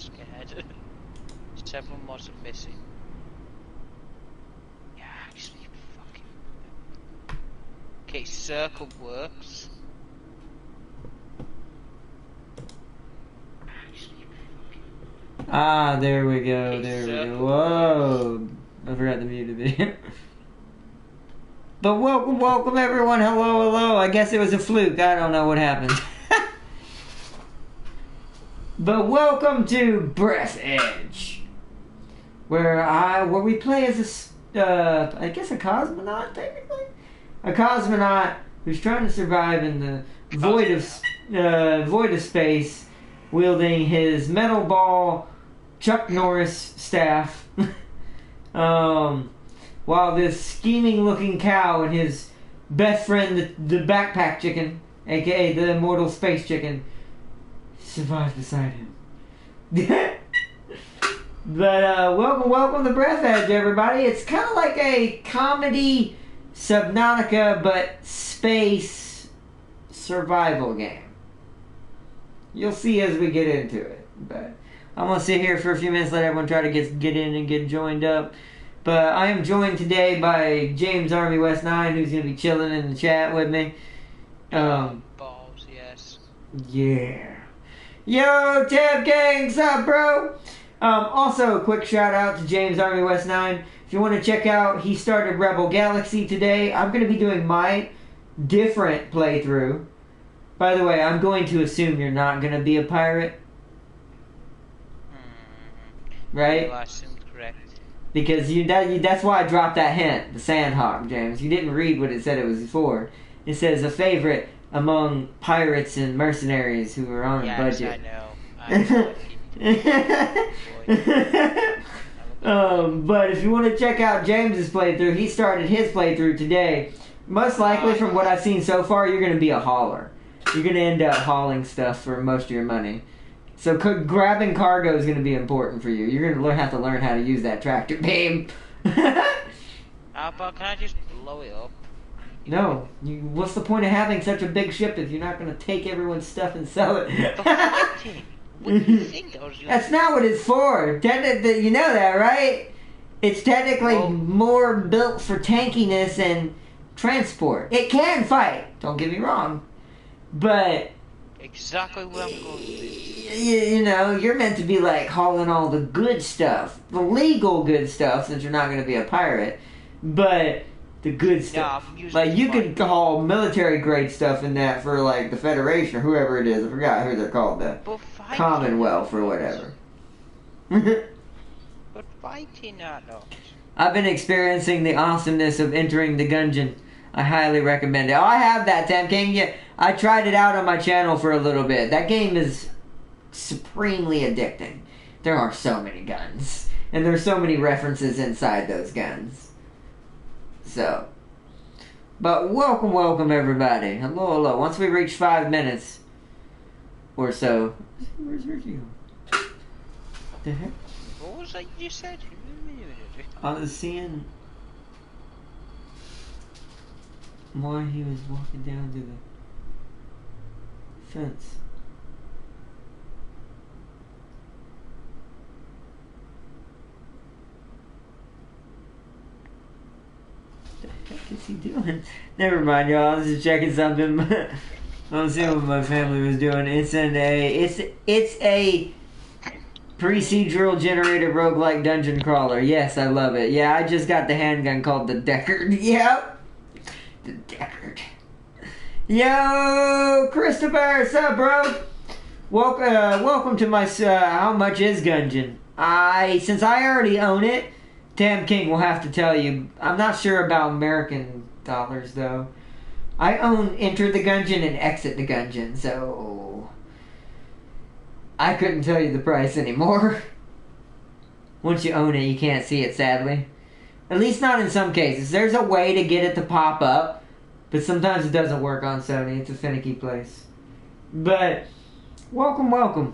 scared. Several mods are missing. Yeah, actually, fucking. Okay, circle works. Ah, there we go, Okay, there we go. circle Whoa! I forgot to mute the video. But welcome everyone. Hello. I guess it was a fluke. I don't know what happened. But welcome to Breathedge, where we play as I guess a cosmonaut, technically, a cosmonaut who's trying to survive in the void of space, wielding his metal ball Chuck Norris staff. While this scheming-looking cow and his best friend, the backpack chicken, aka the immortal space chicken, survive beside him. But welcome to Breathedge, everybody. It's kind of like a comedy Subnautica, but space survival game. You'll see as we get into it. But I'm gonna sit here for a few minutes, let everyone try to get in and get joined up. But I am joined today by James Army West 9, who's gonna be chilling in the chat with me. Balls, yes. Yeah. Yo, Tab Gang, what's up, bro? Also, a quick shout out to James Army West 9. If you want to check out, he started Rebel Galaxy today. I'm going to be doing my different playthrough. By the way, I'm going to assume you're not going to be a pirate. Right? Well, I assumed correct. Because that's why I dropped that hint, the Sandhawk, James. You didn't read what it said it was for. It says a favorite among pirates and mercenaries who are on a budget. I know. But if you want to check out James's playthrough, he started his playthrough today. Most likely, from what I've seen so far, you're going to be a hauler. You're going to end up hauling stuff for most of your money. So grabbing cargo is going to be important for you. You're going to have to learn how to use that tractor beam. But can I just blow it up? No. What's the point of having such a big ship if you're not going to take everyone's stuff and sell it? What do you think? That's not what it's for. You know that, right? It's technically more built for tankiness and transport. It can fight. Don't get me wrong. But exactly what I'm going to do. You know, you're meant to be like hauling all the good stuff. The legal good stuff, since you're not going to be a pirate. But the good stuff. Like, you could haul military grade stuff in that for, like, the Federation or whoever it is. I forgot who they're called. The Commonwealth or whatever. But fighting are not. I've been experiencing the awesomeness of entering the Gungeon. I highly recommend it. Oh, I have that, Tam King. Yeah, I tried it out on my channel for a little bit. That game is supremely addicting. There are so many guns. And there's so many references inside those guns. So. But welcome everybody. Hello. Once we reach 5 minutes or so. Where's Richie going? The heck? What was that you said? I was seeing why he was walking down to the fence. What the heck is he doing? Never mind, y'all. I was just checking something. I was seeing what my family was doing. It's a procedural generated roguelike dungeon crawler. Yes, I love it. Yeah, I just got the handgun called the Deckard. Yep. The Deckard. Yo, Christopher, what's up, bro? Welcome to my, How Much Is Gungeon? Since I already own it, Tam King will have to tell you. I'm not sure about American dollars, though. I own Enter the Gungeon and Exit the Gungeon, so I couldn't tell you the price anymore. Once you own it, you can't see it, sadly. At least not in some cases. There's a way to get it to pop up, but sometimes it doesn't work on Sony. It's a finicky place. But, welcome.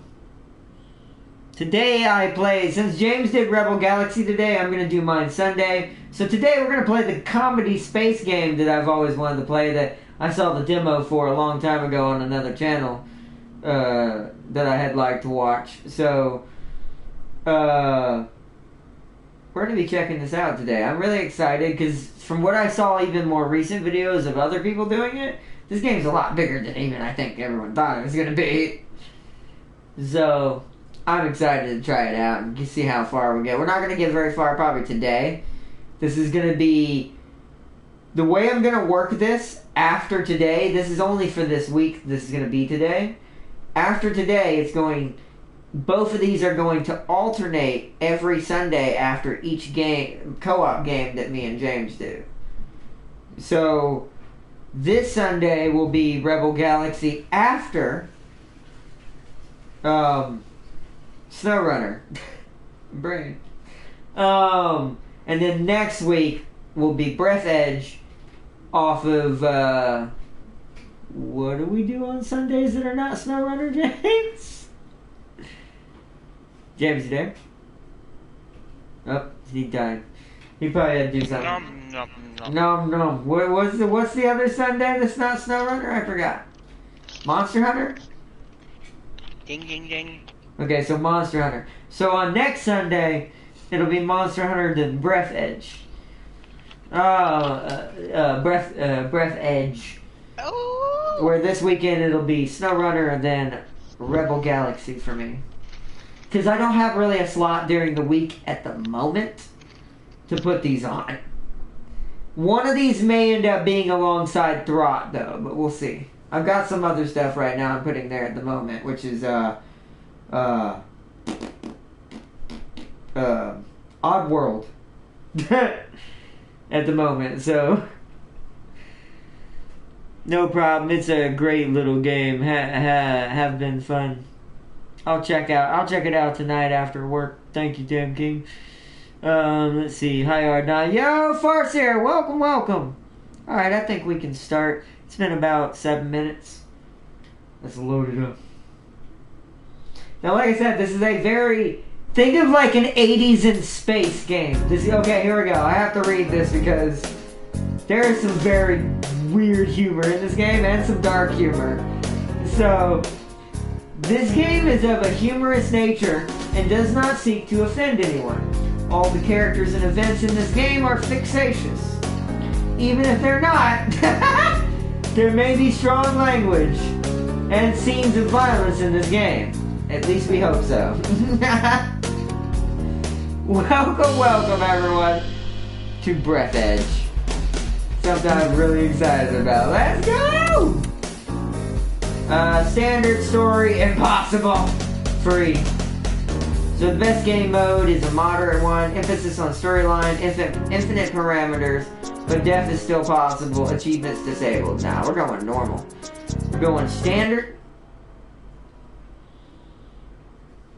Today I play, since James did Rebel Galaxy today, I'm going to do mine Sunday. So today we're going to play the comedy space game that I've always wanted to play, that I saw the demo for a long time ago on another channel that I had liked to watch. So we're going to be checking this out today. I'm really excited because from what I saw, even more recent videos of other people doing it, this game's a lot bigger than even I think everyone thought it was going to be. So, I'm excited to try it out and see how far we get. We're not going to get very far probably today. This is going to be... The way I'm going to work this after today, this is only for this week, this is going to be today. After today, it's going... Both of these are going to alternate every Sunday after each game, co-op game that me and James do. So, this Sunday will be Rebel Galaxy after SnowRunner. Brain. And then next week will be Breathedge off of, what do we do on Sundays that are not SnowRunner, James? James, you there? Oh, he died. He probably had to do something. No. What's the other Sunday that's not SnowRunner? I forgot. Monster Hunter? Ding, ding, ding. Okay, so Monster Hunter. So on next Sunday, it'll be Monster Hunter then Breathedge. Breathedge. Oh. Where this weekend it'll be SnowRunner and then Rebel Galaxy for me. Because I don't have really a slot during the week at the moment to put these on. One of these may end up being alongside Throt, though, but we'll see. I've got some other stuff right now I'm putting there at the moment, which is, Oddworld. At the moment, so... No problem, it's a great little game. Have been fun. I'll check it out tonight after work. Thank you, Tim King. Let's see. Hi, Ardna. Yo, Farce here. Welcome. Alright, I think we can start. It's been about 7 minutes. Let's load it up. Now, like I said, this is a very... Think of like an 80s in space game. Okay, here we go. I have to read this because there is some very weird humor in this game and some dark humor. So... This game is of a humorous nature and does not seek to offend anyone. All the characters and events in this game are fixatious. Even if they're not, there may be strong language and scenes of violence in this game. At least we hope so. Welcome everyone to Breathedge. Something I'm really excited about. Let's go! Standard story, impossible. Free. So the best game mode is a moderate one. Emphasis on storyline, infinite parameters, but death is still possible. Achievements disabled. Nah, we're going normal. We're going standard.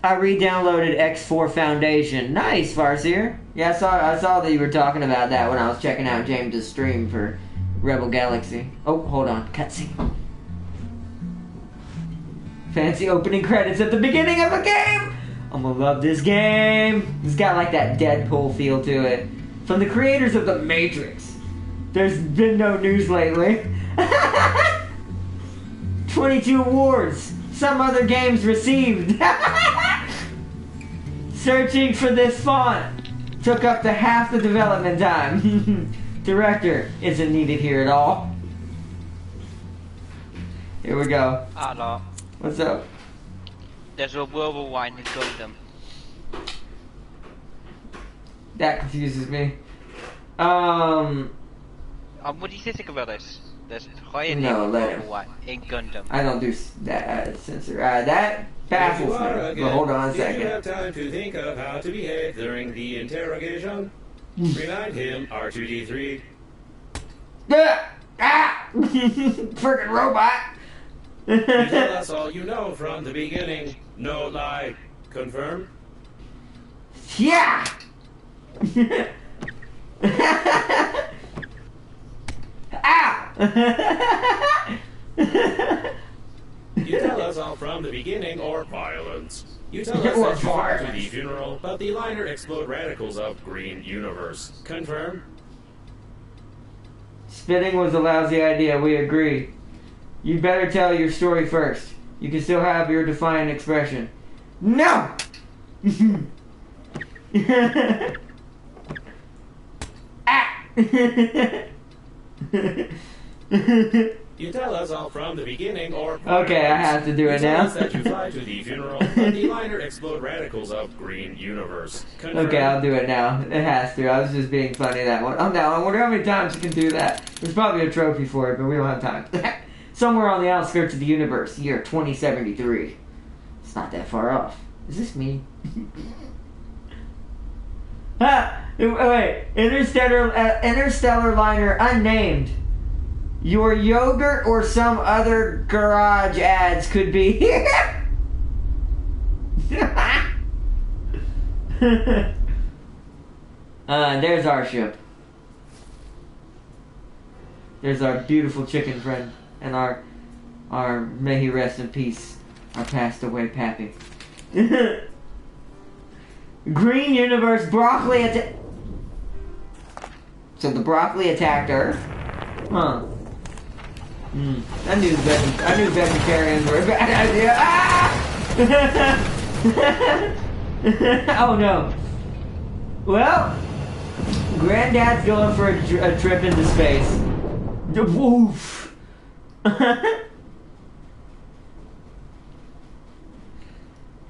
I re-downloaded X4 Foundation. Nice, Farseer. Yeah, I saw that you were talking about that when I was checking out James' stream for Rebel Galaxy. Oh, hold on. Cutscene. Fancy opening credits at the beginning of a game! I'm gonna love this game! It's got like that Deadpool feel to it. From the creators of The Matrix. There's been no news lately. 22 awards. Some other games received. Searching for this font took up to half the development time. Director isn't needed here at all. Here we go. Hello. What's up? There's a worldwide in Gundam. That confuses me. What do you think about this? There's higher No, let him. worldwide in Gundam. I don't do that censor. That baffles me. But hold on a second. Did you have time to think of how to behave during the interrogation? Remind him, R2-D3. Frickin' robot! You tell us all you know from the beginning. No lie. Confirm? Yeah! Ow! You tell us all from the beginning or violence. You tell us Or that you are to violence. the funeral, but the liner explode radicals of Green Universe. Confirm? Spitting was a lousy idea, we agree. You better tell your story first. You can still have your defiant expression. No! Ah! You tell us all from the beginning, or Okay, I have to do it tell now. us that you fly to the funeral of the liner explode radicals of Green Universe. Confirm. Okay, I'll do it now. It has to. I was just being funny that one. Oh, now I wonder how many times you can do that. There's probably a trophy for it, but we don't have time. Somewhere on the outskirts of the universe, year 2073. It's not that far off. Is this me? Wait. Interstellar liner unnamed. Your yogurt or some other garage ads could be here. There's our ship. There's our beautiful chicken friend. And our may he rest in peace, our passed away pappy. Green Universe broccoli So the broccoli attacked Earth? Huh. I knew vegetarians were a bad idea. Ah! Oh no. Well, Granddad's going for a trip into space. Woof.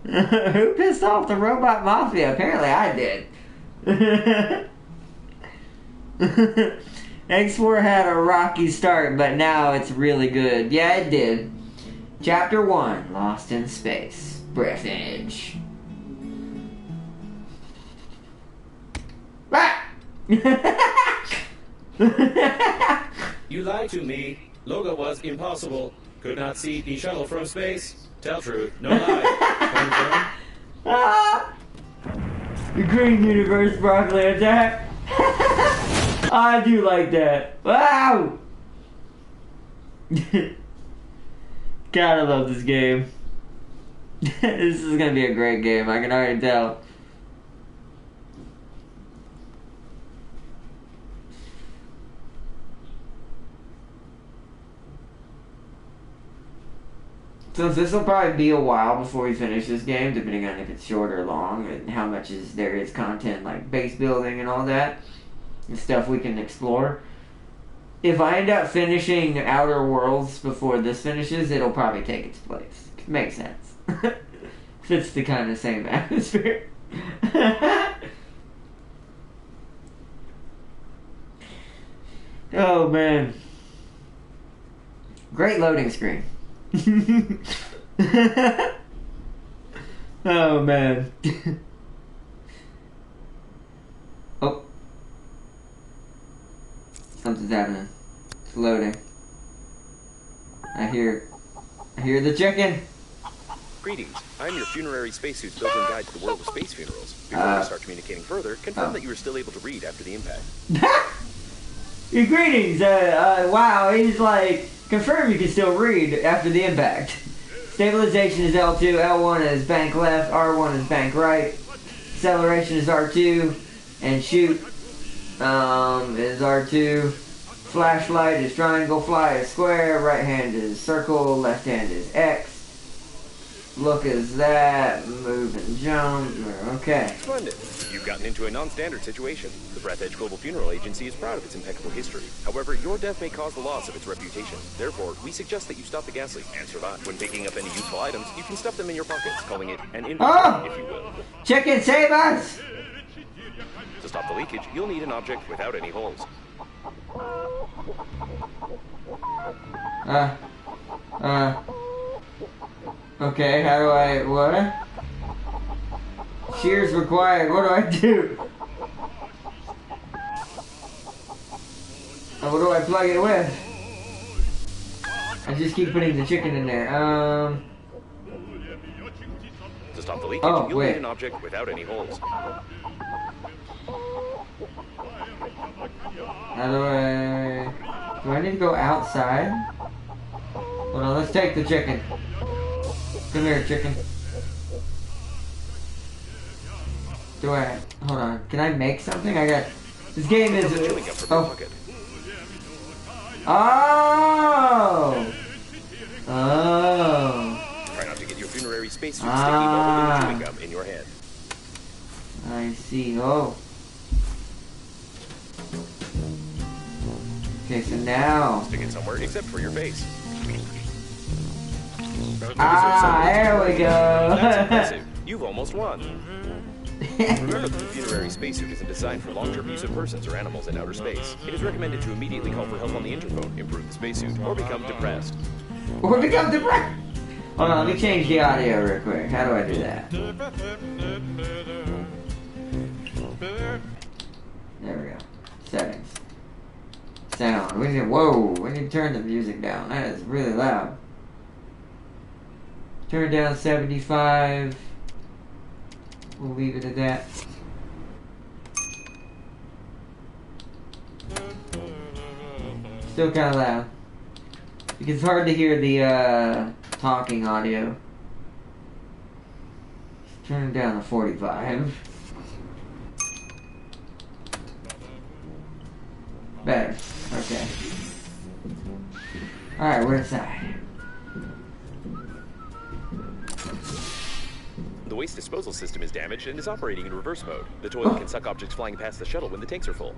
Who pissed off the robot mafia? Apparently I did. X4 had a rocky start, but now it's really good. Yeah, it did. Chapter 1, Lost in Space. Breathedge. Ah! You lied to me. Logo was impossible. Could not see the shuttle from space. Tell truth, no lie. Confirm. Ah! The Green Universe broccoli attack. I do like that. Wow! God, I love this game. This is gonna be a great game, I can already tell. Since this will probably be a while before we finish this game, depending on if it's short or long, and how much there is content like base building and all that, and stuff we can explore. If I end up finishing Outer Worlds before this finishes, it'll probably take its place. Makes sense. Fits the kind of same atmosphere. Oh man. Great loading screen. Oh man. Oh. Something's happening. It's loading. I hear the chicken. Greetings. I'm your funerary spacesuit's built-in guide to the world of space funerals. Before we start communicating further, confirm that you are still able to read after the impact. Your greetings. Wow. He's like, confirm you can still read after the impact. Stabilization is L2, L1 is bank left, R1 is bank right. Acceleration is R2, and shoot is R2. Flashlight is triangle, fly is square, right hand is circle, left hand is X. Look is that, move and jump, okay. Splendid. You've gotten into a non-standard situation. The Breathedge Global Funeral Agency is proud of its impeccable history. However, your death may cause the loss of its reputation. Therefore, we suggest that you stop the gas leak and survive. When picking up any useful items, you can stuff them in your pockets, calling it an inventory, if you will. Chicken, save us! To stop the leakage, you'll need an object without any holes. Okay, how do I, what? Shears required, what do I do? What do I plug it with? I just keep putting the chicken in there, To stop the leakage, oh, you'll wait. need an object without any holes. How do I need to go outside? Hold on, let's take the chicken. Come here, chicken. Hold on, can I make something? This game is, Chewing gum from your pocket. Oh! Try not to get your funerary spacesuit sticky while holding chewing gum in your hand. I I see. Oh. Okay, so now. Stick it somewhere except for your face. Ah, there we That's go. impressive. You've almost won. Remember that the funerary spacesuit isn't designed for long-term use of persons or animals in outer space. It is recommended to immediately call for help on the interphone, improve the spacesuit, or become depressed. Or become depressed. Hold on, let me change the audio real quick. How do I do that? There we go. Settings. Sound. We need to turn the music down. That is really loud. Turn down 75. We'll leave it at that. Still kind of loud. Because it's hard to hear the talking audio. Turn it down to 45. Better. Okay. Alright, we're inside. The waste disposal system is damaged and is operating in reverse mode. The toilet can suck objects flying past the shuttle when the tanks are full.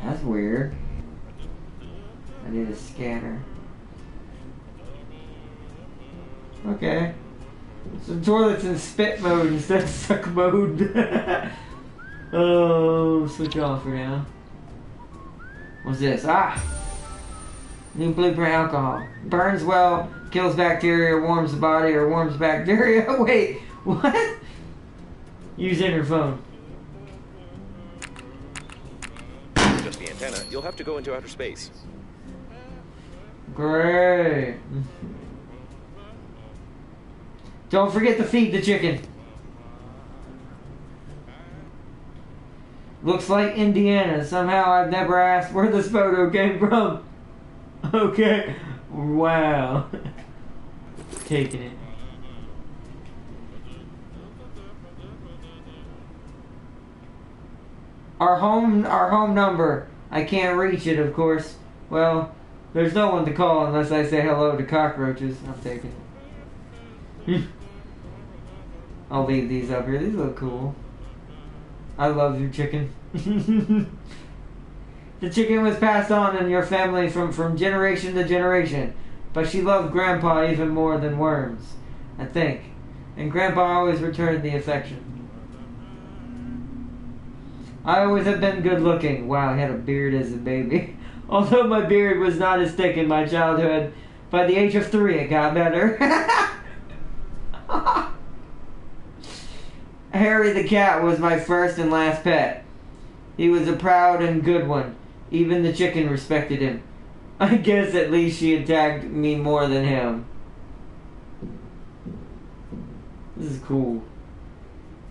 That's weird. I need a scanner. Okay. So the toilet's in spit mode instead of suck mode. Oh, switch off for now. What's this? Ah! New blueprint alcohol. Burns well, kills bacteria, warms the body, or warms bacteria. Wait, what? Use interphone. Just the antenna, you'll have to go into outer space. Great. Don't forget to feed the chicken. Looks like Indiana. Somehow I've never asked where this photo came from. Okay. Wow. Taking it. Our home number. I can't reach it, of course. Well, there's no one to call unless I say hello to cockroaches. I'm taking it. I'll leave these up here. These look cool. I love you, chicken. The chicken was passed on in your family from generation to generation, but she loved Grandpa even more than worms, I think. And Grandpa always returned the affection. I always have been good looking. Wow, I had a beard as a baby. Although my beard was not as thick in my childhood, by the age of 3 it got better. Harry the cat was my first and last pet. He was a proud and good one. Even the chicken respected him. I guess at least she attacked me more than him. This is cool.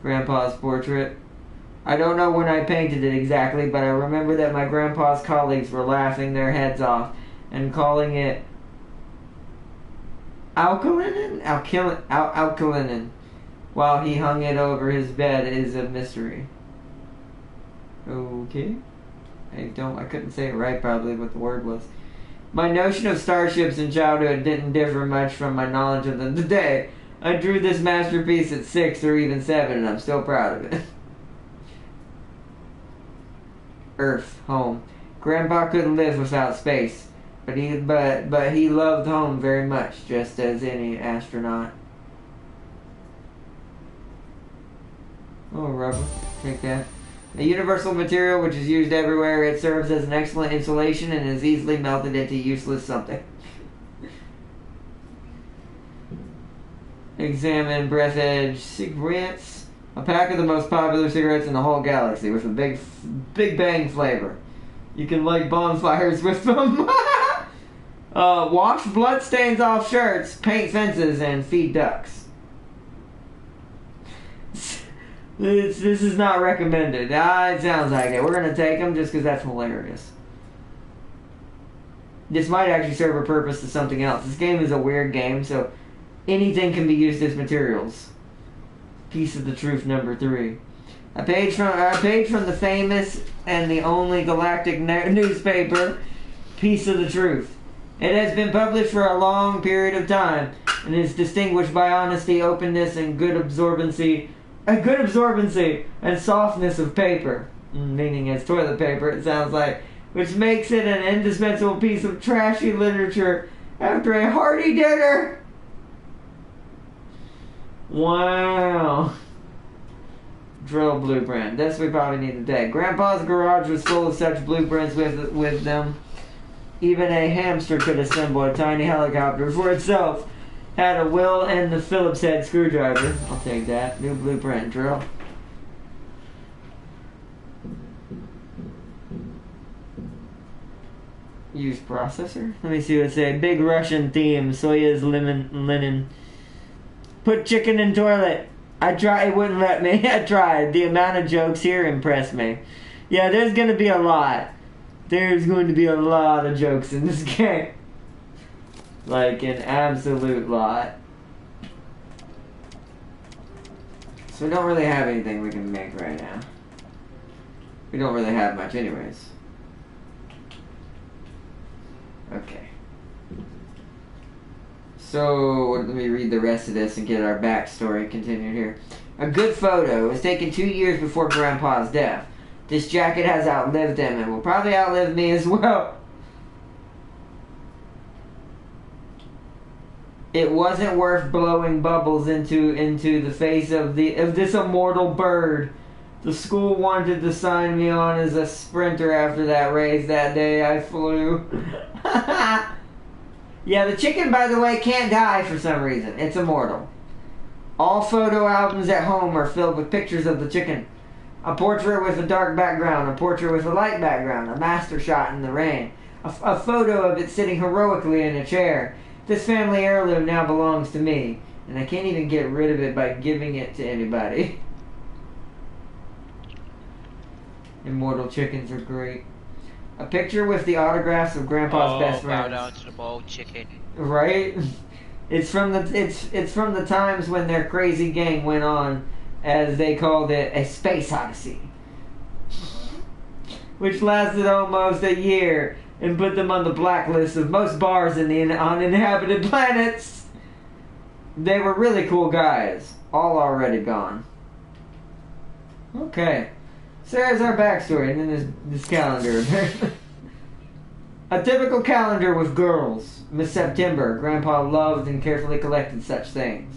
Grandpa's portrait. I don't know when I painted it exactly, but I remember that my grandpa's colleagues were laughing their heads off and calling it alkalinin? Alkalinin. While he hung it over his bed is a mystery. Okay. I couldn't say it right probably what the word was. My notion of starships in childhood didn't differ much from my knowledge of them today. I drew this masterpiece at 6 or even 7 and I'm still proud of it. Earth, home. Grandpa couldn't live without space, but he loved home very much, just as any astronaut. Oh, rubber. Take that. A universal material which is used everywhere, it serves as an excellent insulation and is easily melted into useless something. Examine Breathedge cigarettes. A pack of the most popular cigarettes in the whole galaxy with a big bang flavor. You can light bonfires with them. Wash bloodstains off shirts, paint fences, and feed ducks. This is not recommended. It sounds like it. We're going to take them just because that's hilarious. This might actually serve a purpose to something else. This game is a weird game, so anything can be used as materials. Piece of the Truth number 3. A page from the famous and the only galactic newspaper, Piece of the Truth. It has been published for a long period of time, and is distinguished by honesty, openness, and good absorbency and softness of paper, meaning it's toilet paper, it sounds like, which makes it an indispensable piece of trashy literature after a hearty dinner. Wow. Drill blueprint. This we probably need today. Grandpa's garage was full of such blueprints with them. Even a hamster could assemble a tiny helicopter for itself. Had a will and the Phillips head screwdriver. I'll take that. New blueprint drill. Use processor. Let me see what it say. Big Russian theme. Soya's linen. Put chicken in toilet. I tried. It wouldn't let me. I tried. The amount of jokes here impressed me. Yeah, there's going to be a lot. There's going to be a lot of jokes in this game. Like an absolute lot. So we don't really have anything we can make right now. We don't really have much anyways. Okay. So, let me read the rest of this and get our backstory continued here. A good photo was taken 2 years before Grandpa's death. This jacket has outlived him and will probably outlive me as well. It wasn't worth blowing bubbles into the face of this immortal bird. The school wanted to sign me on as a sprinter after that race that day I flew. Yeah, the chicken, by the way, can't die for some reason. It's immortal. All photo albums at home are filled with pictures of the chicken. A portrait with a dark background, a portrait with a light background, a master shot in the rain, a photo of it sitting heroically in a chair. This family heirloom now belongs to me, and I can't even get rid of it by giving it to anybody. Immortal chickens are great. A picture with the autographs of Grandpa's best friends. Bow down to the boiled chicken. Right? It's from the times when their crazy gang went on, as they called it, a space odyssey, which lasted almost a year and put them on the blacklist of most bars on uninhabited planets. They were really cool guys, all already gone. Okay. So there's our backstory, and then there's this calendar. A typical calendar with girls. Miss September. Grandpa loved and carefully collected such things.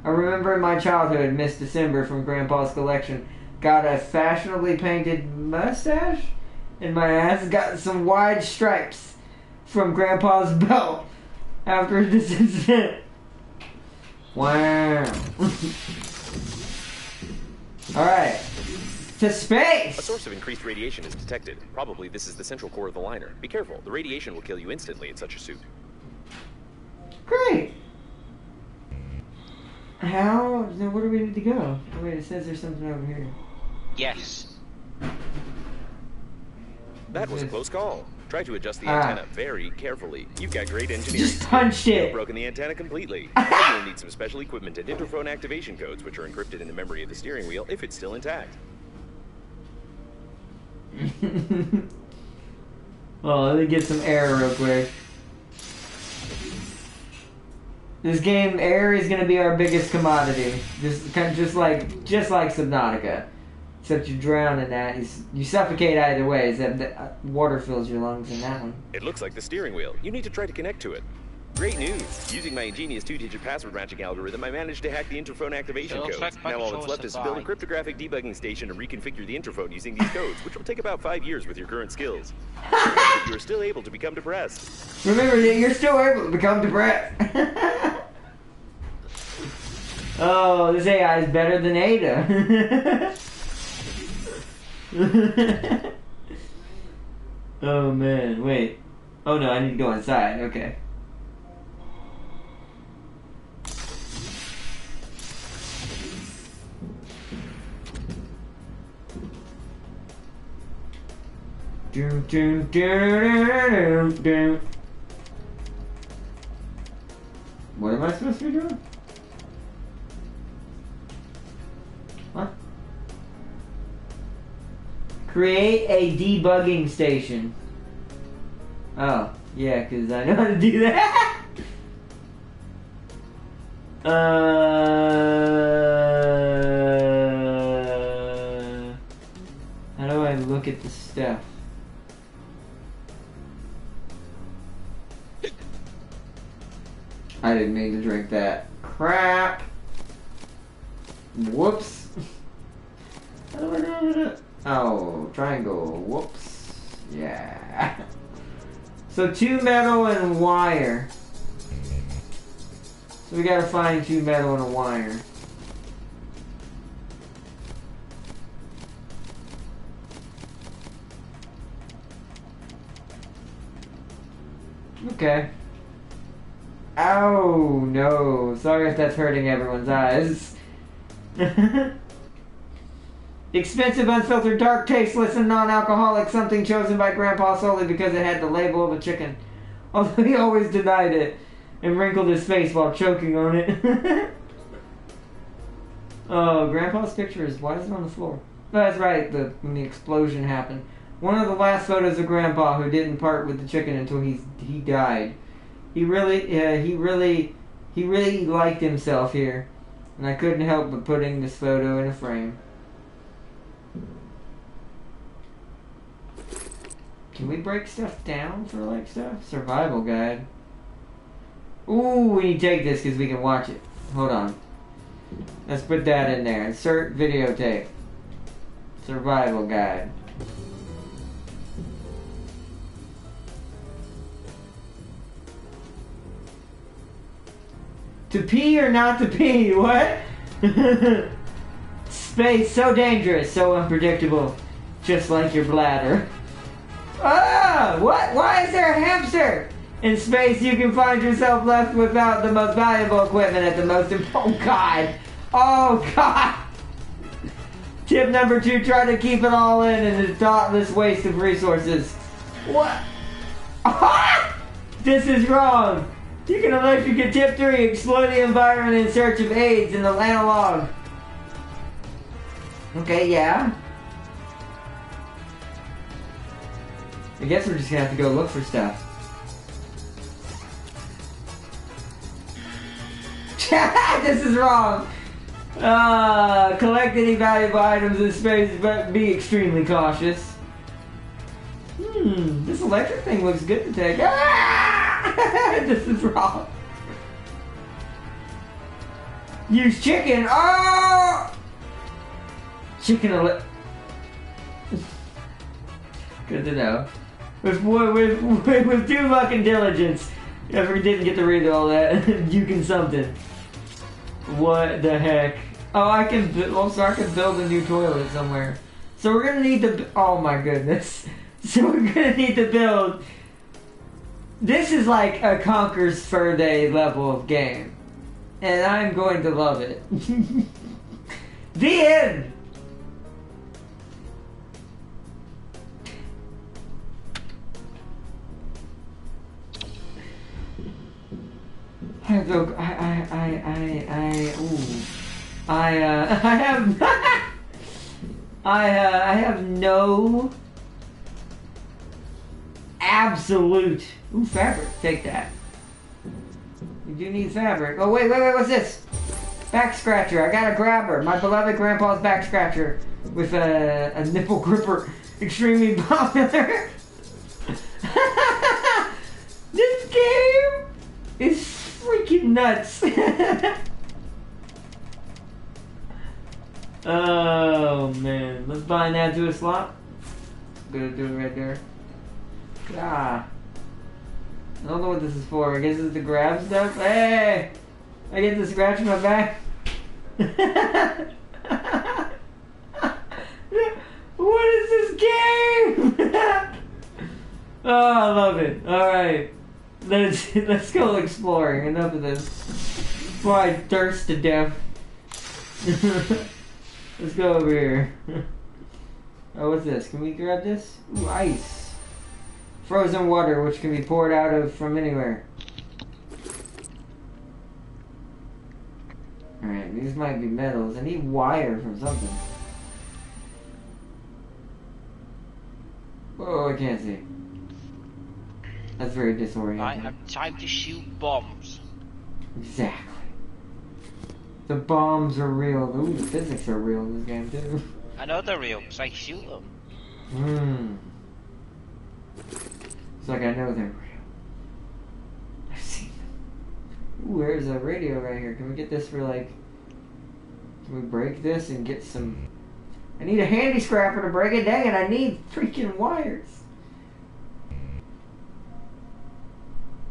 I remember in my childhood, Miss December from Grandpa's collection got a fashionably painted mustache, and my ass got some wide stripes from Grandpa's belt after this incident. Wow. Alright. To space! A source of increased radiation is detected. Probably this is the central core of the liner. Be careful, the radiation will kill you instantly in such a suit. Great! How? Now where do we need to go? Oh wait, it says there's something over here. Yes. That was a close call. Try to adjust the antenna very carefully. You've got great engineering. Just punched it! You've broken the antenna completely. You'll need some special equipment and interphone activation codes, which are encrypted in the memory of the steering wheel if it's still intact. Well, let me get some air real quick. This game, air is gonna be our biggest commodity. Just like Subnautica. Except you drown in that. You suffocate either way. Except that water fills your lungs in that one. It looks like the steering wheel. You need to try to connect to it. Great news! Using my ingenious 2-digit password matching algorithm, I managed to hack the interphone activation codes. Now all that's left is to build a cryptographic debugging station and reconfigure the interphone using these codes, which will take about 5 years with your current skills. But you're still able to become depressed. Remember that you're still able to become depressed. Oh, this AI is better than Ada. Oh man, wait. Oh no, I need to go inside. Okay. Doom, doom, doom, doom, doom. What am I supposed to be doing? What? Create a debugging station. Oh, yeah, because I know how to do that. How do I look at the stuff? I didn't mean to drink that. Crap. Whoops. How do I do it? Oh, triangle. Whoops. Yeah. So 2 metal and wire. So we gotta find 2 metal and a wire. Okay. Oh no. Sorry if that's hurting everyone's eyes. Expensive, unfiltered, dark, tasteless, and non-alcoholic. Something chosen by Grandpa solely because it had the label of a chicken. Although he always denied it and wrinkled his face while choking on it. Oh, Grandpa's picture is... Why is it on the floor? Oh, that's right, when the explosion happened. One of the last photos of Grandpa who didn't part with the chicken until he died. He really liked himself here. And I couldn't help but putting this photo in a frame. Can we break stuff down for like stuff? Survival guide. Ooh, we need to take this because we can watch it. Hold on. Let's put that in there. Insert videotape. Survival guide. To pee or not to pee? What? Space, so dangerous, so unpredictable. Just like your bladder. Ah! What? Why is there a hamster? In space, you can find yourself left without the most valuable equipment at the most important... Oh, God! Oh, God! Tip number 2, try to keep it all in a thoughtless waste of resources. What? Ah! This is wrong! You can electrocute. Tip 3, explore the environment in search of aids in the analog. Okay, yeah. I guess we're just gonna have to go look for stuff. This is wrong. Collect any valuable items in space, but be extremely cautious. This electric thing looks good to take. This is wrong. Use chicken. Oh! Chicken Good to know. With due luck and diligence, if we didn't get to read all that, you can something. What the heck? Oh, I can build a new toilet somewhere. So we're gonna need to. Oh my goodness. So we're gonna need to build. This is like a Conker's Fur Day level of game, and I'm going to love it. The end. I have no absolute fabric. Take that. You do need fabric. Oh wait, what's this? Back scratcher. I got a grabber. My beloved grandpa's back scratcher with a nipple gripper. Extremely popular. This game is freaking nuts. Oh man, let's bind that to a slot. Gonna do it right there. Ah, I don't know what this is for. I guess it's to grab stuff. Hey, I get to scratch my back. What is this game? Oh, I love it. All right. Let's go exploring. Enough of this. Before I thirst to death. Let's go over here. Oh, what's this? Can we grab this? Ooh, ice. Frozen water, which can be poured out of from anywhere. Alright, these might be metals. I need wire from something. Oh, I can't see. That's very disorienting. I have time to shoot bombs. Exactly. The bombs are real. Ooh, the physics are real in this game too. I know they're real, because I shoot them. It's like I know they're real. I've seen them. Ooh, there's a radio right here. Can we get this for like... Can we break this and get some... I need a handy scrapper to break it. Dang it, I need freaking wires.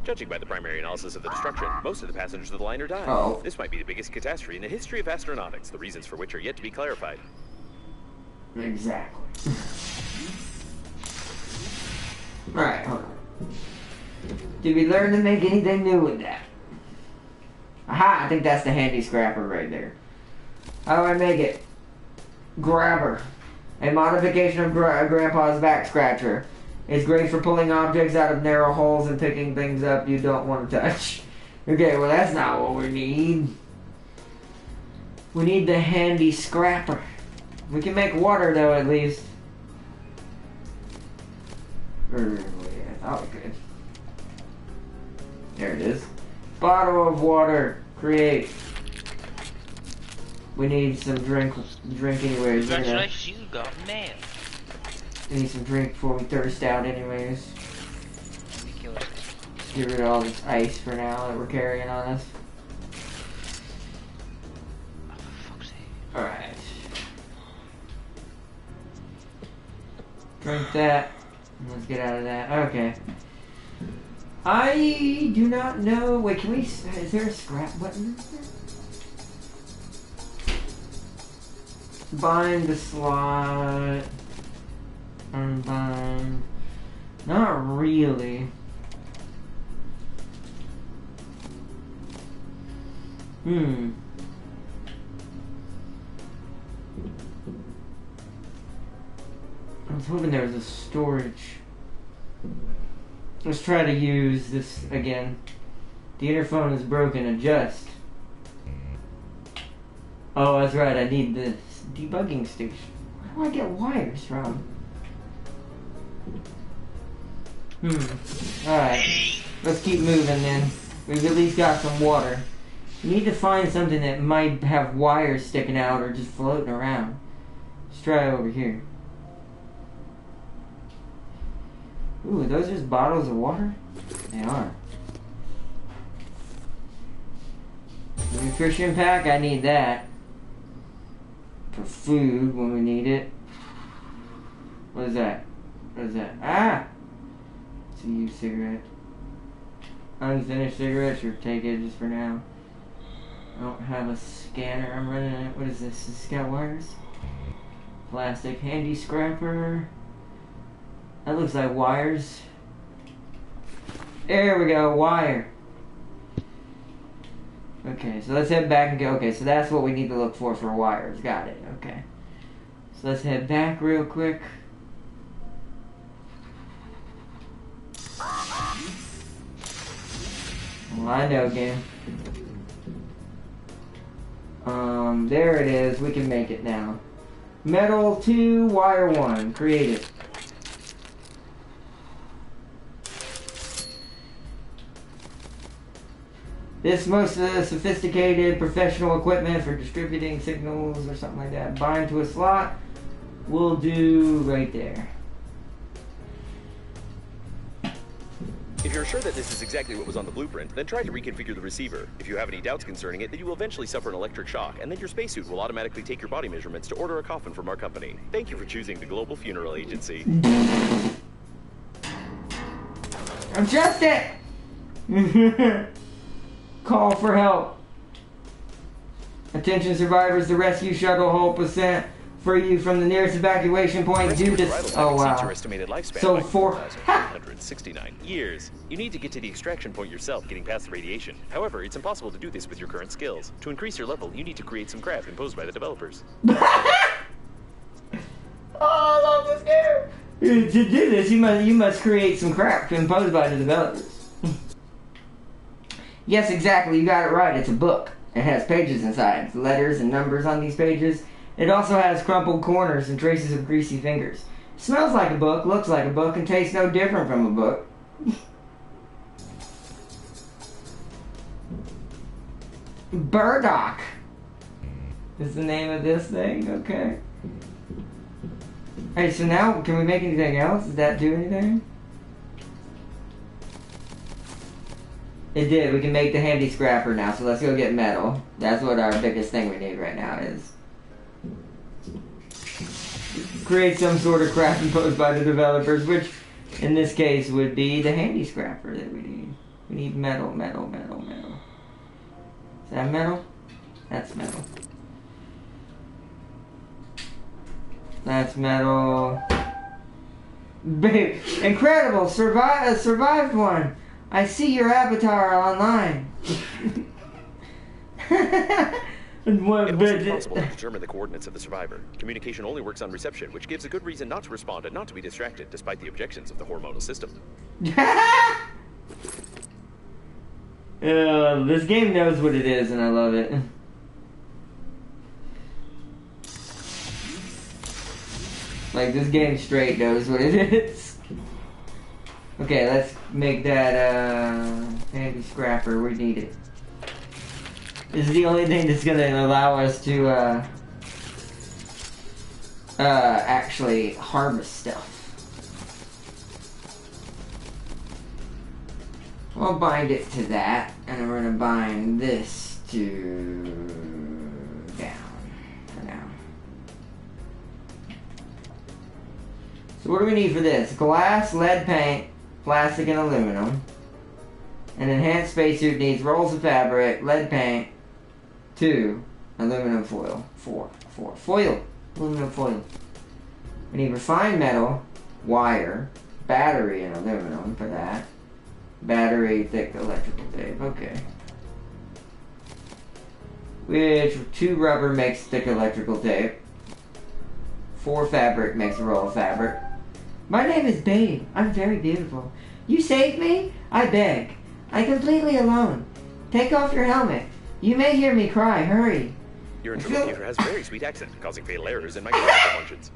Judging by the primary analysis of the destruction, most of the passengers of the liner died. Uh-oh. This might be the biggest catastrophe in the history of astronautics, the reasons for which are yet to be clarified. Exactly. Alright, hold on. Did we learn to make anything new with that? Aha, I think that's the handy scrapper right there. How do I make it? Grabber. A modification of Grandpa's back scratcher. It's great for pulling objects out of narrow holes and picking things up you don't want to touch. Okay, well that's not what we need. We need the handy scrapper. We can make water though, at least. Yeah, I thought we could. There it is. Bottle of water. Create. We need some drink anyways. Congratulations, you got mail. We need some drink before we thirst out anyways. Ridiculous. Get rid of all this ice for now that we're carrying on us. Oh, for fuck's sake. Alright. Drink that. Let's get out of that. Okay. I do not know. Wait, can we... Is there a scrap button? Bind the slot. Unbind. Not really. I was hoping there was a storage. Let's try to use this again. The interphone is broken. Adjust. Oh, that's right. I need this debugging station. Where do I get wires from? Alright. Let's keep moving then. We've at least got some water. We need to find something that might have wires sticking out or just floating around. Let's try over here. Ooh, are those just bottles of water? They are. Nutrition pack, I need that. For food when we need it. What is that? What is that? Ah! It's a used cigarette. Unfinished cigarette, sure, take it just for now. I don't have a scanner, I'm running it. What is this? This got wires? Plastic handy scrapper. That looks like wires. There we go, wire. Okay, so let's head back and go. Okay, so that's what we need to look for wires. Got it, okay. So let's head back real quick. Well, I know, game. There it is. We can make it now. Metal 2, wire 1. Create it. This most sophisticated professional equipment for distributing signals or something like that. Bind to a slot. We'll do right there. If you're sure that this is exactly what was on the blueprint, then try to reconfigure the receiver. If you have any doubts concerning it, then you will eventually suffer an electric shock, and then your spacesuit will automatically take your body measurements to order a coffin from our company. Thank you for choosing the Global Funeral Agency. Adjust it! Call for help. Attention survivors, the rescue shuttle hope was sent for you from the nearest evacuation point due to... Oh wow. Your estimated lifespan So by 469 years. You need to get to the extraction point yourself, getting past the radiation. However, it's impossible to do this with your current skills. To increase your level, you need to create some crap imposed by the developers. Oh, I love this game. To do this, you must create some crap imposed by the developers. Yes, exactly. You got it right. It's a book. It has pages inside, letters and numbers on these pages. It also has crumpled corners and traces of greasy fingers. It smells like a book, looks like a book, and tastes no different from a book. Burdock. is the name of this thing. Okay. Alright, so now, can we make anything else? Did that do anything? It did. We can make the handy scrapper now, so let's go get metal. That's what our biggest thing we need right now is. Create some sort of craft imposed by the developers, which in this case would be the handy scrapper that we need. We need metal, metal, metal, metal. Is that metal? That's metal. That's metal. Babe, incredible! Survived one! I see your avatar online. It was impossible to determine the coordinates of the survivor. Communication only works on reception, which gives a good reason not to respond and not to be distracted, despite the objections of the hormonal system. This game knows what it is, and I love it. Like, this game straight knows what it is. Okay, let's make that, handy scrapper. We need it. This is the only thing that's gonna allow us to, actually harvest stuff. We'll bind it to that, and then we're gonna bind this to down for now. So what do we need for this? Glass, lead paint, plastic, and aluminum. An enhanced spacesuit needs rolls of fabric, lead paint, 2, aluminum foil, 4, foil, aluminum foil. We need refined metal, wire, battery, and aluminum for that. Battery, thick electrical tape, okay. Which 2 rubber makes thick electrical tape. 4 fabric makes a roll of fabric. My name is Babe. I'm very beautiful. You saved me? I beg. I'm completely alone. Take off your helmet. You may hear me cry. Hurry. Your interlocutor has a very sweet accent, causing fatal errors in my grammar functions.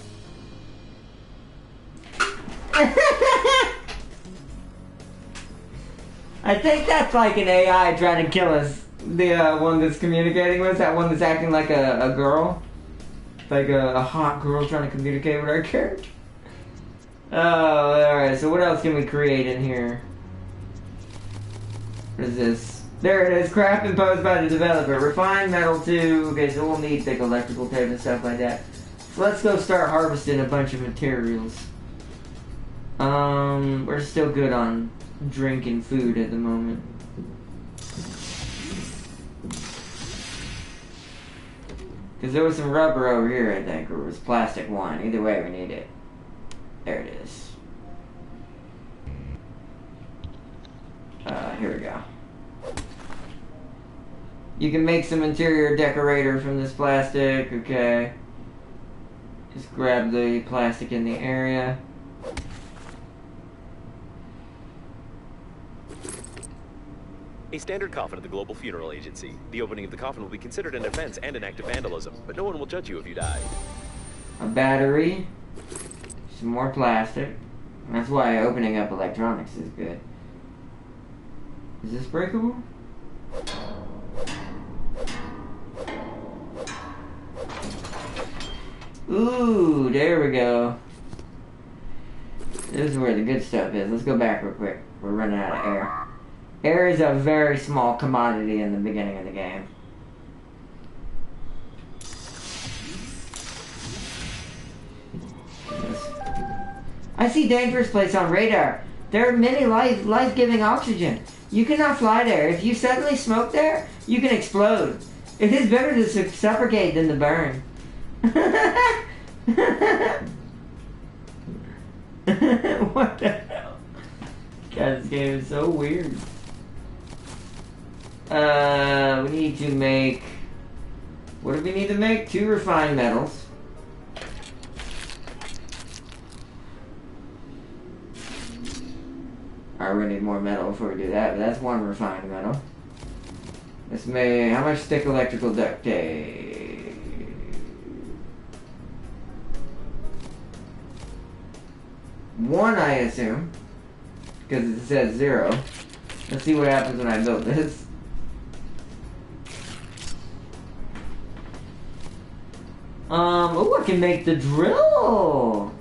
I think that's like an AI trying to kill us. The one that's communicating with us, that one that's acting like a girl. Like a hot girl trying to communicate with our character. Oh, alright, so what else can we create in here? What is this? There it is, craft imposed by the developer. Refined metal 2. Okay, so we'll need thick electrical tape and stuff like that. So let's go start harvesting a bunch of materials. We're still good on drink and food at the moment. Because there was some rubber over here, I think, or it was plastic 1. Either way, we need it. There it is. Here we go. You can make some interior decorator from this plastic, okay. Just grab the plastic in the area. A standard coffin of the Global Funeral Agency. The opening of the coffin will be considered an offense and an act of vandalism, but no one will judge you if you die. A battery. Some more plastic. That's why opening up electronics is good. Is this breakable? Ooh, there we go. This is where the good stuff is. Let's go back real quick. We're running out of air. Air is a very small commodity in the beginning of the game. I see dangerous place on radar. There are many life-giving oxygen. You cannot fly there. If you suddenly smoke there, you can explode. It is better to suffocate than to burn. What the hell? God, this game is so weird. We need to make... What do we need to make? 2 refined metals. Alright, we're gonna need more metal before we do that, but that's 1 refined metal. Let's make... How much thick electrical duct tape? 1, I assume. Because it says 0. Let's see what happens when I build this. Oh, I can make the drill.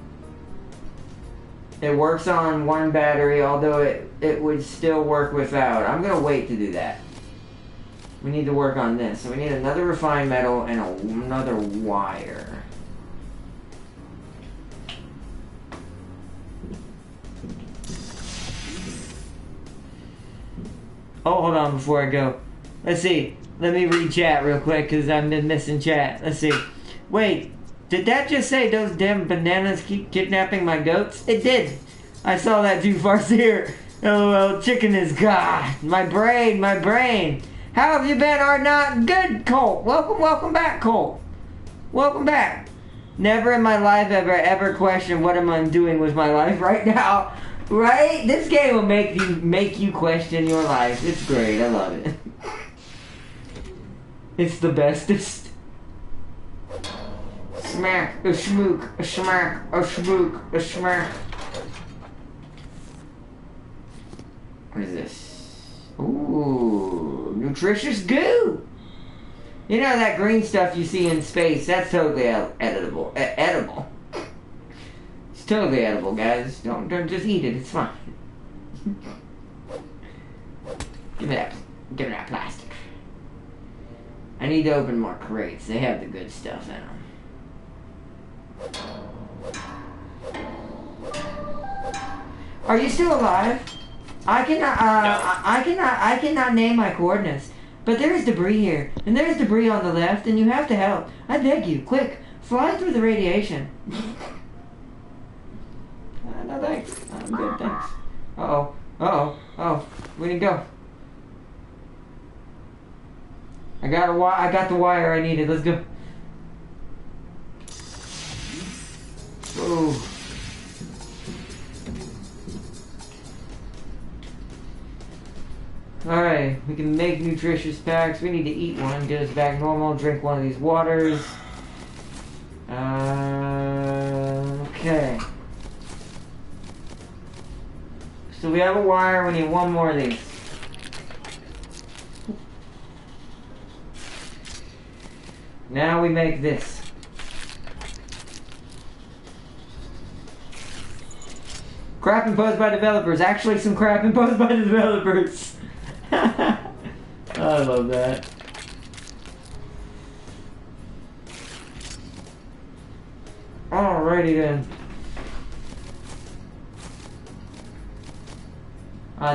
It works on one battery, although it would still work without. I'm gonna wait to do that. We need to work on this. So we need another refined metal and another wire. Oh, hold on before I go. Let's see. Let me read chat real quick because I've been missing chat. Let's see. Wait, did that just say those damn bananas keep kidnapping my goats? It did. I saw that too far here. Oh, well, chicken is God. My brain, my brain. How have you been, Art Not? Good, Colt. Welcome back, Colt. Welcome back. Never in my life ever questioned what am I doing with my life right now. Right? This game will make you question your life. It's great. I love it. It's the bestest. Smack, a schmook, a smack, a schmook, a smack. What is this? Ooh, nutritious goo. You know that green stuff you see in space? That's totally edible. Edible. It's totally edible, guys. Don't just eat it. It's fine. Give me that plastic. I need to open more crates. They have the good stuff in them. Are you still alive? I cannot name my coordinates. But there is debris here, and there is debris on the left, and you have to help. I beg you, quick, fly through the radiation. No thanks. I'm good, thanks. Oh, where'd he go? I got the wire I needed. Let's go. Whoa. Alright, we can make nutritious packs. We need to eat one, get us back normal, drink one of these waters. Okay. So we have a wire, we need one more of these. Now we make this. Crap imposed by developers. Actually, some crap imposed by the developers. I love that. Alrighty then.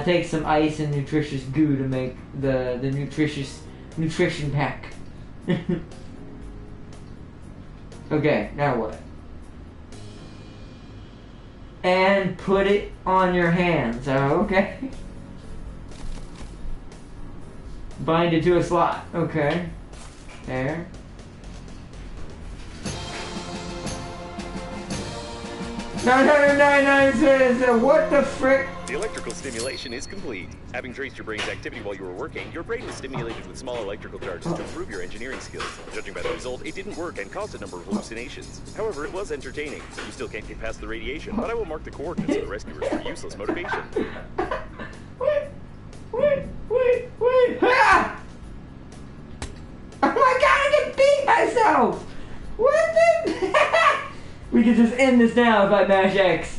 Take some ice and nutritious goo to make the nutrition pack. Okay, now what? And put it on your hands. Oh, okay. Bind it to a slot. Okay. There. No, what the frick? The electrical stimulation is complete. Having traced your brain's activity while you were working, your brain was stimulated with small electrical charges to improve your engineering skills. Judging by the result, it didn't work and caused a number of hallucinations. However, it was entertaining. You still can't get past the radiation, but I will mark the coordinates of the rescuers for useless motivation. Wait. Ah! Oh my god, I can beat myself! What the... We can just end this now if I mash X.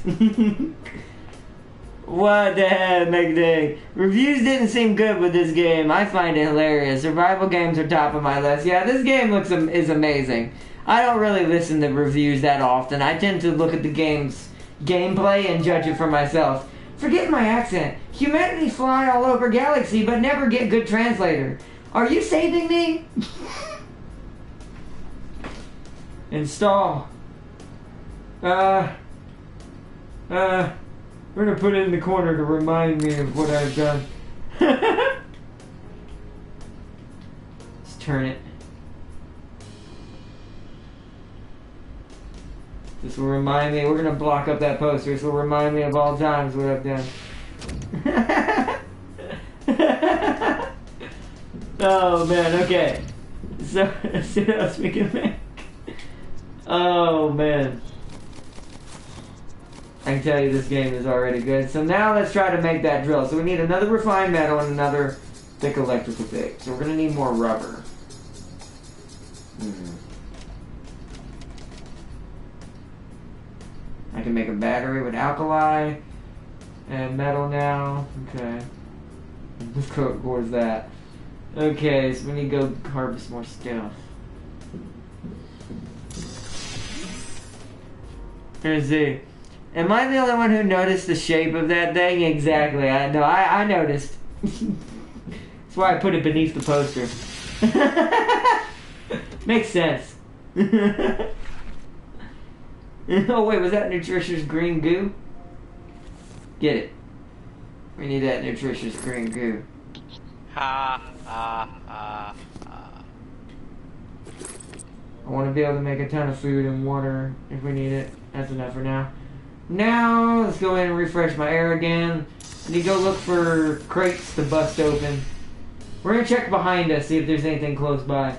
What the heck, McDig? Reviews didn't seem good with this game. I find it hilarious. Survival games are top of my list. Yeah, this game is amazing. I don't really listen to reviews that often. I tend to look at the game's gameplay and judge it for myself. Forget my accent. Humanity fly all over galaxy, but never get good translator. Are you saving me? Install. We're gonna put it in the corner to remind me of what I've done. Let's turn it. This will remind me. We're gonna block up that poster. This will remind me of all times what I've done. Oh man, okay. So let's see what else we can make. Oh man. I can tell you this game is already good. So now let's try to make that drill. So we need another refined metal and another thick electrical tape. So we're going to need more rubber. I can make a battery with alkali and metal now. Okay. Let's go towards that. Okay, so we need to go harvest more stuff. Let's see. Am I the only one who noticed the shape of that thing? Exactly. I noticed. That's why I put it beneath the poster. Makes sense. Oh wait, was that nutritious green goo? Get it. We need that nutritious green goo. Ha ha ha ha. I want to be able to make a ton of food and water if we need it. That's enough for now. Now, let's go in and refresh my air again. I need to go look for crates to bust open. We're going to check behind us, see if there's anything close by.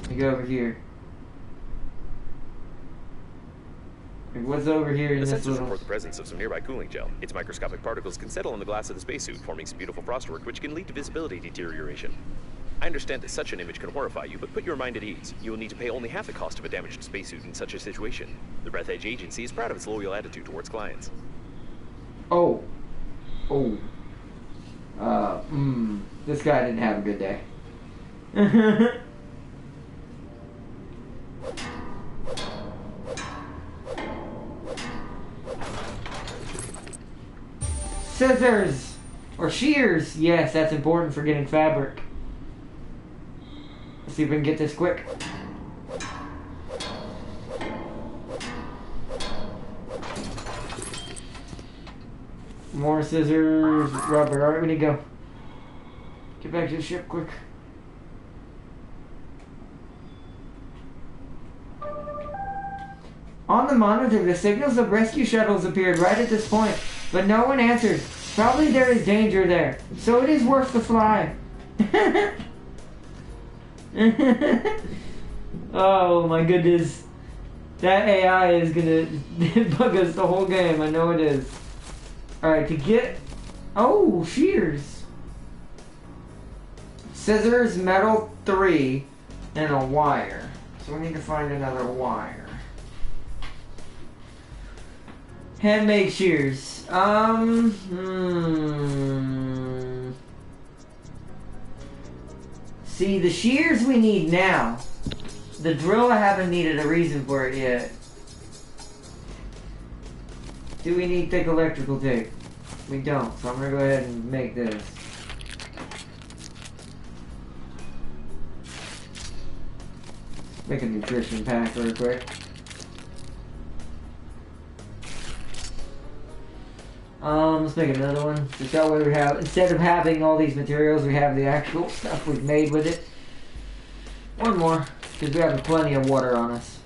Let me go over here. What's over here in The this sensors little... report the presence of some nearby cooling gel. Its microscopic particles can settle on the glass of the spacesuit, forming some beautiful frostwork, which can lead to visibility deterioration. I understand that such an image can horrify you, but put your mind at ease. You will need to pay only half the cost of a damaged spacesuit in such a situation. The Breathedge agency is proud of its loyal attitude towards clients. Oh. Oh. This guy didn't have a good day. Scissors! Or shears! Yes, that's important for getting fabric. Let's see if we can get this quick. More scissors, rubber. Alright, we need to go. Get back to the ship quick. On the monitor, the signals of rescue shuttles appeared right at this point, but no one answered. Probably there is danger there, so it is worth the fly. Oh my goodness. That AI is gonna bug us the whole game, I know it is. Alright, to get... Oh, shears. Scissors, metal 3, and a wire. So we need to find another wire. Handmade shears. See, the shears we need now. The drill, I haven't needed a reason for it yet. Do we need thick electrical tape? We don't, so I'm gonna go ahead and make this. Make a nutrition pack real quick. Let's make another one. Just that way we have, instead of having all these materials, we have the actual stuff we've made with it. One more, because we have plenty of water on us.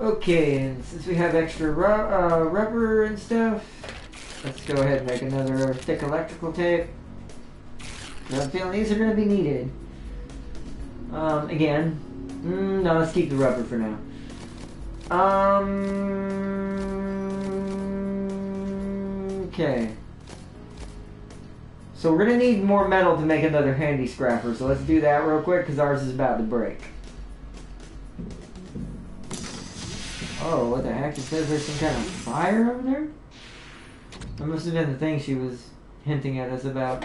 Okay, and since we have extra rubber and stuff, let's go ahead and make another thick electrical tape. I'm feeling these are going to be needed. Again, no, let's keep the rubber for now. Okay. So we're going to need more metal to make another handy scrapper, so let's do that real quick because ours is about to break. Oh, what the heck? It says there's some kind of fire over there? That must have been the thing she was hinting at us about.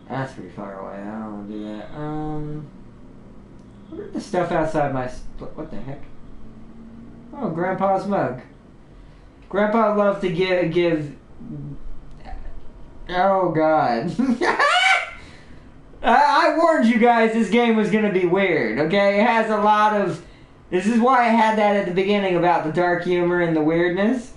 That's pretty far away. I don't want to do that. What are the stuff outside my... What the heck? Oh, Grandpa's mug. Grandpa loved to give... Oh, God. I warned you guys this game was going to be weird, okay? It has a lot of... This is why I had that at the beginning about the dark humor and the weirdness.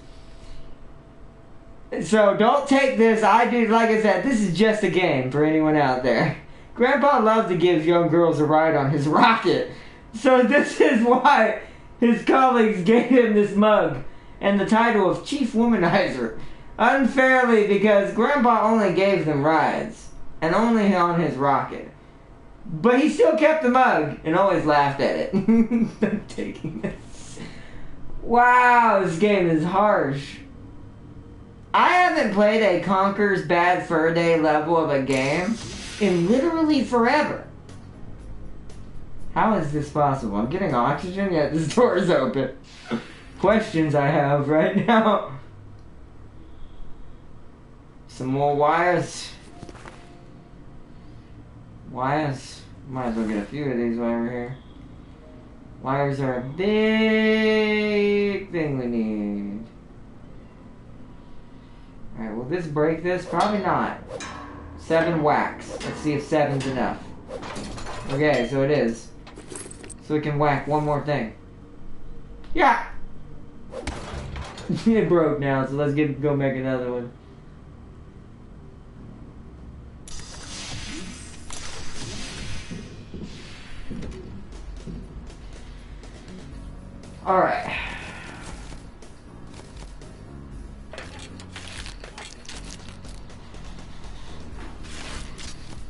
So don't take this, like I said, this is just a game for anyone out there. Grandpa loved to give young girls a ride on his rocket. So this is why his colleagues gave him this mug and the title of Chief Womanizer. Unfairly, because Grandpa only gave them rides, and only on his rocket. But he still kept the mug, and always laughed at it. I'm taking this. Wow, this game is harsh. I haven't played a Conker's Bad Fur Day level of a game in literally forever. How is this possible? I'm getting oxygen, yet this door is open. Questions I have right now. Some more wires. Wires. Might as well get a few of these while we're here. Wires are a big thing we need. Alright, will this break this? Probably not. 7 whacks. Let's see if 7's enough. Okay, so it is. So we can whack one more thing. Yeah! It broke now, so let's go make another one. Alright.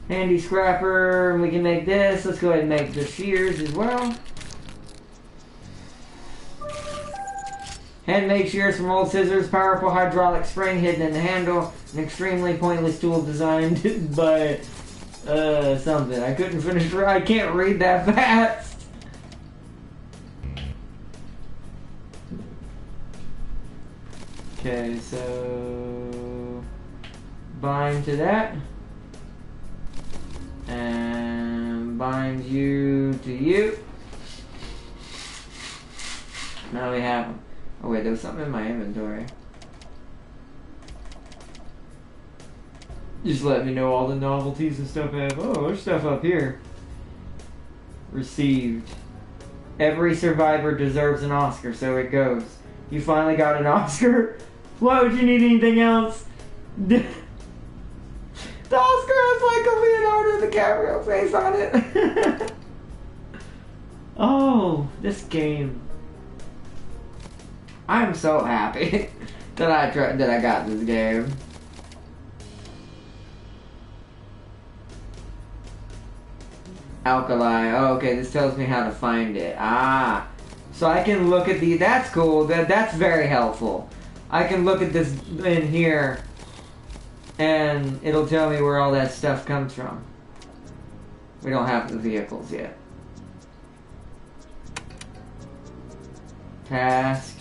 Handy scrapper, we can make this. Let's go ahead and make the shears as well. Handmade shears from old scissors, powerful hydraulic spring hidden in the handle, an extremely pointless tool designed by something. I couldn't finish. I can't read that fast. Okay, so bind to that, and bind you to you. Now we have them. Oh wait, there was something in my inventory. Just let me know all the novelties and stuff I have. Oh, there's stuff up here. Received. Every survivor deserves an Oscar, so it goes. You finally got an Oscar? Why would you need anything else? The Oscar has like a Leonardo DiCaprio face on it. Oh, this game. I'm so happy that I got this game. Alkali. Oh, okay, this tells me how to find it. Ah. So I can look at the... That's cool. That's very helpful. I can look at this in here, and it'll tell me where all that stuff comes from. We don't have the vehicles yet. Task.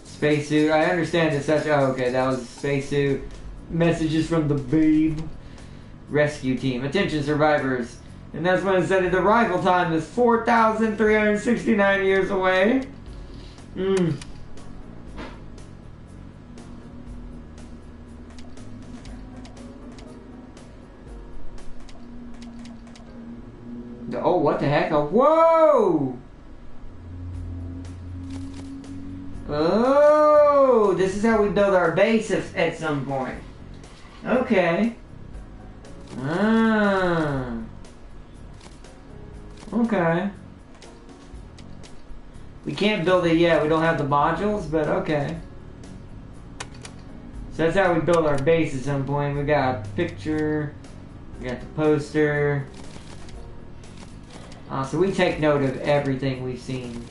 Spacesuit. I understand it's such... Oh, okay, that was a spacesuit. Messages from the Babe. Rescue team. Attention, survivors. And that's when it said the arrival time is 4,369 years away. Oh, what the heck? Oh, whoa! Oh, this is how we build our base at some point. Okay. Ah. Okay. We can't build it yet. We don't have the modules, but okay. So that's how we build our base at some point. We got a picture. We got the poster. So we take note of everything we've seen.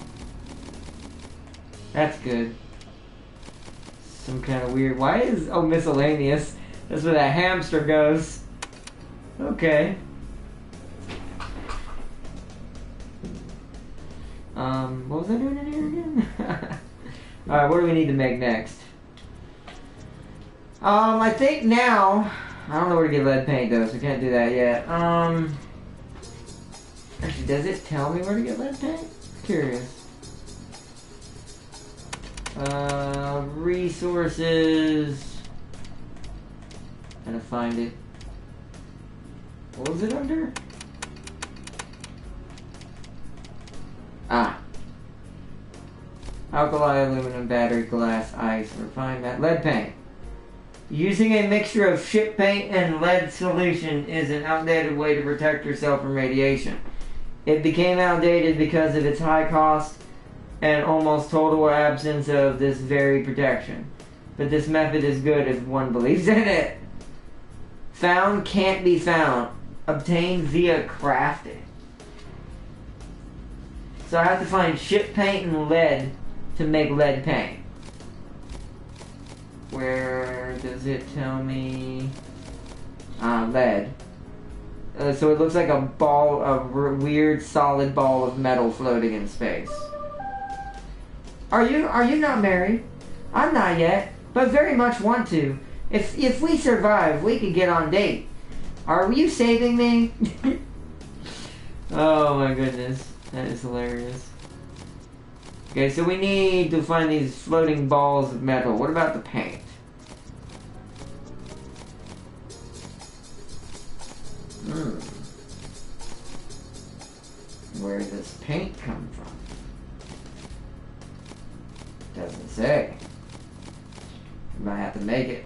That's good. Some kind of weird... Why is... Oh, miscellaneous. That's where that hamster goes. Okay. What was I doing in here again? Alright, what do we need to make next? I think now... I don't know where to get lead paint though, so we can't do that yet. Actually, does it tell me where to get lead paint? Curious. Resources. Gotta find it. What was it under? Ah. Alkali, aluminum, battery, glass, ice, refined lead paint. Using a mixture of ship paint and lead solution is an outdated way to protect yourself from radiation. It became outdated because of its high cost and almost total absence of this very protection. But this method is good if one believes in it. Found can't be found. Obtained via crafting. So I have to find ship paint and lead to make lead paint. Where does it tell me? Lead. So it looks like a ball, weird solid ball of metal floating in space. Are you not married? I'm not yet, but very much want to. If we survive, we could get on date. Are you saving me? Oh my goodness, that is hilarious. Okay, so we need to find these floating balls of metal. What about the paint? Where does this paint come from? Doesn't say. We might have to make it.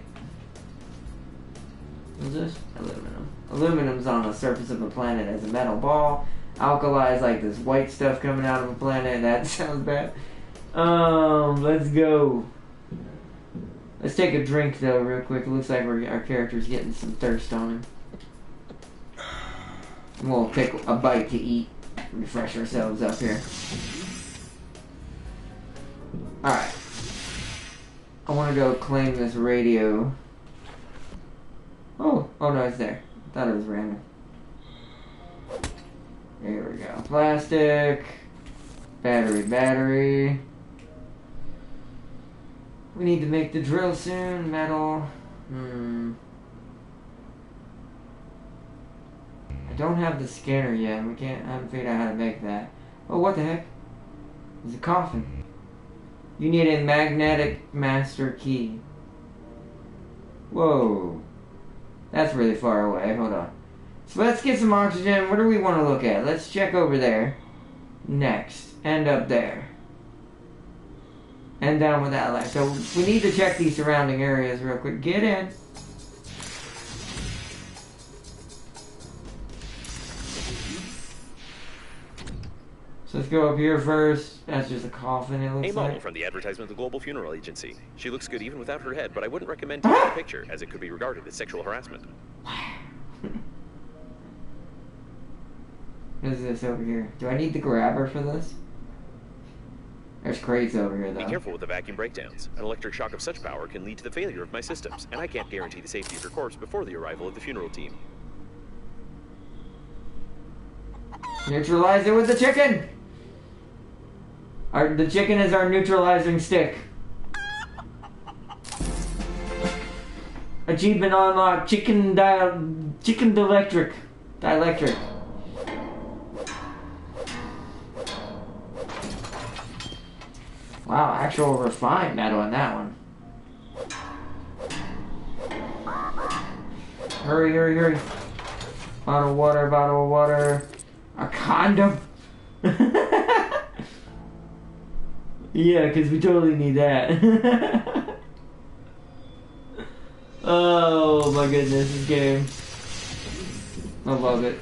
What's this? Aluminum. Aluminum's on the surface of a planet as a metal ball. Alkali is like this white stuff coming out of a planet. That sounds bad. Let's go. Let's take a drink though, real quick. It looks like our character's getting some thirst on him. And we'll take a bite to eat. Refresh ourselves up here. Alright. I want to go claim this radio. Oh no, it's there. I thought it was random. Here we go. Plastic. Battery. We need to make the drill soon. Metal. I don't have the scanner yet. I haven't figured out how to make that. Oh, what the heck? It's a coffin. You need a magnetic master key. Whoa. That's really far away. Hold on. So let's get some oxygen. What do we want to look at? Let's check over there. Next. And up there. And down with that light. So we need to check these surrounding areas real quick. Get in. So let's go up here first. That's just a coffin, it looks A model like. from the advertisement of the Global Funeral Agency. She looks good even without her head, but I wouldn't recommend taking a picture, as it could be regarded as sexual harassment. What is this over here? Do I need the grabber for this? There's crates over here, though. Be careful with the vacuum breakdowns. An electric shock of such power can lead to the failure of my systems, and I can't guarantee the safety of your corpse before the arrival of the funeral team. Neutralize it with the chicken! The chicken is our neutralizing stick. Achievement unlocked. Chicken dielectric. Wow, actual refined metal in that one. Hurry. Bottle of water. A condom. Yeah, because we totally need that. Oh my goodness, this game. I love it.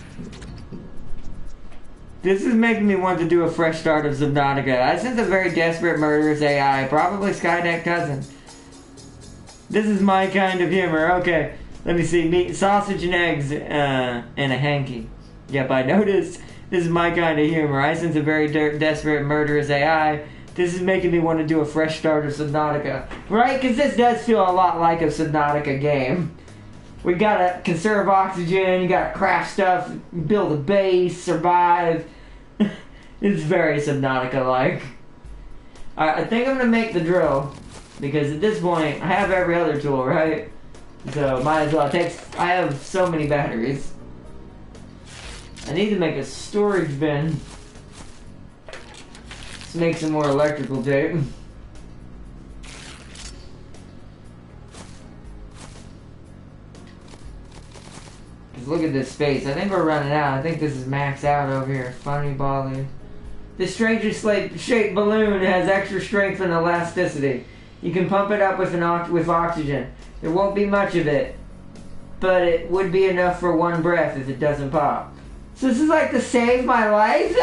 This is making me want to do a fresh start of Subnautica. I sense a very desperate, murderous AI, probably Skynet cousin. This is my kind of humor. Okay, let me see. Meat, sausage, and eggs, and a hanky. Yep, I noticed. This is my kind of humor. I sense a very desperate, murderous AI. This is making me want to do a fresh start of Subnautica. Right? Because this does feel a lot like a Subnautica game. We gotta conserve oxygen, you gotta craft stuff, build a base, survive. It's very Subnautica-like. Alright, I think I'm gonna make the drill. Because at this point, I have every other tool, right? So, might as well. I have so many batteries. I need to make a storage bin. Let's make some more electrical tape. Just look at this space. I think we're running out. I think this is maxed out over here. Funny Bali. This strangely shaped balloon has extra strength and elasticity. You can pump it up with oxygen. There won't be much of it, but it would be enough for one breath if it doesn't pop. So this is like to save my life?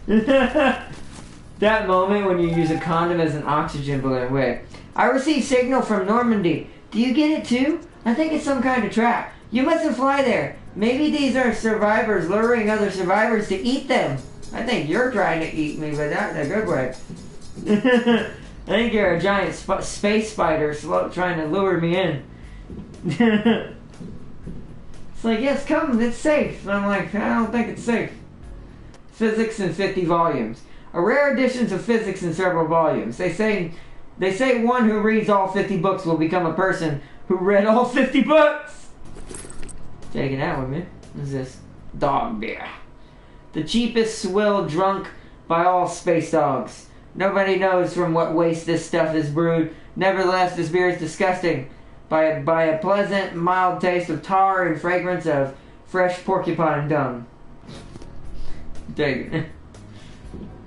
That moment when you use a condom as an oxygen balloon. Wait. I received signal from Normandy. Do you get it too? I think it's some kind of trap. You mustn't fly there. Maybe these are survivors luring other survivors to eat them. I think you're trying to eat me, but not in a good way. I think you're a giant space spider trying to lure me in. It's like, yes, come, it's safe. And I'm like, I don't think it's safe. Physics in 50 volumes. A rare edition of physics in several volumes. They say one who reads all 50 books will become a person who read all 50 books. Taking that with me. What is this? Dog beer. The cheapest swill drunk by all space dogs. Nobody knows from what waste this stuff is brewed. Nevertheless, this beer is disgusting. By a pleasant, mild taste of tar and fragrance of fresh porcupine dung. Take it.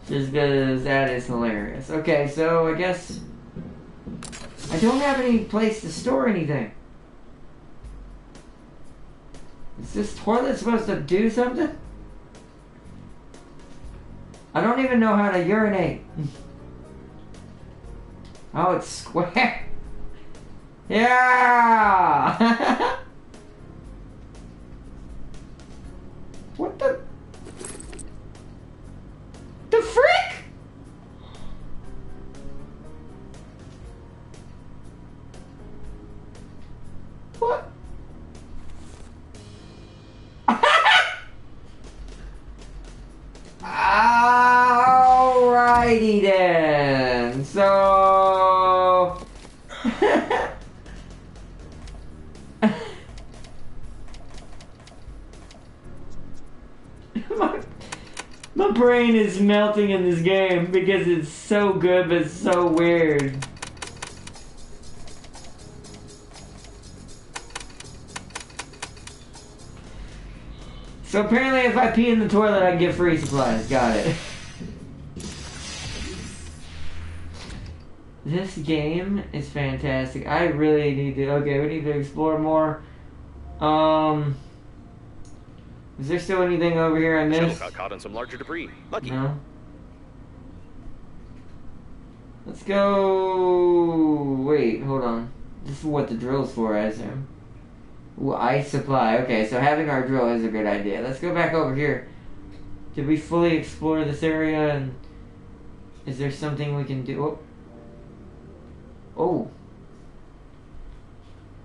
Just because that is hilarious. Okay, so I guess I don't have any place to store anything. Is this toilet supposed to do something? I don't even know how to urinate. Oh, it's square. Yeah! What the? The frick? What? Alrighty then. So my brain is melting in this game because it's so good but so weird. So apparently if I pee in the toilet I can get free supplies. Got it. This game is fantastic. I really need to... Okay, we need to explore more. Is there still anything over here I missed? Shuttle got caught on some larger debris. Lucky. No. Let's go... Wait, hold on. This is what the drill's for, I assume. Ooh, ice supply. Okay, so having our drill is a good idea. Let's go back over here. Did we fully explore this area? And is there something we can do? Oh. Oh.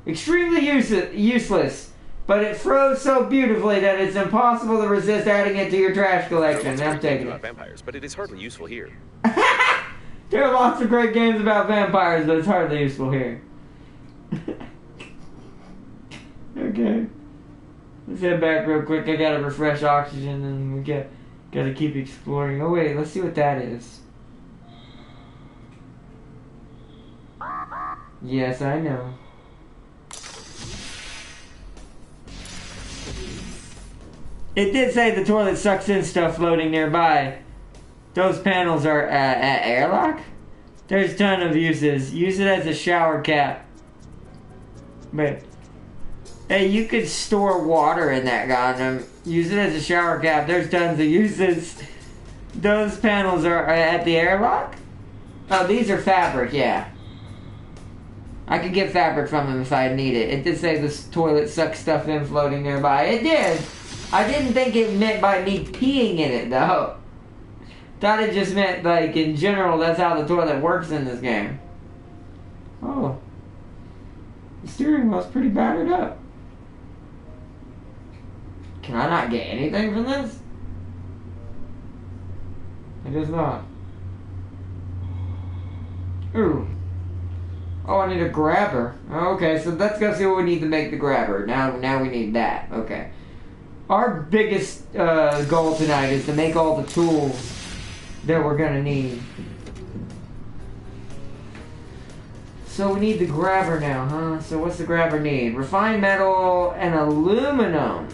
Extremely useless, but it froze so beautifully that it's impossible to resist adding it to your trash collection. I'm taking it. Vampires, but it is hardly useful here. There are lots of great games about vampires, but it's hardly useful here. Okay. Let's head back real quick. I gotta refresh oxygen and we gotta keep exploring. Oh wait, let's see what that is. Yes, I know. It did say the toilet sucks in stuff floating nearby. Those panels are at airlock? There's a ton of uses. Use it as a shower cap. But hey, you could store water in that goddamn. Use it as a shower cap. There's tons of uses. Those panels are at the airlock? Oh, these are fabric, yeah. I could get fabric from them if I need it. It did say this toilet sucks stuff in floating nearby. It did. I didn't think it meant by me peeing in it, though. Thought it just meant, like, in general, that's how the toilet works in this game. Oh. The steering wheel's pretty battered up. Can I not get anything from this? I guess not. Ooh. Oh, I need a grabber. Okay, so let's go see what we need to make the grabber. Now we need that. Okay. Our biggest goal tonight is to make all the tools that we're gonna need. So we need the grabber now, huh? So what's the grabber need? Refined metal and aluminum.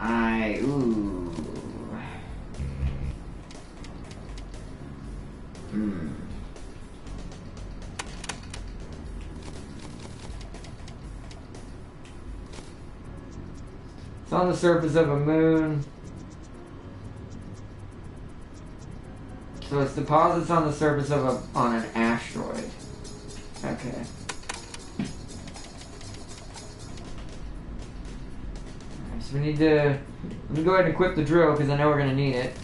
Ooh. It's on the surface of a moon. So it's deposits on the surface of on an asteroid. Okay. So we need to... Let me go ahead and equip the drill, because I know we're going to need it.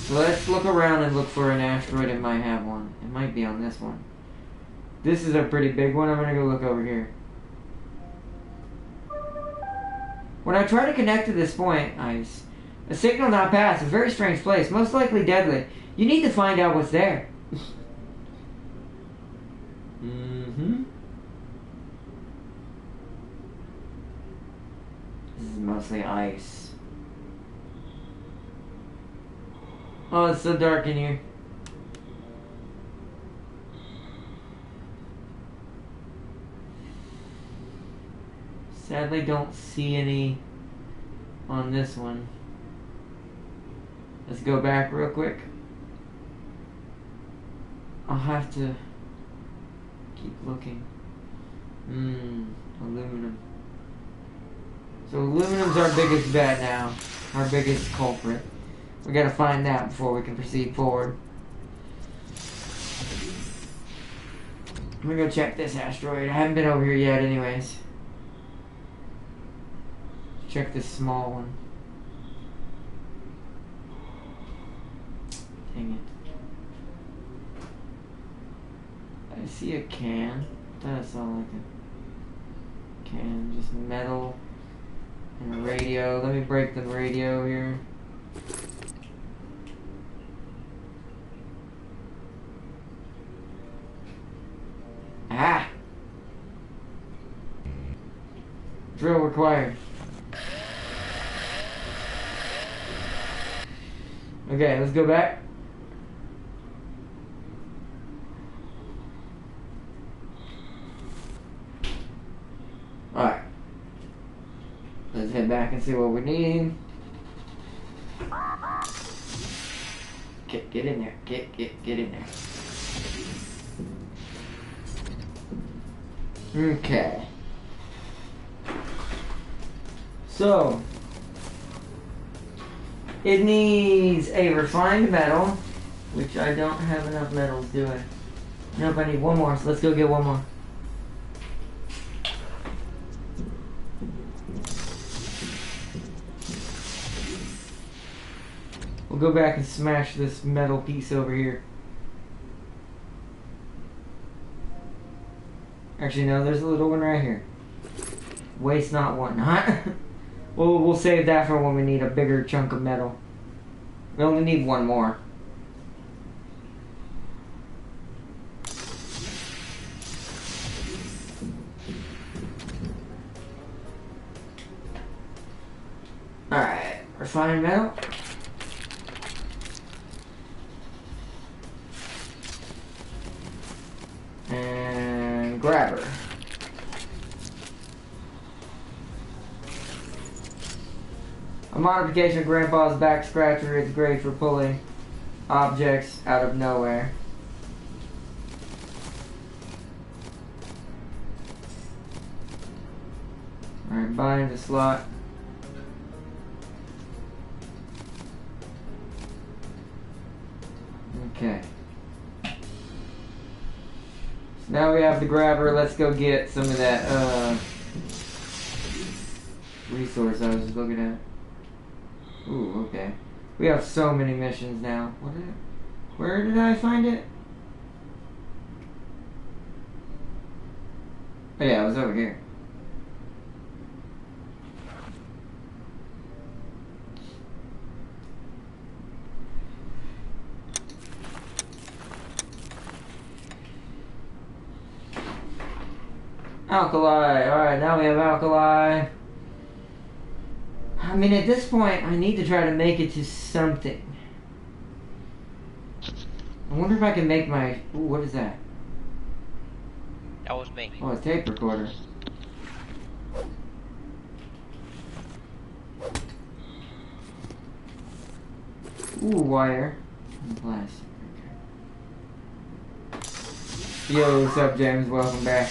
So let's look around and look for an asteroid. It might have one. It might be on this one. This is a pretty big one. I'm going to go look over here. When I try to connect to this point, a signal not passed. A very strange place. Most likely deadly. You need to find out what's there. Mm-hmm. This is mostly ice. Oh, it's so dark in here. Sadly, don't see any on this one. Let's go back real quick. I'll have to keep looking. Aluminum. So aluminum's our biggest bet now. Our biggest culprit. We gotta find that before we can proceed forward. I'm gonna go check this asteroid. I haven't been over here yet anyways. Check this small one. Dang it. I see a can. That's all like a can. Just metal and a radio. Let me break the radio here. Ah! Drill required. Okay, let's go back. Alright. Let's head back and see what we need. Get in there. Get in there. Okay. So, it needs a refined metal, which I don't have enough metals, do I? Nope, I need one more, so let's go get one more. We'll go back and smash this metal piece over here. Actually, no, there's a little one right here. Waste not, want not. We'll save that for when we need a bigger chunk of metal. We only need one more. Alright, refined metal. And grabber. A modification of Grandpa's back scratcher is great for pulling objects out of nowhere. Alright, bind the slot. Okay. So now we have the grabber. Let's go get some of that resource I was just looking at. Ooh, okay. We have so many missions now. Where did I find it? Oh yeah, it was over here. Alkali. Alright, now we have alkali. I mean, at this point, I need to try to make it to something. I wonder if I can make my... Ooh, what is that? That was me. Oh, a tape recorder. Ooh, wire. And plastic. Okay. Yo, what's up, James? Welcome back.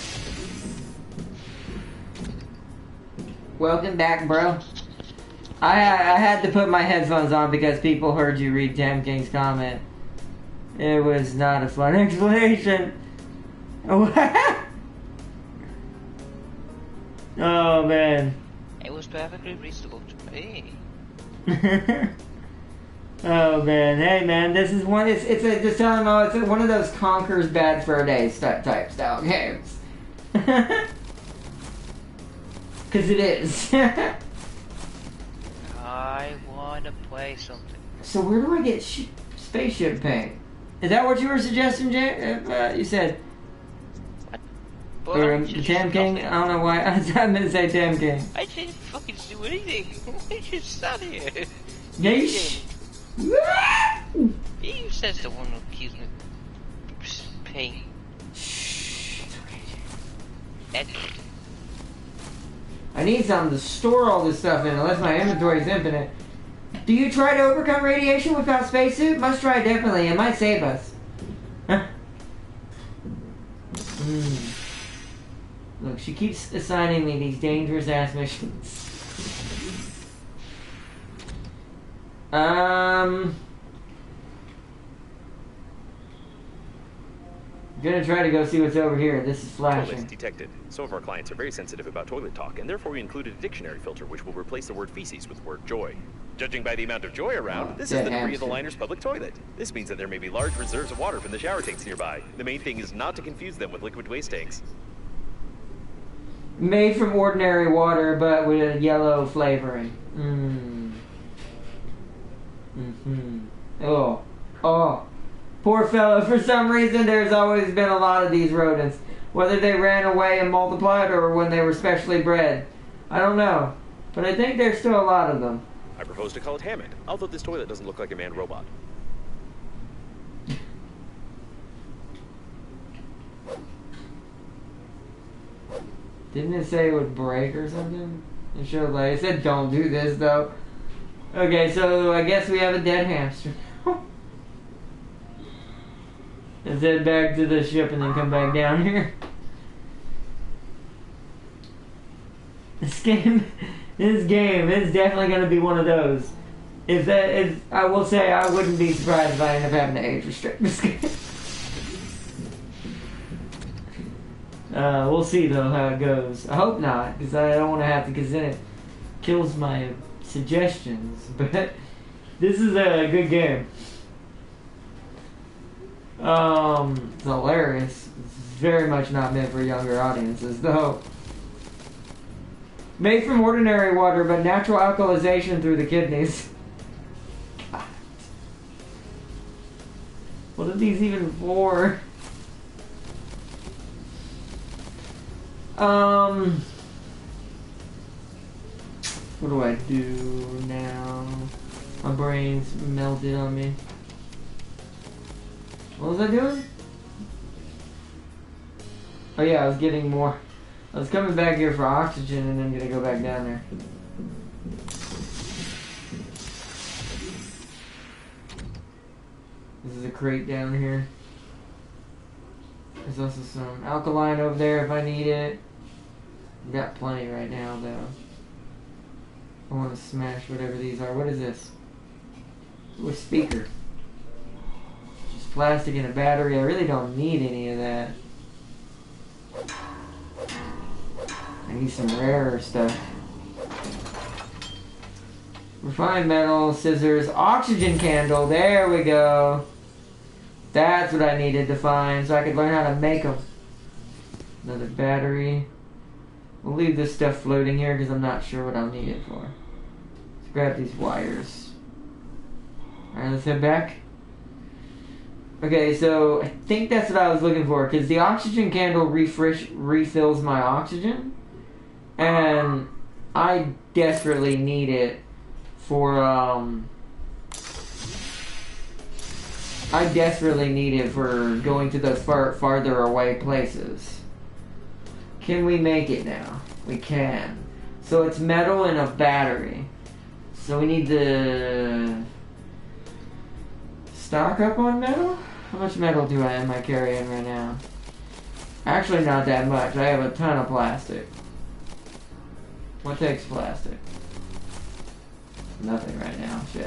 Welcome back, bro. I had to put my headphones on because people heard you read Tam King's comment. It was not a fun explanation. Oh, oh man. It was perfectly reasonable to me. Oh man, hey man, this is one. It's a, just telling you, it's one of those Conker's Bad Fur Day type style games. Cause it is. I want to play something. So where do I get spaceship paint? Is that what you were suggesting, Jay? You said. But Or I just Tam King? nothing. I don't know why. I meant to say Tam King. I didn't fucking do anything. I just sat here. Yeesh. You says the one who accused me of pain. Shh. It's okay, Jay. That's I need something to store all this stuff in, unless my inventory is infinite. Do you try to overcome radiation without spacesuit? Must try definitely. It might save us. Huh? Look, she keeps assigning me these dangerous ass missions. Gonna try to go see what's over here. This is Toilets flashing. detected. Some of our clients are very sensitive about toilet talk, and therefore we included a dictionary filter which will replace the word feces with the word joy. Judging by the amount of joy around, this is dead the debris of hamster. the liner's public toilet. This means that there may be large reserves of water from the shower tanks nearby. The main thing is not to confuse them with liquid waste tanks. Made from ordinary water, but with a yellow flavoring. Oh. Oh. Poor fellow. For some reason, there's always been a lot of these rodents. Whether they ran away and multiplied or when they were specially bred. I don't know. But I think there's still a lot of them. I propose to call it Hammond, although this toilet doesn't look like a manned robot. Didn't it say it would break or something? It showed like, it said don't do this though. Okay, so I guess we have a dead hamster. Let's head back to the ship and then come back down here. This game is definitely going to be one of those. If that is, I will say I wouldn't be surprised if I end up having to age restrict this game. We'll see though how it goes. I hope not, because I don't want to have to, because then it kills my suggestions. But this is a good game. It's hilarious. It's very much not meant for younger audiences, though. Made from ordinary water, but natural alkalization through the kidneys. God. What are these even for? What do I do now? My brain's melted on me. What was I doing? Oh yeah, I was getting more. I was coming back here for oxygen and then gonna go back down there. This is a crate down here. There's also some alkaline over there if I need it. I've got plenty right now though. I want to smash whatever these are. What is this? Ooh, a speaker. Just plastic and a battery. I really don't need any of that. I need some rarer stuff. Refined metal, scissors, oxygen candle. There we go. That's what I needed to find so I could learn how to make them. Another battery. We'll leave this stuff floating here because I'm not sure what I'll need it for. Let's grab these wires. Alright, let's head back. Okay, so I think that's what I was looking for because the oxygen candle refills my oxygen. And I desperately need it for, going to those farther away places. Can we make it now? We can. So it's metal and a battery. So we need to stock up on metal? How much metal am I carrying right now? Actually not that much. I have a ton of plastic. What takes plastic? Nothing right now. Shit.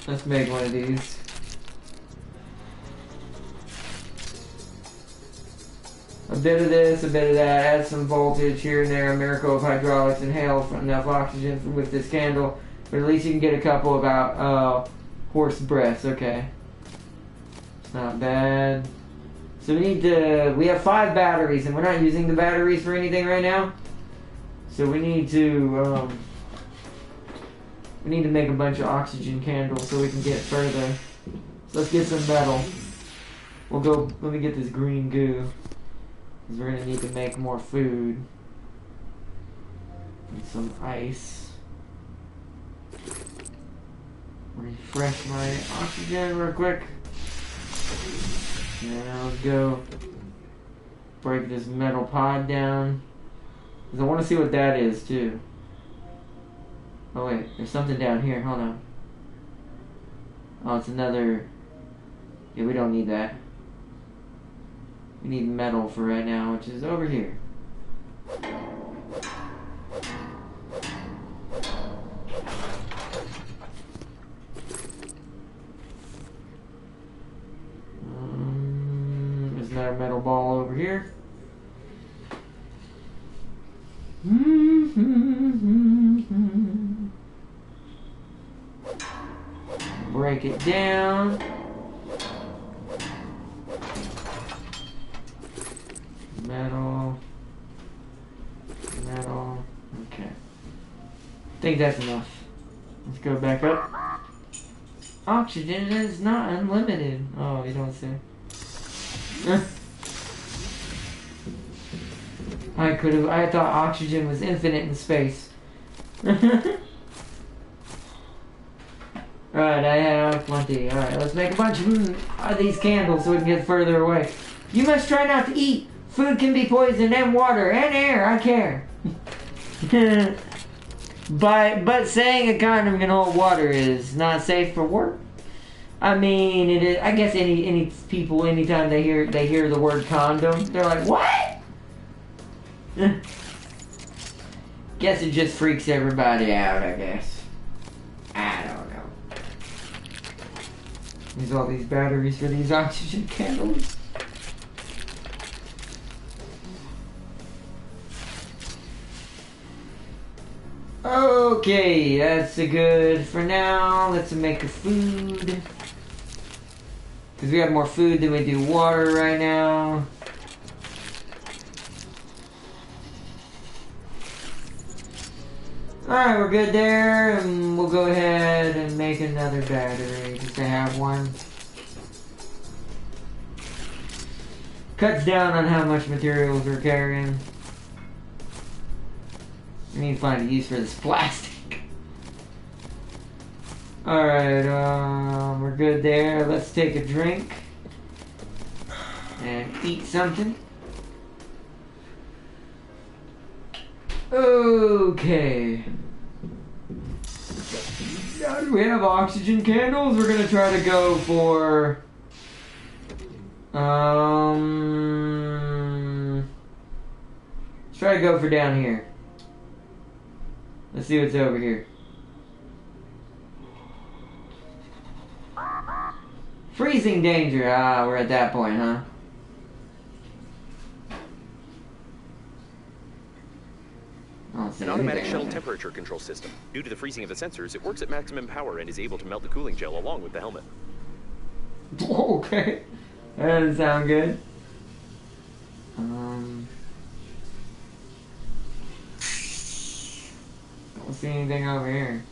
Let's make one of these. A bit of this, a bit of that. Add some voltage here and there. A miracle of hydraulics. Inhale from enough oxygen with this candle. But at least you can get a couple about horse breaths. Okay. It's not bad. So we have 5 batteries, and we're not using the batteries for anything right now. So we need to make a bunch of oxygen candles so we can get further. So let's get some metal. Let me get this green goo. Because we're going to need to make more food. And some ice. Refresh my oxygen real quick. Now let's go break this metal pod down. Because I want to see what that is too. Oh wait, there's something down here. Hold on. Oh, it's another... Yeah, we don't need that. We need metal for right now, which is over here. There's another metal ball over here. Break it down. Metal. Okay. I think that's enough. Let's go back up. Oxygen is not unlimited. Oh, you don't say. I thought oxygen was infinite in space. Alright, I have plenty. Alright, let's make a bunch of these candles so we can get further away. You must try not to eat. Food can be poisoned, and water, and air. I care. But saying a condom can hold water is not safe for work. I mean, it is. I guess any people, anytime they hear the word condom, they're like, what? Guess it just freaks everybody out, I guess. I don't know. Use all these batteries for these oxygen candles. Okay, that's good for now. Let's make the food. Because we have more food than we do water right now. Alright, we're good there. And we'll go ahead and make another battery just to have one. Cuts down on how much materials we're carrying. We need to find a use for this plastic. Alright, we're good there. Let's take a drink. And eat something. Okay. Now do we have oxygen candles? We're gonna try to go for... Let's try to go for down here. Let's see what's over here. Freezing danger. Ah, we're at that point, huh? An automatic shuttle temperature control system. Due to the freezing of the sensors, it works at maximum power and is able to melt the cooling gel along with the helmet. Okay. That doesn't sound good. Don't see anything over here.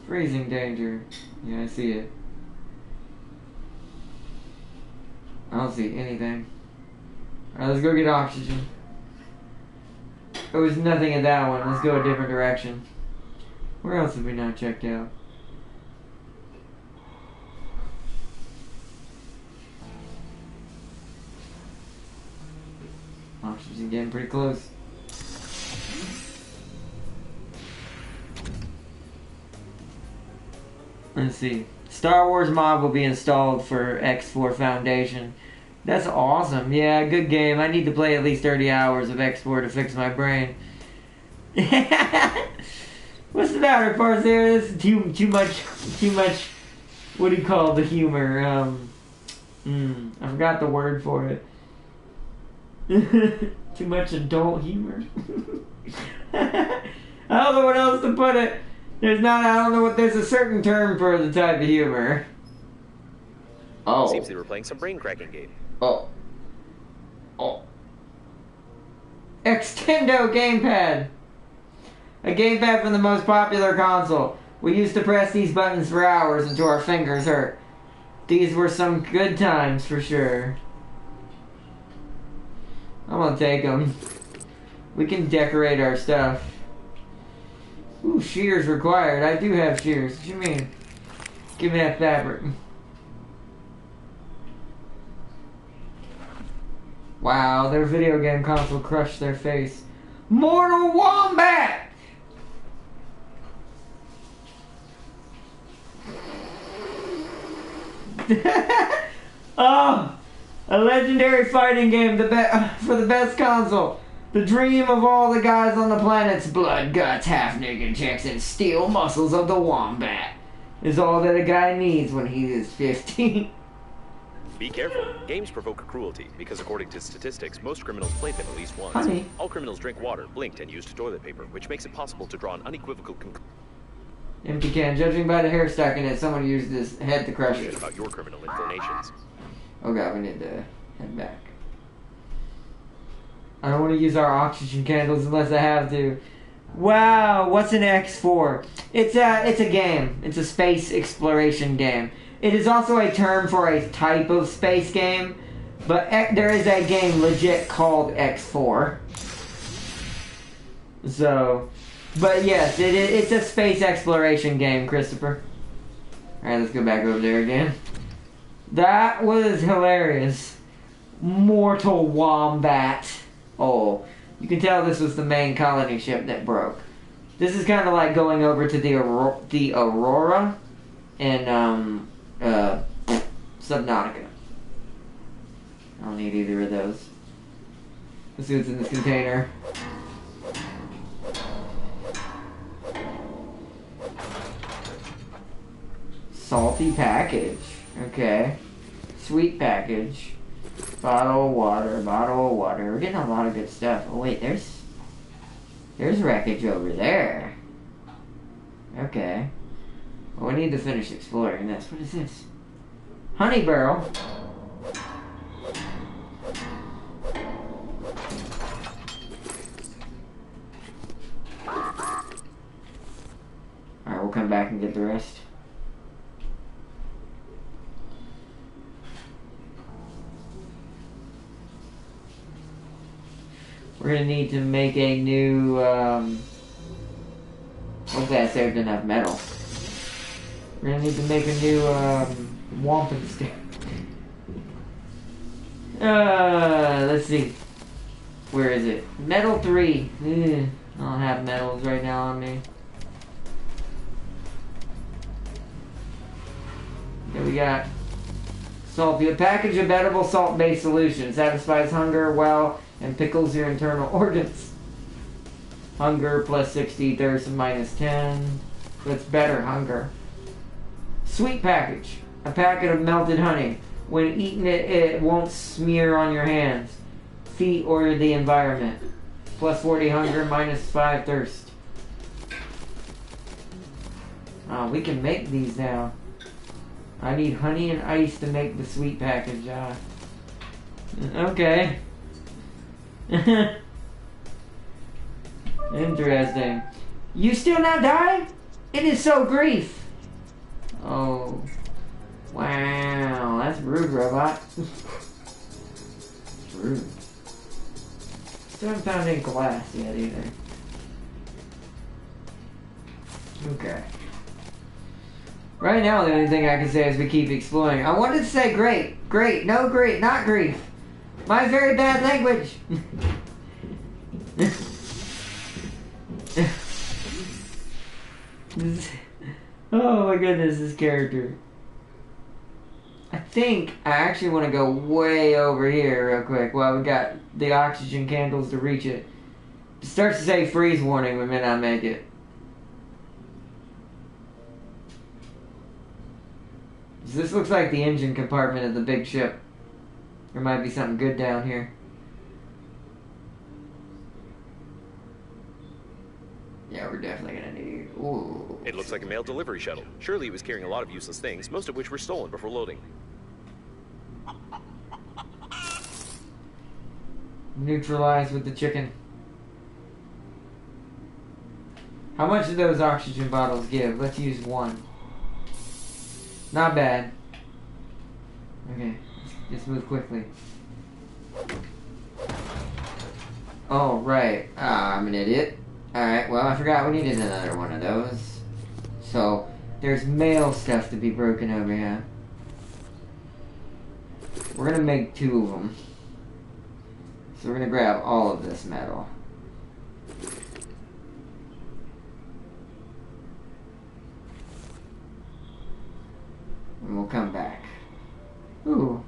Freezing danger. Yeah, I see it. I don't see anything. Alright, let's go get oxygen. There was nothing in that one. Let's go a different direction. Where else have we not checked out? Oxygen getting pretty close. Let's see. Star Wars mod will be installed for X4 Foundation. That's awesome. Yeah, good game. I need to play at least 30 hours of X4 to fix my brain. What's the matter, Farseer? This is too much. What do you call the humor? I forgot the word for it. Too much adult humor. I don't know what else to put it. I don't know what. There's a certain term for the type of humor. Oh. Seems they were playing some brain cracking game. Oh. Extendo gamepad. A gamepad from the most popular console. We used to press these buttons for hours until our fingers hurt. These were some good times for sure. I'm gonna take them. We can decorate our stuff. Ooh, shears required. I do have shears. What you mean? Give me that fabric. Wow, their video game console crushed their face. Mortal Wombat! Oh, a legendary fighting game for the best console. The dream of all the guys on the planet's blood, guts, half-naked chicks, and steel muscles of the wombat is all that a guy needs when he is 15. Be careful. Games provoke cruelty because, according to statistics, most criminals play them at least once. Honey. All criminals drink water, blinked, and used toilet paper, which makes it possible to draw an unequivocal Empty can. Judging by the hair stuck in it, someone used his head to crush it. conclusion about your criminal inclinations. Oh god, we need to head back. I don't want to use our oxygen candles unless I have to. Wow, what's an X4? It's a game. It's a space exploration game. It is also a term for a type of space game, but there is a game legit called X4. So, but yes, it's a space exploration game, Christopher. Alright, let's go back over there again. That was hilarious. Mortal Wombat. Oh, you can tell this was the main colony ship that broke. This is kind of like going over to the Aurora and Subnautica. I don't need either of those. Let's see what's in this container. Salty package. Okay. Sweet package. Bottle of water. We're getting a lot of good stuff. Oh wait, there's wreckage over there. Okay. Well, we need to finish exploring this. What is this? Honey barrel. Alright, we'll come back and get the rest. We're gonna need to make a new, hopefully I saved enough metal. We're gonna need to make a new, wampum stick. Let's see. Where is it? Metal 3. I don't have metals right now on me. Here we got salty. A package of edible salt-based solution. Satisfies hunger, well, and pickles your internal organs. Hunger plus 60, thirst minus 10. So it's better hunger. Sweet package. A packet of melted honey. When eaten it won't smear on your hands, feet, or the environment. Plus 40 hunger, minus 5 thirst. Oh, we can make these now. I need honey and ice to make the sweet package. Okay. Interesting. You still not die? It is so grief. Oh. Wow. That's rude, robot. Rude. Still haven't found any glass yet either. Okay. Right now, the only thing I can say is we keep exploring. I wanted to say great. Great. No, great. Not grief. My very bad language. Oh my goodness, this character. I think I actually want to go way over here real quick while we got the oxygen candles to reach it. It starts to say freeze warning, we may not make it. This looks like the engine compartment of the big ship. There might be something good down here. Yeah, we're definitely gonna need... Ooh. It looks like a mail delivery shuttle. Surely it was carrying a lot of useless things, most of which were stolen before loading. Neutralize with the chicken. How much do those oxygen bottles give? Let's use one. Not bad. Okay, let's move quickly. Oh, right. I'm an idiot. Alright, well, I forgot we needed another one of those. So, there's mail stuff to be broken over here. We're gonna make 2 of them. So we're gonna grab all of this metal. And we'll come back. Ooh.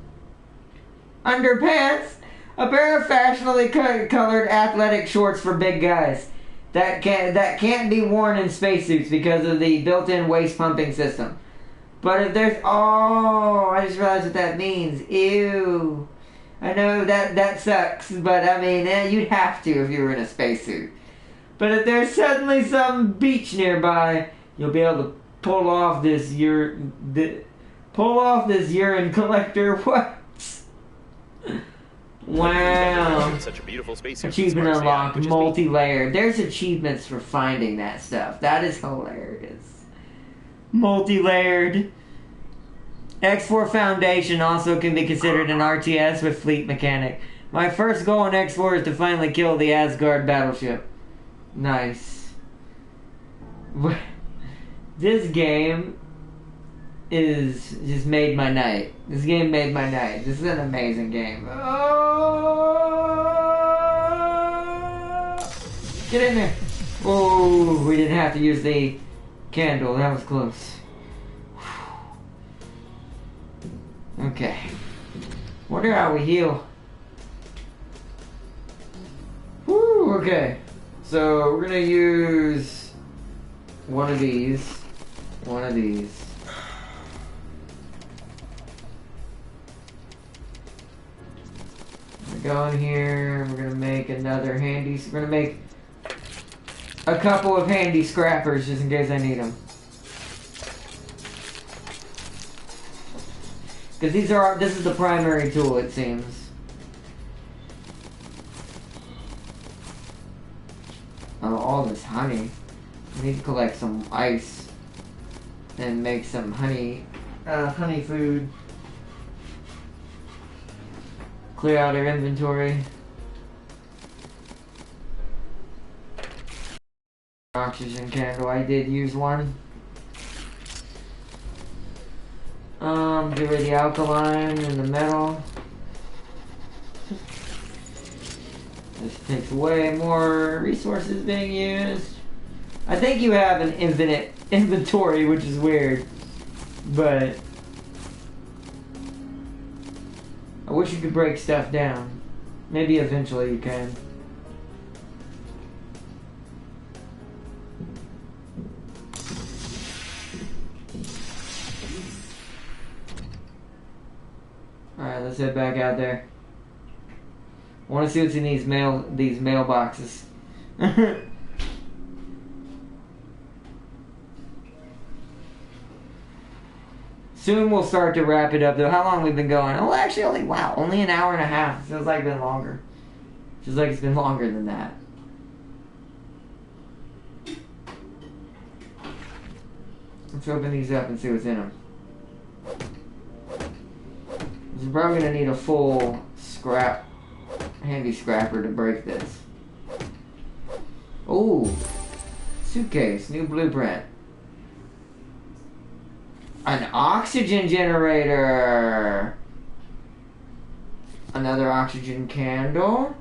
Underpants! A pair of fashionably colored athletic shorts for big guys. That can't be worn in spacesuits because of the built-in waist pumping system. But if there's... Oh, I just realized what that means. Ew. I know that sucks, but I mean, you'd have to if you were in a spacesuit. But if there's suddenly some beach nearby, you'll be able to pull off this urine collector. What? Wow. Such a beautiful spacesuit. Achievement unlocked, multi-layered. There's achievements for finding that stuff. That is hilarious. Multi-layered. X4 Foundation also can be considered an RTS with fleet mechanic. My first goal in X4 is to finally kill the Asgard battleship. Nice. This game is just made my night. This game made my night. This is an amazing game. Oh! Get in there. Oh, we didn't have to use the candle. That was close. Okay. Wonder how we heal. Woo, okay. So we're gonna use one of these. One of these. We're gonna go in here, we're gonna make another handy, we're gonna make a couple of handy scrappers just in case I need them. Because this is the primary tool, it seems. Oh, all this honey. I need to collect some ice and make some honey food. Clear out our inventory. Oxygen candle, I did use one. Get rid of the alkaline and the metal. This takes way more resources being used. I think you have an infinite inventory, which is weird. But I wish you could break stuff down. Maybe eventually you can. Alright, let's head back out there. I want to see what's in these mailboxes. Soon we'll start to wrap it up though. How long have we been going? Oh, actually only an hour and a half. It feels like it's been longer. Feels like it's been longer than that. Let's open these up and see what's in them. We're probably gonna need a full handy scrapper to break this. Ooh, suitcase, new blueprint. An oxygen generator. Another oxygen candle.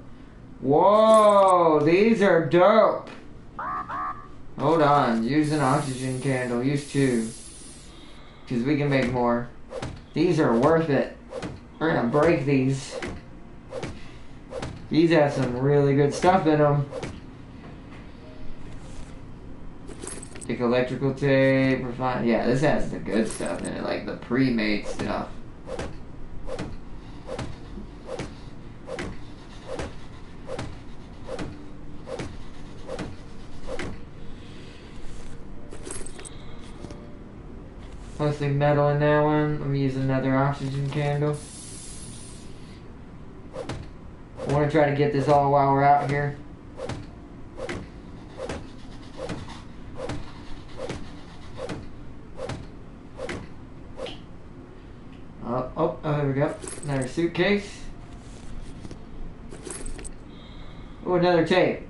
Whoa, these are dope. Hold on, use an oxygen candle, use 2. Because we can make more. These are worth it. We're gonna break these. These have some really good stuff in them. Thick electrical tape, refined. Yeah, this has the good stuff in it, like the pre-made stuff. Mostly metal in that one. I'm using another oxygen candle. I want to try to get this all while we're out here. Oh, there we go. Another suitcase. Oh, another tape.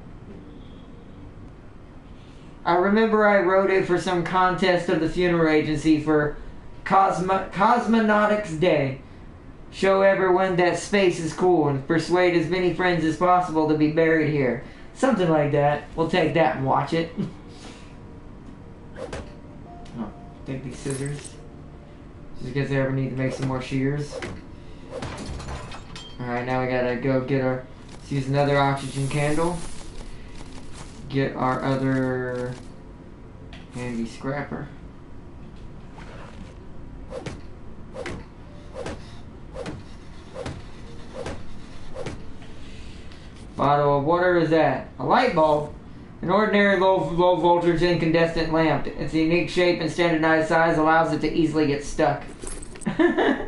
I remember I wrote it for some contest of the funeral agency for Cosmonautics Day. Show everyone that space is cool and persuade as many friends as possible to be buried here. Something like that. We'll take that and watch it. Oh, take these scissors. Just in case I ever need to make some more shears. Alright, now we gotta go get our... Let's use another oxygen candle. Get our other handy scrapper. Bottle of water is that? A light bulb. An ordinary low voltage incandescent lamp. Its unique shape and standardized size allows it to easily get stuck. A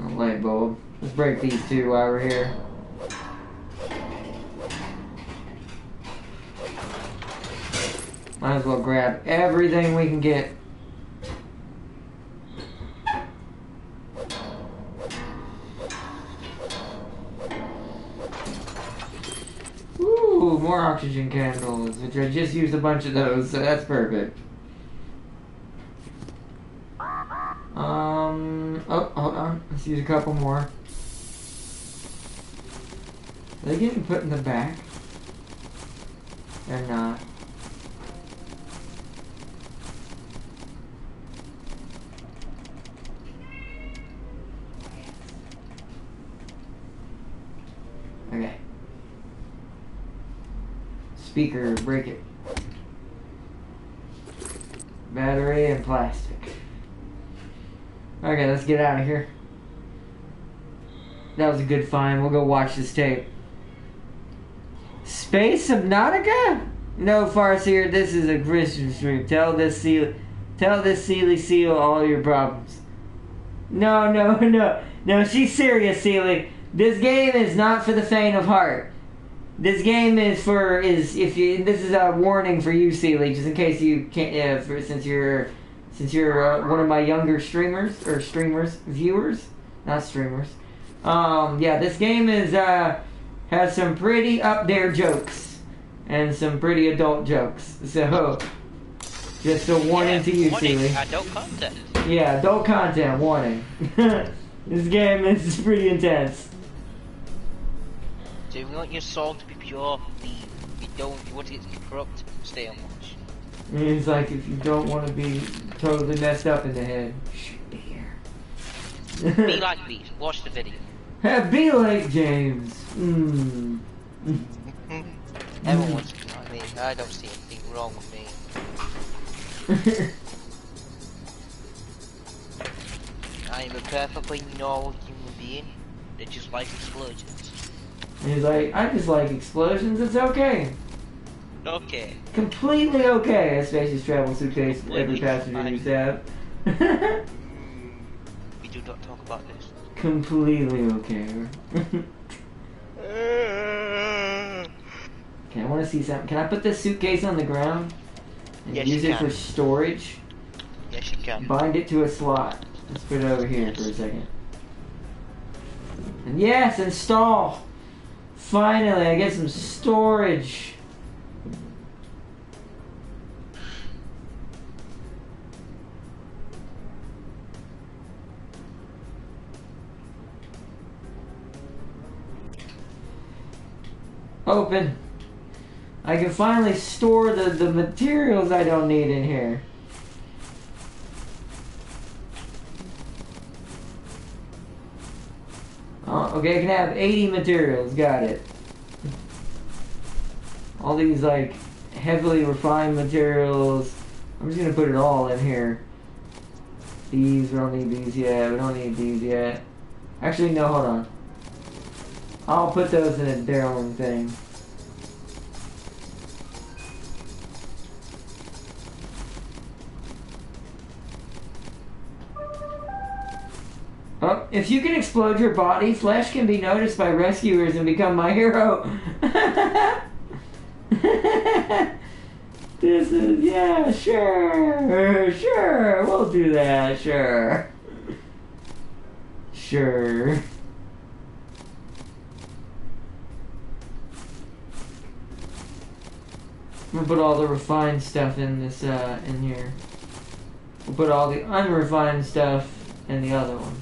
light bulb. Let's break these two while we're here. Might as well grab everything we can get. Ooh, more oxygen candles, which I just used a bunch of those, so that's perfect. Oh, hold on. Let's use a couple more. Are they getting put in the back? They're not. Okay. Speaker, break it. Battery and plastic. Okay, let's get out of here. That was a good find. We'll go watch this tape. Space Subnautica? No, Farseer, this is a Christian stream. Tell this Sealy Seal all your problems. No, she's serious, Sealy. This game is not for the faint of heart. This game is this is a warning for you, Sealy, just in case you can't, since you're one of my younger viewers, not streamers. Yeah, this game has some pretty up there jokes and some pretty adult jokes. So, just a warning to you, Sealy. Adult content. Yeah, adult content warning. This game is pretty intense. So if you want your soul to be pure, leave. If you want it to be corrupt, stay on watch. It's like if you don't want to be totally messed up in the head, shoot here. Be like me. Watch the video. Be like James. Everyone wants to be like me. I don't see anything wrong with me. I am a perfectly normal human being that just likes explosions. He's like, I just like explosions. It's okay. Okay. Completely okay. A spacious travel suitcase every passenger needs to have. We do not talk about this. Completely okay. Okay, I want to see something. Can I put this suitcase on the ground and Yes, use you it can. for storage? Yes, you can. Bind it to a slot. Let's put it over here for a second. And yes, install. Finally, I get some storage. Open. I can finally store the materials I don't need in here. Oh, okay, I can have 80 materials. Got it. All these, like, heavily refined materials. I'm just gonna put it all in here. These, we don't need these yet. We don't need these yet. Actually, no, hold on. I'll put those in their own thing. Oh, if you can explode your body, flesh can be noticed by rescuers and become my hero. This is, yeah, sure, we'll do that, sure. Sure. I'm gonna put all the refined stuff in this, in here. We'll put all the unrefined stuff in the other one.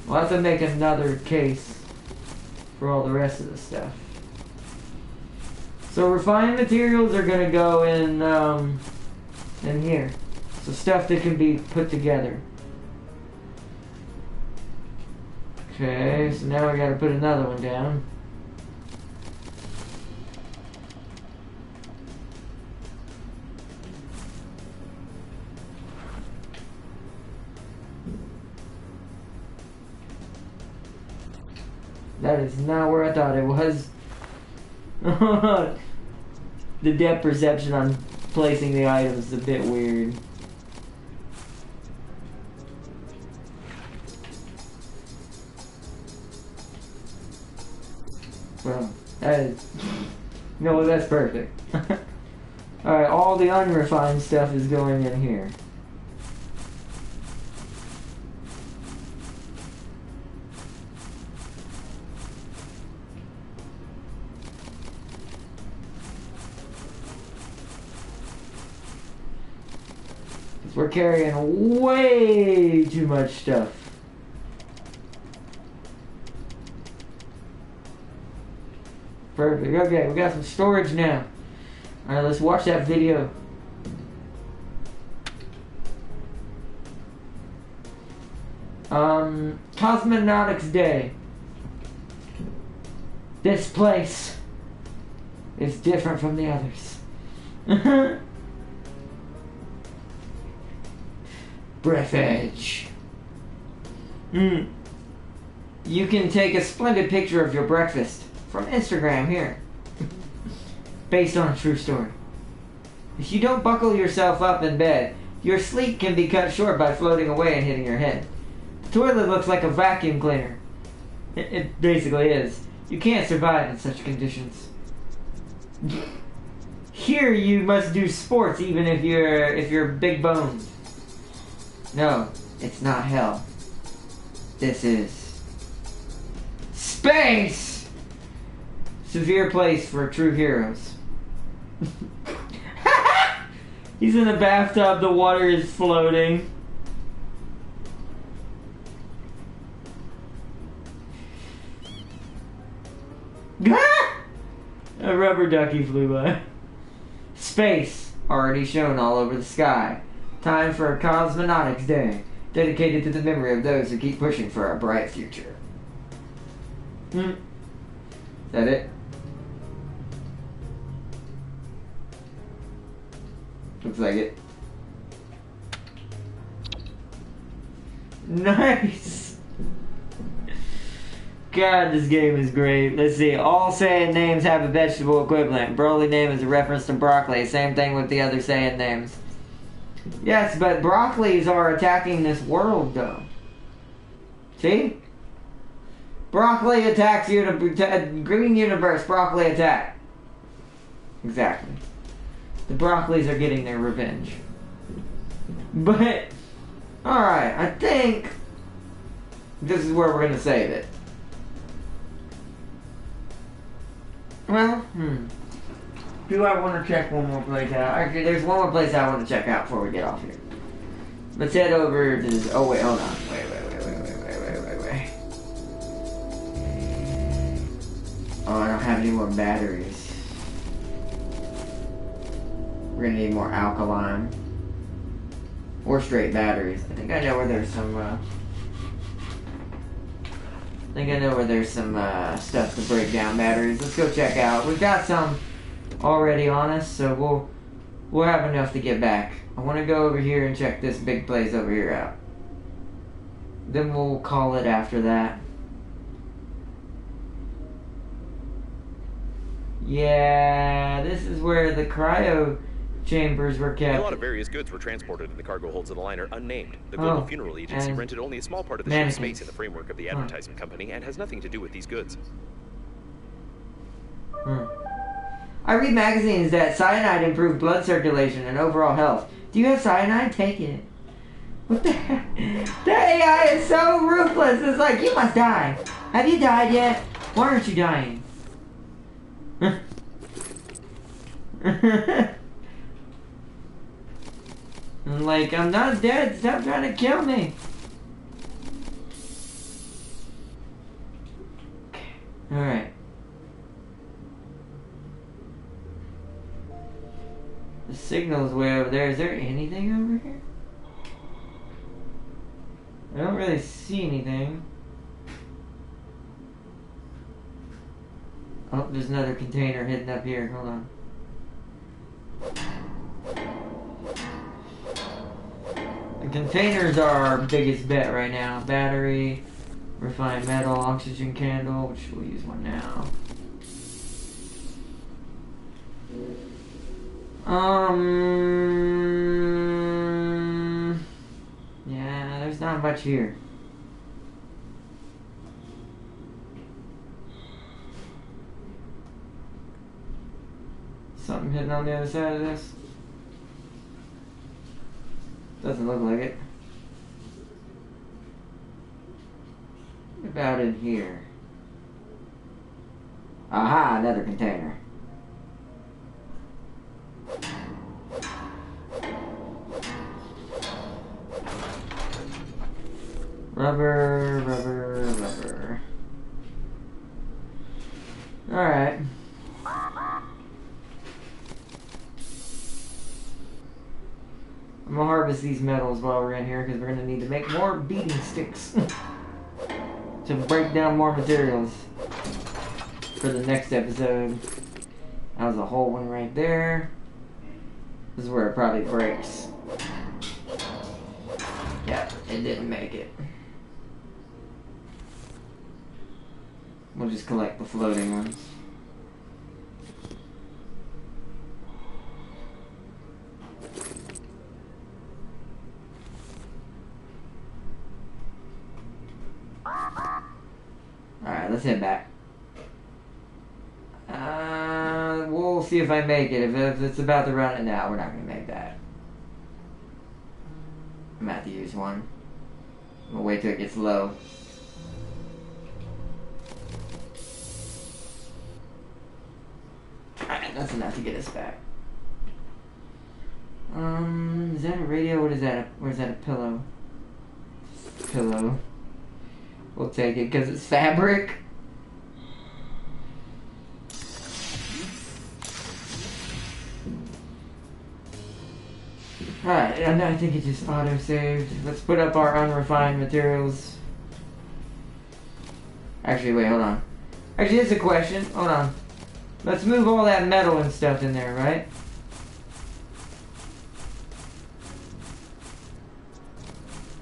We'll have to make another case for all the rest of the stuff. So refined materials are gonna go in here. So stuff that can be put together. Okay, so now we gotta put another one down. That is not where I thought it was. The depth perception on placing the items is a bit weird. Well, that is... No, that's perfect. Alright, all the unrefined stuff is going in here. We're carrying way too much stuff. Perfect. Okay, we got some storage now. Alright, let's watch that video. Cosmonautics Day. This place is different from the others. Breathedge. You can take a splendid picture of your breakfast from Instagram here. Based on a true story. If you don't buckle yourself up in bed, your sleep can be cut short by floating away and hitting your head. The toilet looks like a vacuum cleaner. It basically is. You can't survive in such conditions. Here you must do sports even if you're big boned. No, it's not hell. This is space! Severe place for true heroes. He's in a bathtub, the water is floating. A rubber ducky flew by. Space, already shown all over the sky. Time for a Cosmonautics Day, dedicated to the memory of those who keep pushing for a bright future. Is that it? Looks like it. Nice! God, this game is great. Let's see. All Saiyan names have a vegetable equivalent. Broly name is a reference to broccoli. Same thing with the other Saiyan names. Yes, but broccolis are attacking this world, though. See? Broccoli attacks green universe. Broccoli attack. Exactly. The broccolis are getting their revenge. But, alright, I think this is where we're going to save it. Well, do I want to check one more place out? Actually, there's one more place I want to check out before we get off here. Let's head over to this. Oh, wait, hold on. Wait. Oh, I don't have any more batteries. We're going to need more alkaline. Or straight batteries. I think I know where there's some, stuff to break down batteries. Let's go check out. We've got some already on us, so we'll have enough to get back. I want to go over here and check this big place over here out. Then we'll call it after that. Yeah, this is where the cryo chambers were kept. A lot of various goods were transported in the cargo holds of the liner unnamed. The Global Funeral Agency rented only a small part of the ship's space in the framework of the advertising company and has nothing to do with these goods. I read magazines that cyanide improved blood circulation and overall health. Do you have cyanide? Take it. What the heck? That AI is so ruthless. It's like, you must die. Have you died yet? Why aren't you dying? I'm like, I'm not dead. Stop trying to kill me. Alright. The signal's way over there. Is there anything over here? I don't really see anything. Oh, there's another container hidden up here. Hold on. The containers are our biggest bet right now. Battery, refined metal, oxygen candle, which we'll use one now. Yeah, there's not much here. Something hidden on the other side of this? Doesn't look like it. What about in here? Aha, another container. Rubber, rubber, rubber. Alright. I'm gonna harvest these metals while we're in here because we're gonna need to make more beating sticks to break down more materials for the next episode. That was a whole one right there. This is where it probably breaks. Yeah, it didn't make it. We'll just collect the floating ones. Alright, let's head back. We'll see if I make it. If it's about to run it now, we're not going to make that. I'm going to have to use one. We'll wait till it gets low. Alright, that's enough to get us back. Is that a radio? What is that? Or is that a pillow? Pillow. We'll take it because it's fabric. Alright, and I think it just auto-saved. Let's put up our unrefined materials. Actually, wait, hold on. Actually, here's a question. Hold on. Let's move all that metal and stuff in there, right?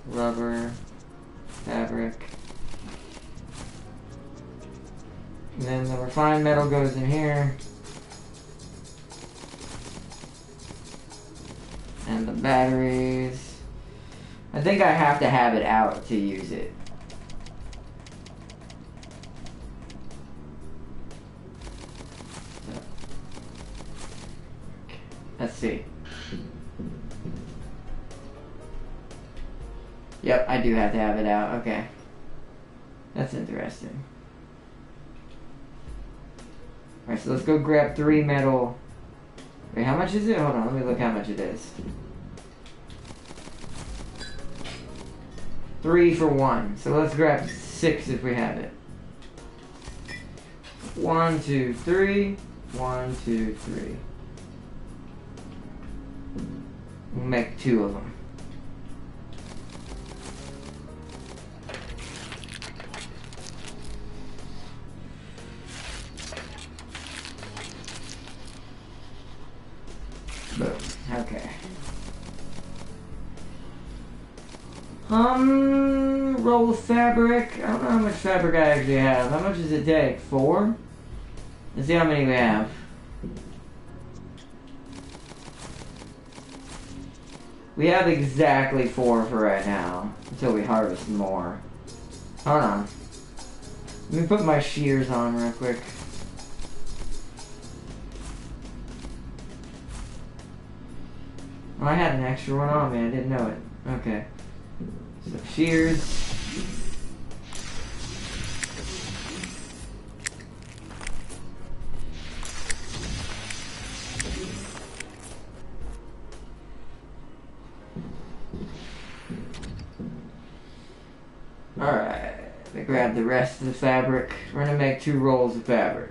Rubber. Fabric. And then the refined metal goes in here. And the batteries. I think I have to have it out to use it. Let's see. Yep, I do have to have it out. Okay. That's interesting. Alright, so let's go grab 3 metal. Wait, how much is it? Hold on, let me look how much it is. 3 for 1. So let's grab 6 if we have it. 1, 2, 3. 1, 2, 3. We'll make 2 of them. Okay. Roll of fabric. I don't know how much fabric I actually have. How much does it take? 4? Let's see how many we have. We have exactly 4 for right now, until we harvest more. Hold on. Let me put my shears on real quick. Oh, I had an extra one on me, I didn't know it. Okay. So shears. Alright, let me grab the rest of the fabric. We're gonna make 2 rolls of fabric.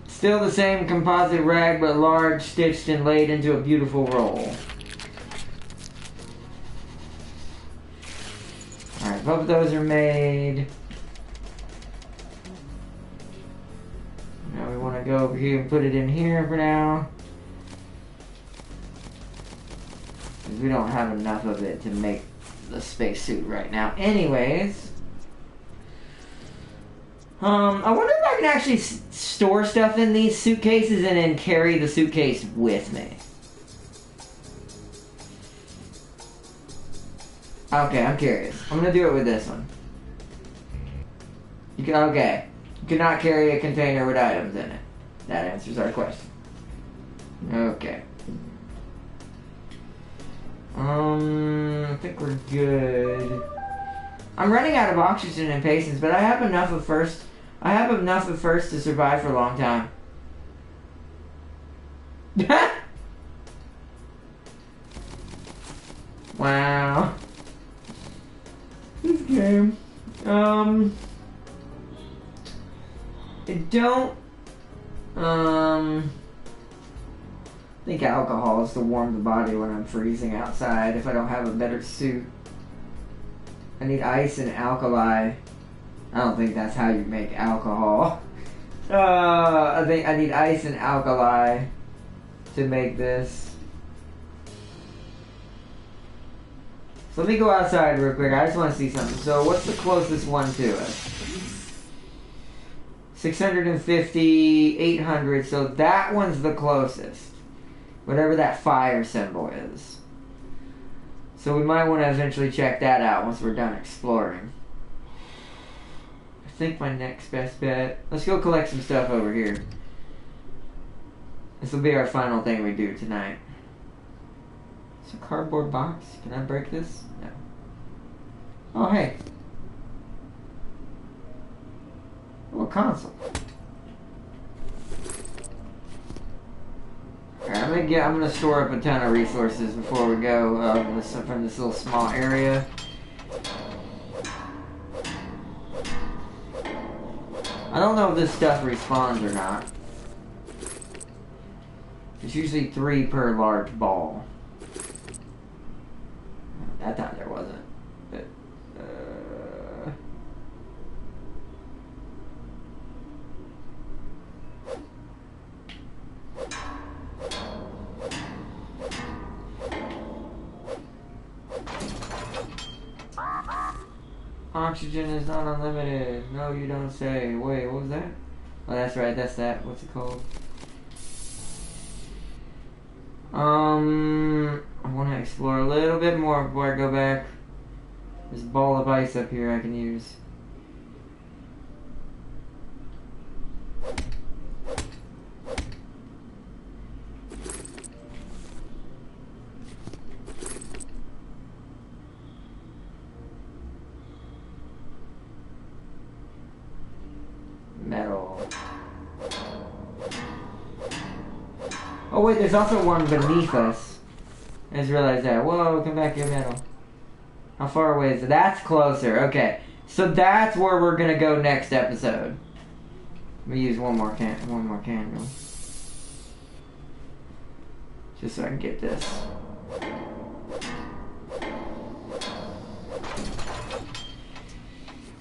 Still the same composite rag, but large, stitched and laid into a beautiful roll. Alright, both of those are made. Now we want to go over here and put it in here for now. Because we don't have enough of it to make the spacesuit right now. Anyways. I wonder if I can actually store stuff in these suitcases and then carry the suitcase with me. Okay, I'm curious. I'm gonna do it with this one. You can, okay. You cannot carry a container with items in it. That answers our question. Okay. I think we're good. I'm running out of oxygen and patience, but I have enough of first. I have enough of first to survive for a long time. Wow. This game. I don't. Think alcohol is to warm the body when I'm freezing outside if I don't have a better suit. I need ice and alkali. I don't think that's how you make alcohol. I think I need ice and alkali to make this. So let me go outside real quick. I just want to see something. So what's the closest one to us? 650, 800. So that one's the closest. Whatever that fire symbol is. So we might want to eventually check that out once we're done exploring. I think my next best bet... Let's go collect some stuff over here. This will be our final thing we do tonight. It's a cardboard box. Can I break this? No. Oh, hey. Oh, a console. Alright, I'm gonna store up a ton of resources before we go from this little small area. I don't know if this stuff respawns or not. It's usually 3 per large ball. That time there wasn't. But, Oxygen is not unlimited. No, you don't say. Wait, what was that? Oh, that's right. That's that. What's it called? I want to explore a little bit more before I go back. There's a ball of ice up here I can use. Metal. Oh wait, there's also one beneath us. I just realized that. Whoa, come back here, metal. How far away is it? That's closer. Okay. So that's where we're gonna go next episode. Let me use one more candle. Just so I can get this.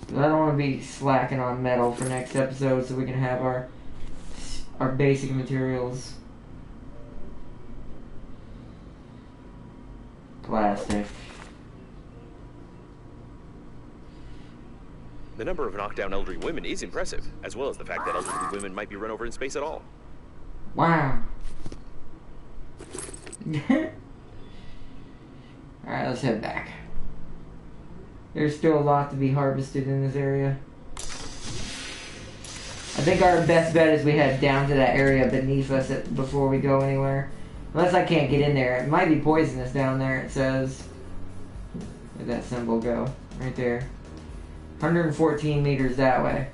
I don't want to be slacking on metal for next episode, so we can have our basic materials. Plastic. The number of knockdown elderly women is impressive, as well as the fact that elderly women might be run over in space at all. Wow. Alright, let's head back. There's still a lot to be harvested in this area. I think our best bet is we head down to that area beneath us before we go anywhere. Unless I can't get in there. It might be poisonous down there, it says. Where'd that symbol go? Right there. 114 meters that way.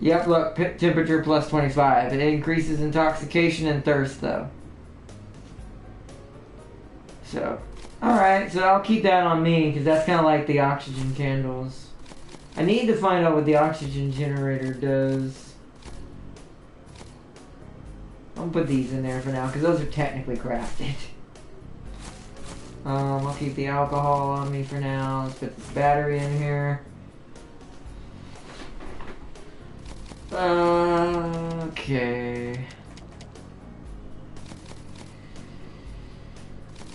Yep, look, temperature plus 25. It increases intoxication and thirst, though. So, alright, so I'll keep that on me, because that's kind of like the oxygen candles. I need to find out what the oxygen generator does. I'll put these in there for now, because those are technically crafted. I'll keep the alcohol on me for now. Let's put this battery in here. Okay.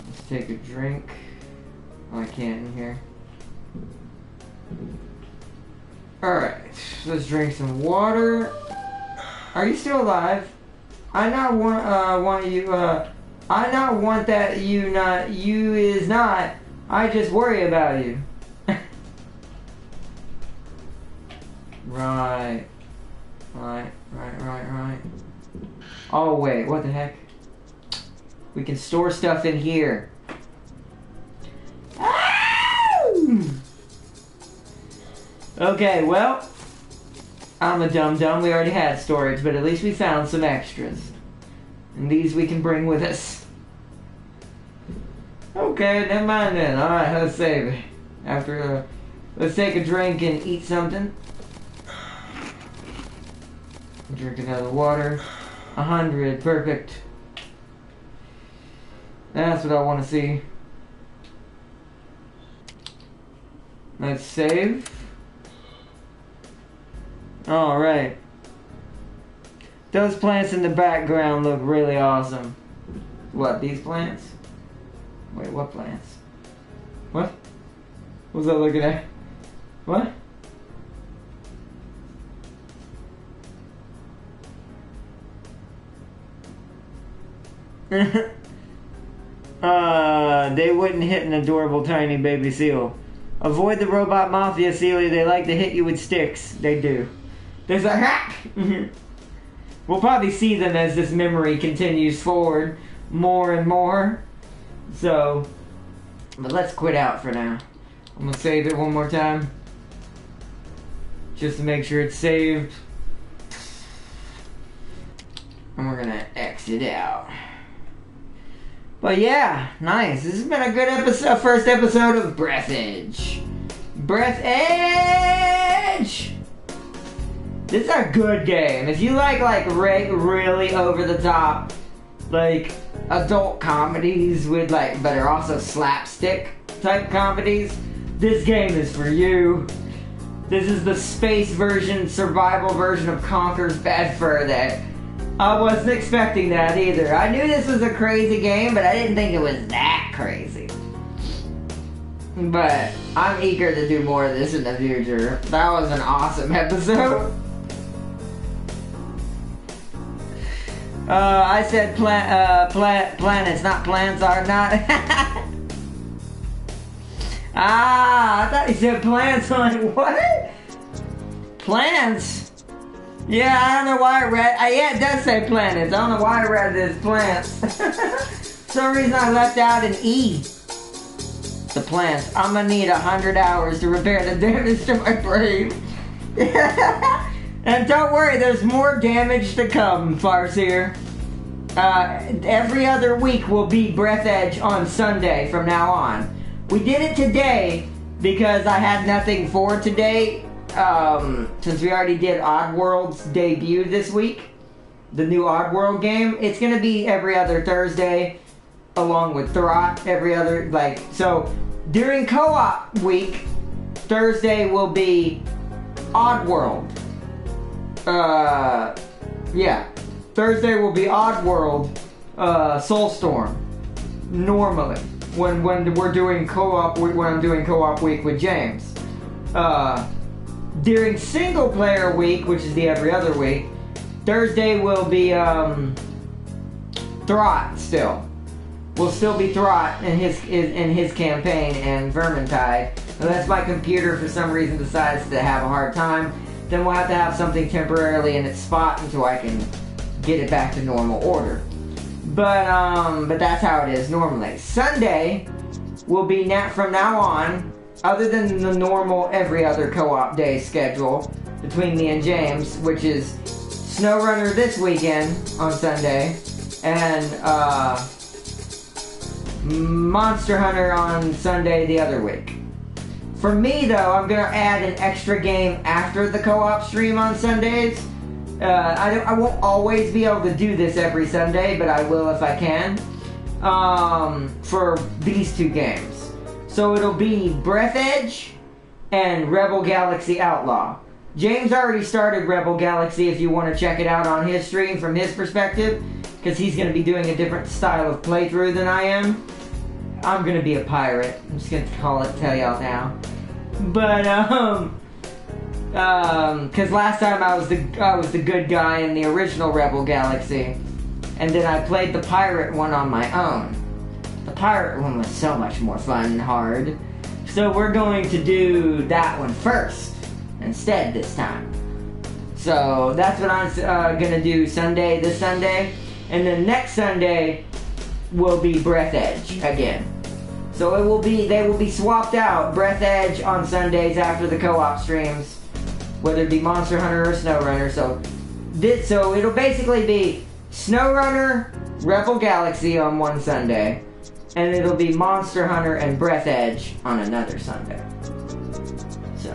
Let's take a drink. Oh, I can't in here. Alright, let's drink some water. Are you still alive? I not want you, I not want that you is not. I just worry about you. Right. Right. Oh, wait, what the heck? We can store stuff in here. Okay, well, I'm a dum-dum. We already had storage, but at least we found some extras. And these we can bring with us. Okay, never mind then. Alright, let's save it. After, let's take a drink and eat something. Drink another water. 100, perfect. That's what I want to see. Let's save. Alright. Those plants in the background look really awesome. What, these plants? Wait, what plants? What? What was I looking at? What? They wouldn't hit an adorable tiny baby seal. Avoid the robot mafia, Celia. They like to hit you with sticks. They do. There's a hack! We'll probably see them as this memory continues forward more and more. So, but let's quit out for now. I'm gonna save it one more time. Just to make sure it's saved. And we're gonna exit out. But yeah, nice. This has been a good episode, first episode of Breathedge. Breathedge! This is a good game. If you like really over the top, like adult comedies with but are also slapstick type comedies, this game is for you. This is the space version, survival version of Conker's Bad Fur that I wasn't expecting that either. I knew this was a crazy game, but I didn't think it was that crazy. But I'm eager to do more of this in the future. That was an awesome episode. I said planets, not plants are not. I thought he said plants. I'm like, what? Plants? Yeah, I don't know why I read. Yeah, it does say planets. I don't know why I read this plants. some reason I left out an E. The plants. I'm gonna need 100 hours to repair the damage to my brain. And don't worry, there's more damage to come, Farseer. Every other week will be Breathedge on Sunday from now on. We did it today because I had nothing for today. Since we already did Oddworld's debut this week, the new Oddworld game, it's gonna be every other Thursday, along with Throt every other, so during co-op week, Thursday will be Oddworld. Yeah. Thursday will be Oddworld, Soulstorm. Normally. When we're doing co-op, when I'm doing co-op week with James. During single player week, which is the every other week, Thursday will be, Throt still. Will still be Throt in his campaign and Vermintide. Unless my computer for some reason decides to have a hard time, then we'll have to have something temporarily in its spot until I can get it back to normal order. But that's how it is normally. Sunday will be from now on, other than the normal every other co-op day schedule between me and James, which is SnowRunner this weekend on Sunday, and Monster Hunter on Sunday the other week. For me though, I'm gonna add an extra game after the co-op stream on Sundays. I won't always be able to do this every Sunday, but I will if I can. For these two games. So it'll be Breathedge and Rebel Galaxy Outlaw. James already started Rebel Galaxy if you want to check it out on his stream from his perspective, because he's going to be doing a different style of playthrough than I am. I'm going to be a pirate. I'm just going to tell y'all now. But, because last time I was the good guy in the original Rebel Galaxy, and then I played the pirate one on my own. The pirate one was so much more fun and hard. So we're going to do that one first, instead this time. So that's what I'm gonna do this Sunday, and then next Sunday will be Breathedge again. So they will be swapped out. Breathedge on Sundays after the co-op streams, whether it be Monster Hunter or SnowRunner. So it'll basically be SnowRunner, Rebel Galaxy on one Sunday, and it'll be Monster Hunter and Breathedge on another Sunday. So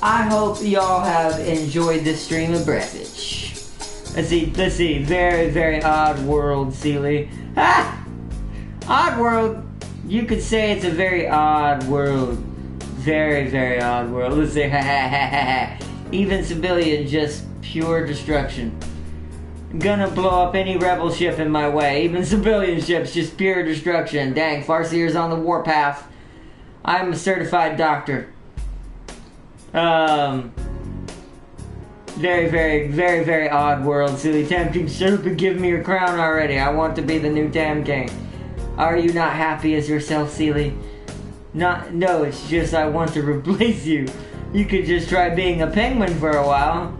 I hope y'all have enjoyed this stream of Breathedge. Let's see. Very, very odd world, Sealy. Ah! Odd world. You could say it's a very odd world. Very, very odd world. Let's say, even civilian, just pure destruction. Gonna blow up any rebel ship in my way. Even civilian ships, just pure destruction. Dang, Farseer's on the warpath. I'm a certified doctor. Very, very, very, very odd world, silly Tam King. Shut up and give me your crown already. I want to be the new Tam King. Are you not happy as yourself, Sealy? No, it's just I want to replace you. You could just try being a penguin for a while.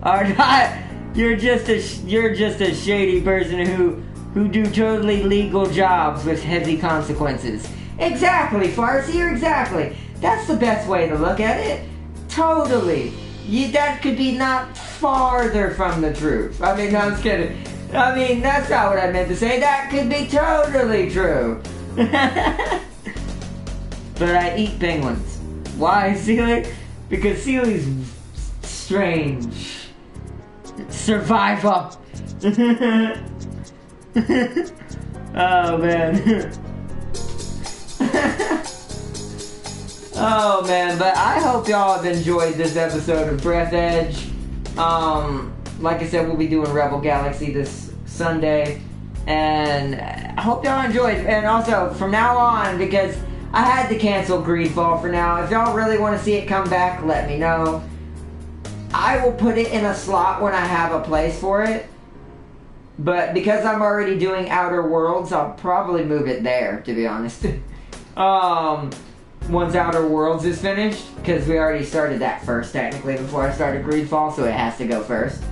Or not. You're just a shady person who do totally legal jobs with heavy consequences. Exactly, Farseer, exactly. That's the best way to look at it. Totally. That could be not farther from the truth. I mean, no, I'm just kidding. I mean, that's not what I meant to say. That could be totally true. But I eat penguins. Why, Sealy? Because Sealy's strange. Survival. Oh, man. Oh, man. But I hope y'all have enjoyed this episode of Breathedge. Like I said, we'll be doing Rebel Galaxy this Sunday. And I hope y'all enjoyed. And also, from now on, because I had to cancel Greedfall for now. If y'all really want to see it come back, let me know. I will put it in a slot when I have a place for it. But because I'm already doing Outer Worlds, I'll probably move it there, to be honest. Once Outer Worlds is finished, because we already started that first, technically, before I started Greedfall, so it has to go first.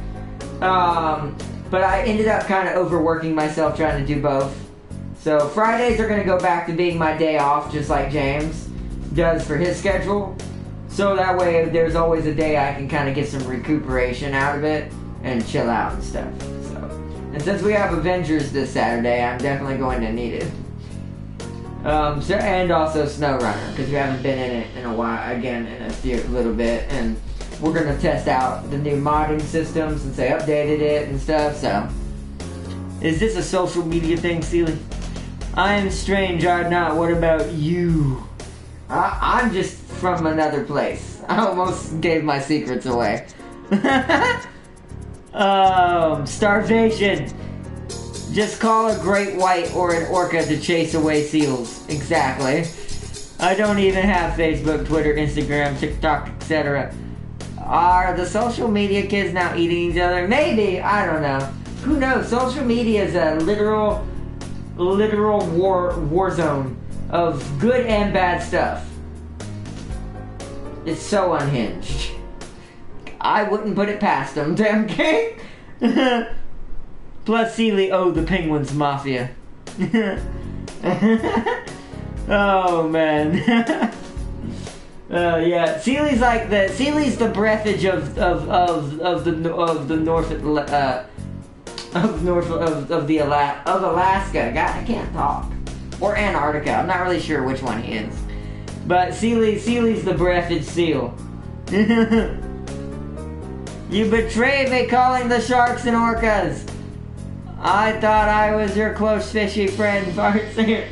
But But I ended up kind of overworking myself trying to do both. So Fridays are going to go back to being my day off, just like James does for his schedule. So that way there's always a day I can kind of get some recuperation out of it and chill out and stuff. So, and since we have Avengers this Saturday, I'm definitely going to need it. And also SnowRunner, because we haven't been in it in a while, again, in a little bit. And we're going to test out the new modding system since they updated it and stuff, so. Is this a social media thing, Sealy? I am strange, art not. What about you? I'm just from another place. I almost gave my secrets away. Starvation. Just call a great white or an orca to chase away seals. Exactly. I don't even have Facebook, Twitter, Instagram, TikTok, etc. Are the social media kids now eating each other? Maybe. I don't know. Who knows? Social media is a literal war zone of good and bad stuff. It's so unhinged. I wouldn't put it past them, damn king. Plus Sealy, the Penguins Mafia. Oh man. Yeah, Sealy's the Breathedge of Alaska. God, I can't talk. Or Antarctica. I'm not really sure which one he is. But Sealy's the Breathedge seal. You betrayed me calling the sharks and orcas. I thought I was your close fishy friend, Farseer.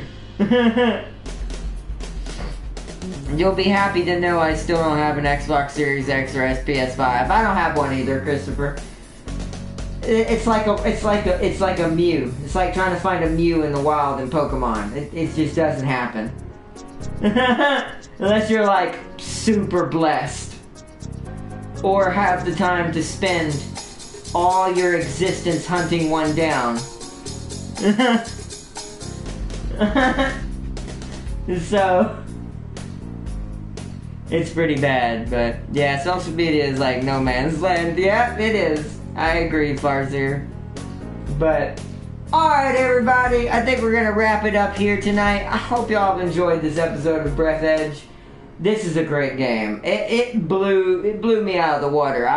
You'll be happy to know I still don't have an Xbox Series X or PS5. I don't have one either, Christopher. It's like a Mew. It's like trying to find a Mew in the wild in Pokemon. It just doesn't happen. Unless you're like super blessed. Or have the time to spend all your existence hunting one down. So it's pretty bad, but yeah, social media is like no man's land. Yeah, it is. I agree, Farseer. But alright, everybody, I think we're gonna wrap it up here tonight. I hope y'all have enjoyed this episode of Breathedge. This is a great game. It blew me out of the water.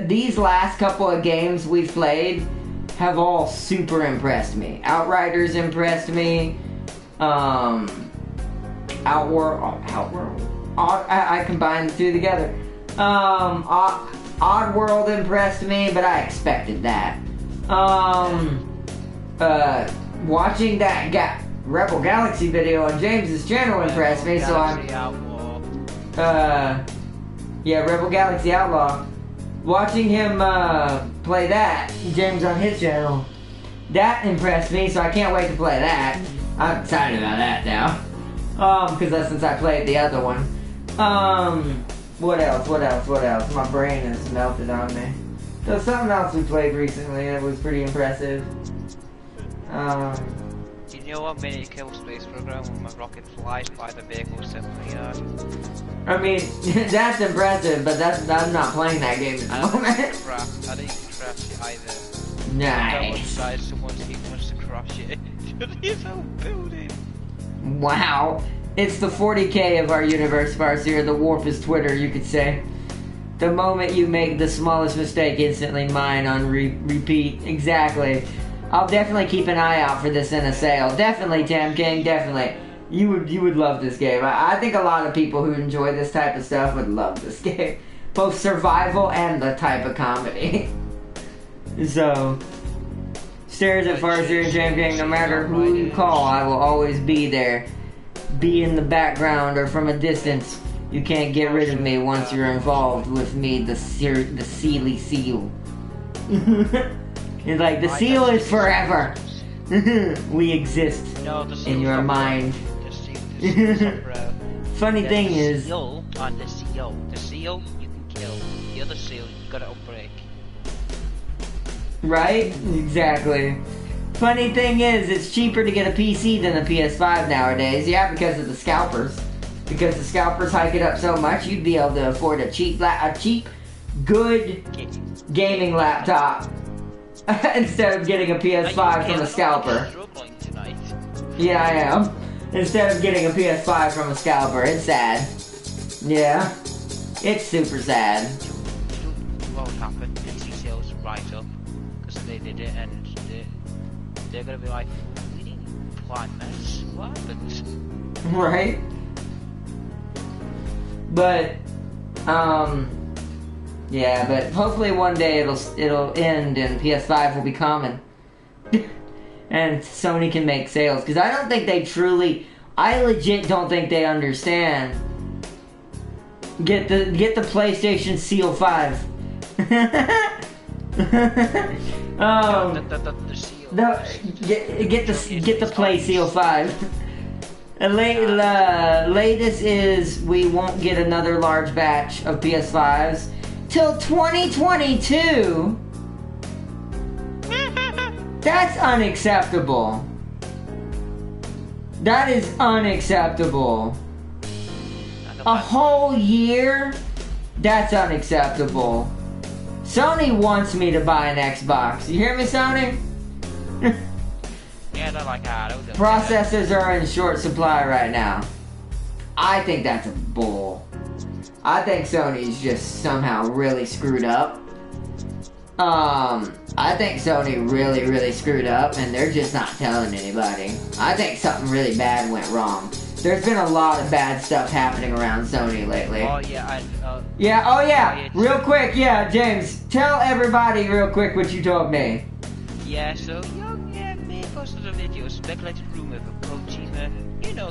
These last couple of games we've played have all super impressed me. Outriders impressed me. Outworld. I combined the two together. Oddworld impressed me, but I expected that. Watching that Rebel Galaxy video on James's channel impressed me, so I'm. Yeah, Rebel Galaxy Outlaw. Watching him play that, James on his channel, that impressed me, so I can't wait to play that. I'm excited about that now. Because that's since I played the other one. What else? My brain has melted on me. There's something else we played recently that was pretty impressive. You know what made it kill space program when my rocket flies by the vehicle simply I mean, that's impressive, but I'm not playing that game at the moment. I didn't crash it either. Nice. Someone wants to crush it. His whole building. Wow. It's the 40K of our universe, Farseer. The warp is Twitter, you could say. The moment you make the smallest mistake, instantly mine on repeat. Exactly. I'll definitely keep an eye out for this in a sale. Definitely, Tam King, definitely. You would love this game. I think a lot of people who enjoy this type of stuff would love this game. Both survival and the type of comedy. So, stares at Farseer and Tam King, no matter who you call, I will always be there. Be in the background or from a distance. You can't get rid of me once you're involved with me, the Sealy Seal. It's like, the seal is forever. We exist in your mind. Funny thing is... The seal you can kill. The other seal you gotta break. Right? Exactly. Funny thing is, it's cheaper to get a PC than a PS5 nowadays. Yeah, because of the scalpers. Because the scalpers hike it up so much, you'd be able to afford a cheap, good gaming laptop instead of getting a PS5 from a scalper. Yeah, I am. Instead of getting a PS5 from a scalper. It's sad. Yeah. It's super sad. What happened? PC sales right up because they did it, and they're gonna be like, we didn't plan this. What happened? Right? But, yeah, but hopefully one day it'll end and PS5 will be common. And Sony can make sales. Because I don't think they truly... I legit don't think they understand. Get the PlayStation Seal 5. Get the Play Seal 5. And latest is we won't get another large batch of PS5s till 2022. That's unacceptable. That is unacceptable. A whole year? That's unacceptable. Sony wants me to buy an Xbox. You hear me, Sony? Yeah, they're like, processors are in short supply right now. I think that's a bull. I think Sony's just somehow really screwed up. I think Sony really screwed up and they're just not telling anybody. I think something really bad went wrong. There's been a lot of bad stuff happening around Sony lately. Oh yeah, real quick, James, tell everybody real quick what you told me. Yeah, so me posted a video, speculated rumor of Kojima,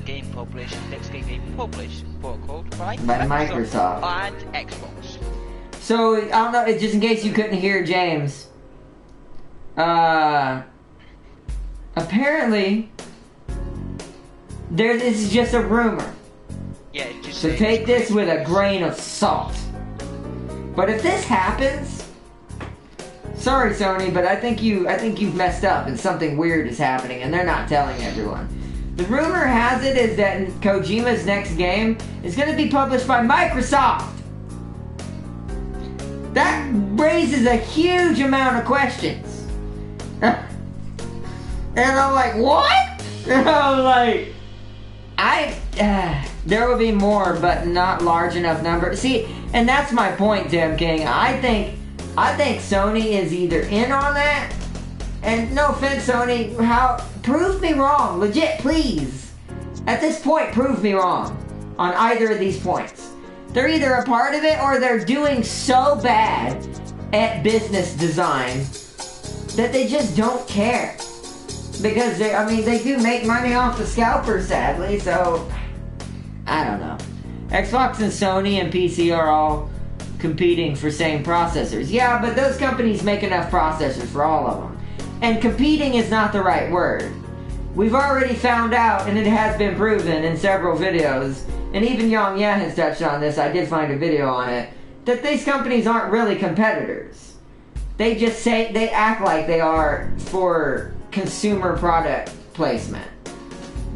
game published, next game published, quote-unquote, by Microsoft and Xbox. So, I don't know, just in case you couldn't hear James, apparently, this is just a rumor. Yeah, just so take this with a grain of salt. But if this happens, sorry Sony, but I think you've messed up and something weird is happening and they're not telling everyone. The rumor has it is that Kojima's next game is going to be published by Microsoft. That raises a huge amount of questions. And I'm like, what? And I'm like, there will be more, but not large enough number. See, and that's my point, Tim King. I think Sony is either in on that, and no offense, Sony, prove me wrong, legit, please. At this point, prove me wrong on either of these points. They're either a part of it or they're doing so bad at business design that they just don't care. Because they do make money off the scalper, sadly, so I don't know. Xbox and Sony and PC are all competing for same processors. Yeah, but those companies make enough processors for all of them. And competing is not the right word. We've already found out, and it has been proven in several videos, and even Yang Yan has touched on this, I did find a video on it, that these companies aren't really competitors. They just they act like they are for consumer product placement.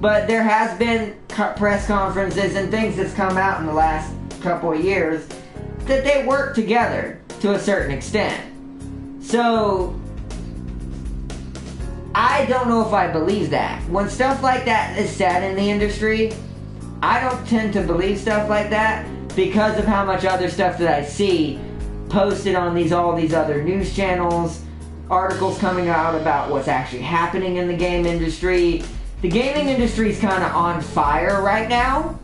But there has been press conferences and things that's come out in the last couple of years that they work together to a certain extent. So I don't know if I believe that. When stuff like that is said in the industry, I don't tend to believe stuff like that because of how much other stuff that I see posted on all these other news channels, articles coming out about what's actually happening in the game industry. The gaming industry is kind of on fire right now,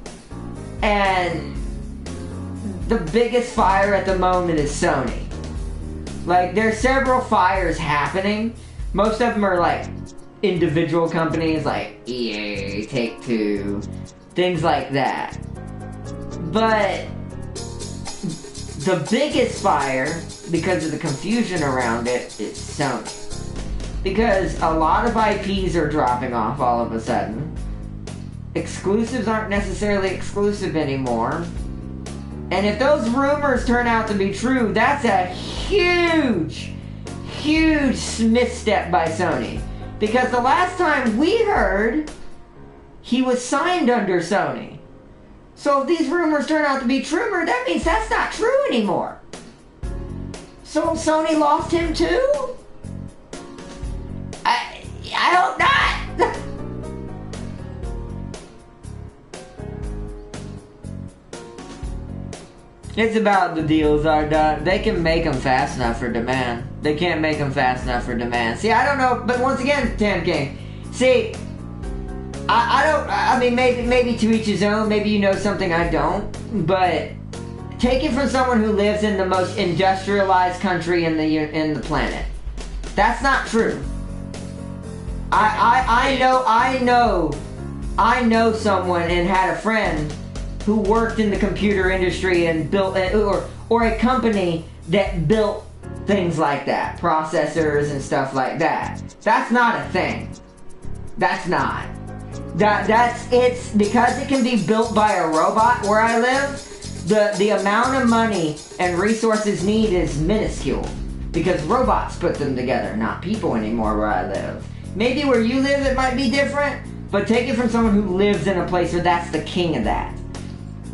and the biggest fire at the moment is Sony. Like, there's several fires happening. Most of them are like individual companies like EA, Take-Two, things like that. But the biggest fire, because of the confusion around it, is Sony. Because a lot of IPs are dropping off all of a sudden. Exclusives aren't necessarily exclusive anymore. And if those rumors turn out to be true, that's a huge misstep by Sony. Because the last time we heard, he was signed under Sony. So if these rumors turn out to be true, that means that's not true anymore. So Sony lost him too? It's about the deals are done. They can make them fast enough for demand. They can't make them fast enough for demand. See, I don't know, but once again, Tam King. See, I don't. I mean, maybe to each his own. Maybe you know something I don't. But take it from someone who lives in the most industrialized country in the planet. That's not true. I know someone and had a friend who worked in the computer industry and built, or a company that built things like that, processors and stuff like that. That's not a thing. That's not. It's because it can be built by a robot where I live. The amount of money and resources needed is minuscule because robots put them together, not people anymore where I live. Maybe where you live it might be different, but take it from someone who lives in a place where that's the king of that.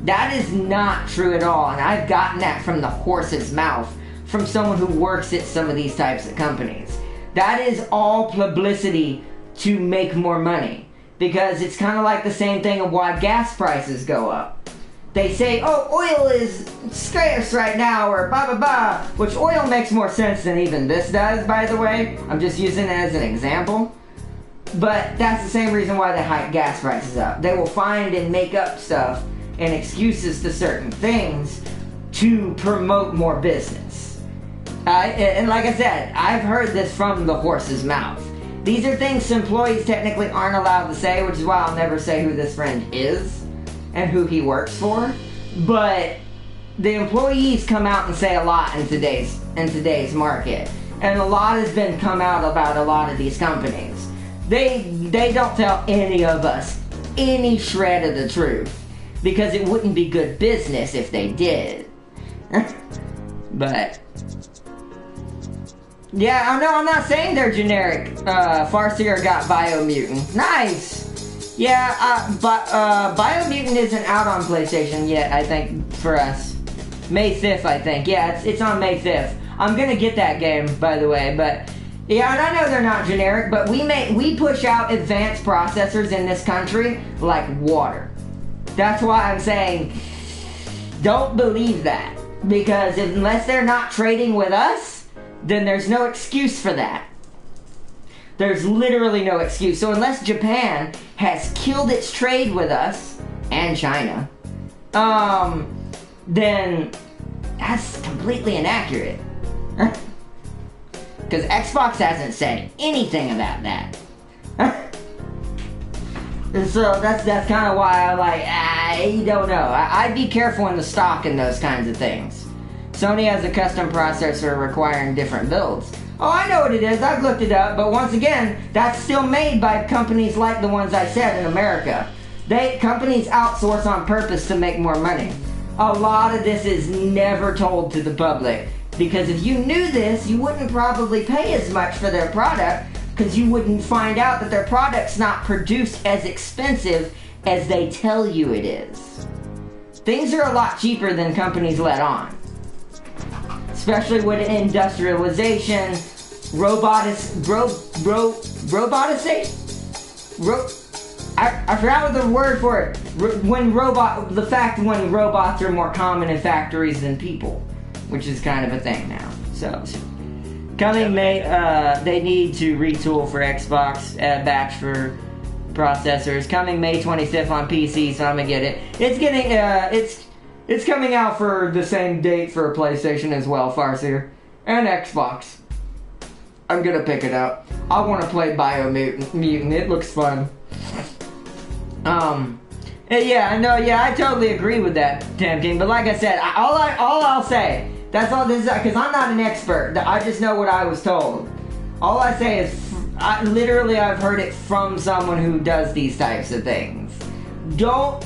That is not true at all, and I've gotten that from the horse's mouth from someone who works at some of these types of companies. That is all publicity to make more money, because it's kind of like the same thing of why gas prices go up. They say, oh, oil is scarce right now, or blah blah blah, which oil makes more sense than even this does, by the way. I'm just using it as an example. But that's the same reason why they hike gas prices up. They will find and make up stuff and excuses to certain things to promote more business. And like I said, I've heard this from the horse's mouth. These are things employees technically aren't allowed to say, which is why I'll never say who this friend is and who he works for. But the employees come out and say a lot in today's market. And a lot has been come out about a lot of these companies. They don't tell any of us any shred of the truth. Because it wouldn't be good business if they did. But yeah, I'm not saying they're generic. Farseer got Biomutant. Nice! Yeah, but Biomutant isn't out on PlayStation yet, I think, for us. May 5th, I think. Yeah, it's on May 5th. I'm gonna get that game, by the way, but yeah, and I know they're not generic, but we push out advanced processors in this country like water. That's why I'm saying, don't believe that. Because unless they're not trading with us, then there's no excuse for that. There's literally no excuse. So unless Japan has killed its trade with us, and China, then that's completely inaccurate. Because Xbox hasn't said anything about that. And so that's kind of why I don't know. I'd be careful in the stock and those kinds of things. Sony has a custom processor requiring different builds. Oh, I know what it is. I've looked it up. But once again, that's still made by companies like the ones I said in America. Companies outsource on purpose to make more money. A lot of this is never told to the public. Because if you knew this, you wouldn't probably pay as much for their product. Because you wouldn't find out that their product's not produced as expensive as they tell you it is. Things are a lot cheaper than companies let on. Especially with roboticization? I forgot what the word for it. When robots are more common in factories than people. Which is kind of a thing now. So coming May, they need to retool for Xbox, batch for processors. Coming May 25th on PC, so I'm gonna get it. It's coming out for the same date for PlayStation as well, Farseer, and Xbox. I'm gonna pick it up. I want to play Biomutant. It looks fun. Yeah, I know. Yeah, I totally agree with that, Tam King. But like I said, all I'll say. That's all this is, because I'm not an expert. I just know what I was told. All I say is, I've heard it from someone who does these types of things. Don't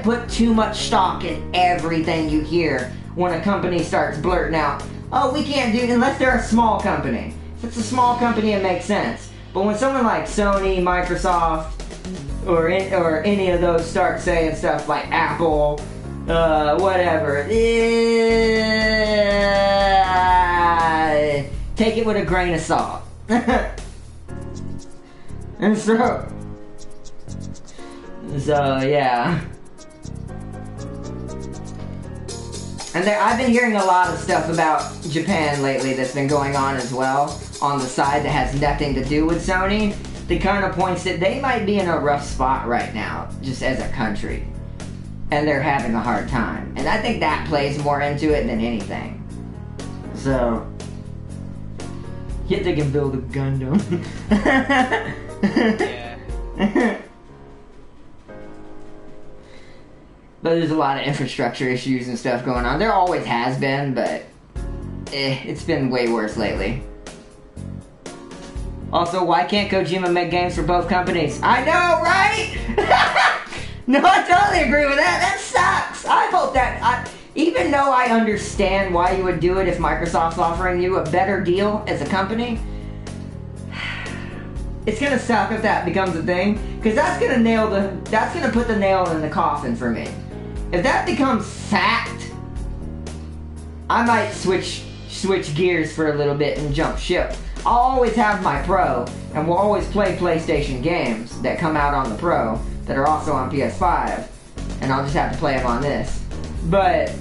put too much stock in everything you hear when a company starts blurting out, oh, we can't do it unless they're a small company. If it's a small company, it makes sense. But when someone like Sony, Microsoft, or any of those start saying stuff like Apple, whatever. Take it with a grain of salt. And so yeah. And I've been hearing a lot of stuff about Japan lately that's been going on as well on the side that has nothing to do with Sony. That kind of points that they might be in a rough spot right now, just as a country. And they're having a hard time. And I think that plays more into it than anything. So, yet they can build a Gundam. Yeah. But there's a lot of infrastructure issues and stuff going on. There always has been, but it's been way worse lately. Also, why can't Kojima make games for both companies? I know, right? No, I totally agree with that. That sucks. I hope that... even though I understand why you would do it if Microsoft's offering you a better deal as a company, it's gonna suck if that becomes a thing, because that's gonna put the nail in the coffin for me. If that becomes fact, I might switch gears for a little bit and jump ship. I'll always have my Pro, and we'll always play PlayStation games that come out on the Pro that are also on PS5, and I'll just have to play them on this. But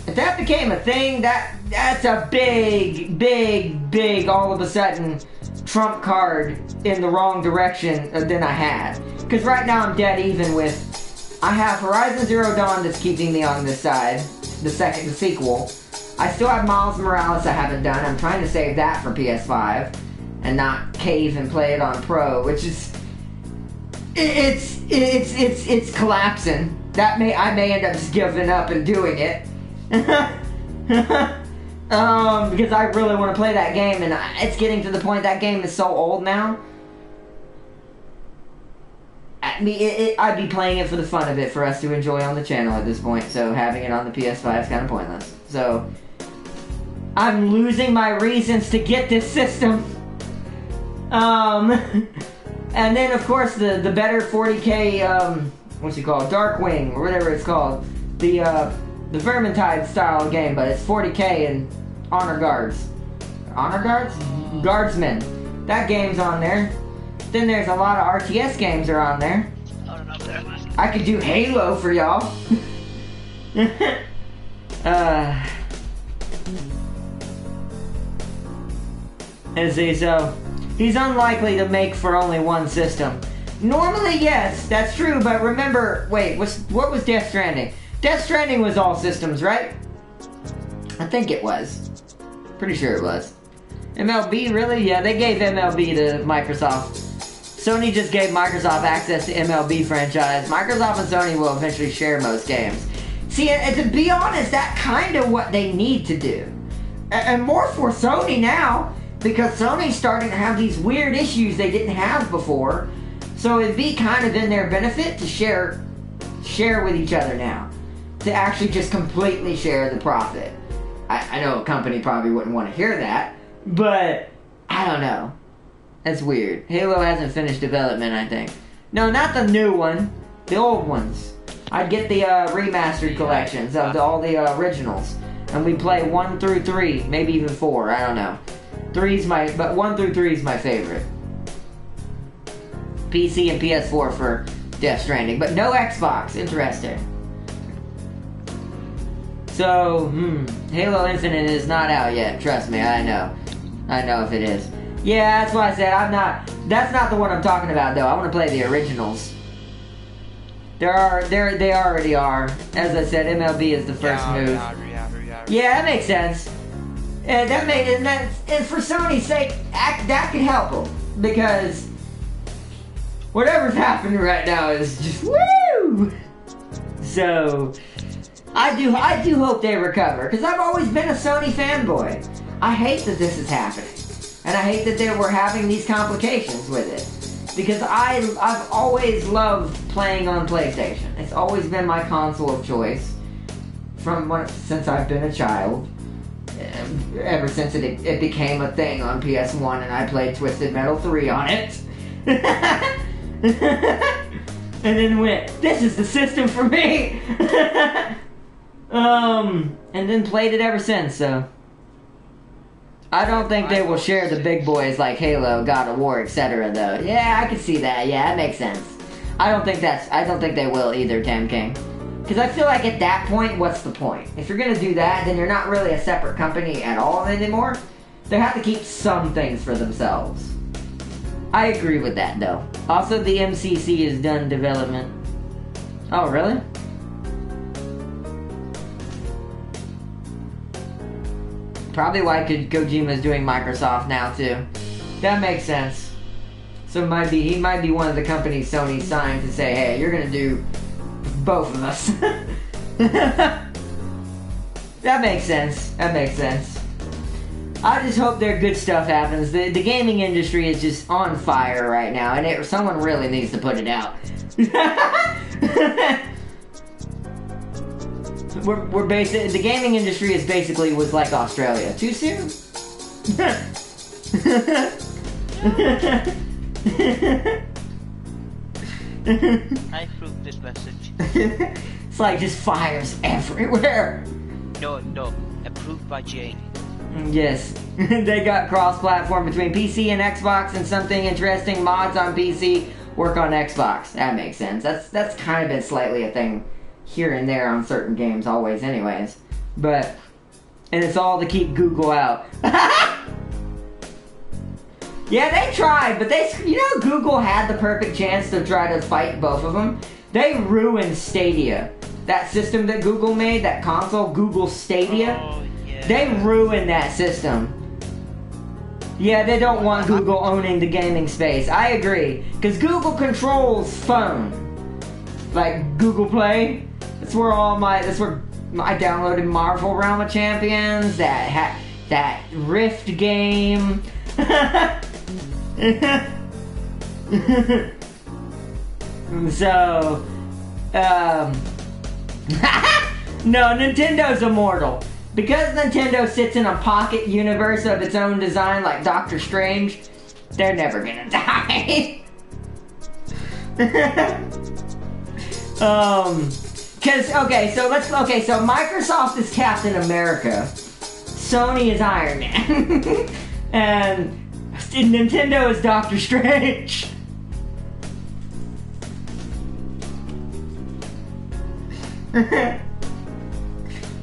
if that became a thing, that's a big all of a sudden trump card in the wrong direction than I had. Because right now I'm dead even with, I have Horizon Zero Dawn that's keeping me on this side, the sequel. I still have Miles Morales I haven't done. I'm trying to save that for PS5 and not cave and play it on Pro, which is, it's collapsing. I may end up just giving up and doing it. Because I really want to play that game, and it's getting to the point that game is so old now. I'd be playing it for the fun of it, for us to enjoy on the channel at this point, so having it on the PS5 is kind of pointless. So, I'm losing my reasons to get this system. And then, of course, the better 40K, what's it called? Darkwing, or whatever it's called. The Vermintide style game, but it's 40K and Honor Guards. Honor Guards? Guardsmen. That game's on there. Then there's a lot of RTS games are on there. I could do Halo for y'all. And see, so he's unlikely to make for only one system. Normally, yes, that's true, but remember, wait, what was Death Stranding? Death Stranding was all systems, right? I think it was. Pretty sure it was. MLB, really? Yeah, they gave MLB to Microsoft. Sony just gave Microsoft access to MLB franchise. Microsoft and Sony will eventually share most games. See, and to be honest, that's kind of what they need to do. And more for Sony now, because Sony's starting to have these weird issues they didn't have before. So it'd be kind of in their benefit to share with each other now. To actually just completely share the profit. I know a company probably wouldn't want to hear that, but I don't know. That's weird. Halo hasn't finished development, I think. No, not the new one. The old ones. I'd get the remastered collections of all the originals. And we play 1 through 3, maybe even 4, I don't know. 1 through 3 is my favorite. PC and PS4 for Death Stranding, but no Xbox. Interesting. So, Halo Infinite is not out yet. Trust me, I know. I know if it is. Yeah, that's why I said that's not the one I'm talking about, though. I want to play the originals. They already are. As I said, MLB is the first move. Yeah, that makes sense. And and for Sony's sake, that could help them, because whatever's happening right now is just woo. So I do hope they recover, because I've always been a Sony fanboy. I hate that this is happening, and I hate that we're having these complications with it, because I've always loved playing on PlayStation. It's always been my console of choice since I've been a child. Ever since it became a thing on PS1 and I played Twisted Metal 3 on it. And then went, this is the system for me! And then played it ever since, so. I don't think they will share the big boys like Halo, God of War, etc. though. Yeah, I can see that. Yeah, that makes sense. I don't think they will either, Tam King. Because I feel like at that point, what's the point? If you're going to do that, then you're not really a separate company at all anymore. They have to keep some things for themselves. I agree with that, though. Also, the MCC is done development. Oh, really? Probably why Kojima's doing Microsoft now, too. That makes sense. So he might be one of the companies Sony signed to say, hey, you're gonna do both of us. That makes sense. That makes sense. I just hope their good stuff happens. The gaming industry is just on fire right now, and someone really needs to put it out. The gaming industry is basically was like Australia. Too soon? I approve this message. It's like just fires everywhere. No, approved by Jane. Yes, they got cross-platform between PC and Xbox, and something interesting, mods on PC work on Xbox. That makes sense. That's kind of been slightly a thing here and there on certain games always anyways. And it's all to keep Google out. Yeah, they tried, but Google had the perfect chance to try to fight both of them. They ruined Stadia. That system that Google made, that console, Google Stadia. Oh, yeah. They ruined that system. Yeah, they don't want Google owning the gaming space. I agree. Because Google controls phone. Like Google Play. That's where I downloaded Marvel Realm of Champions, that Rift game. So, no, Nintendo's immortal. Because Nintendo sits in a pocket universe of its own design, like Doctor Strange, they're never gonna die. So Microsoft is Captain America, Sony is Iron Man, and Nintendo is Doctor Strange.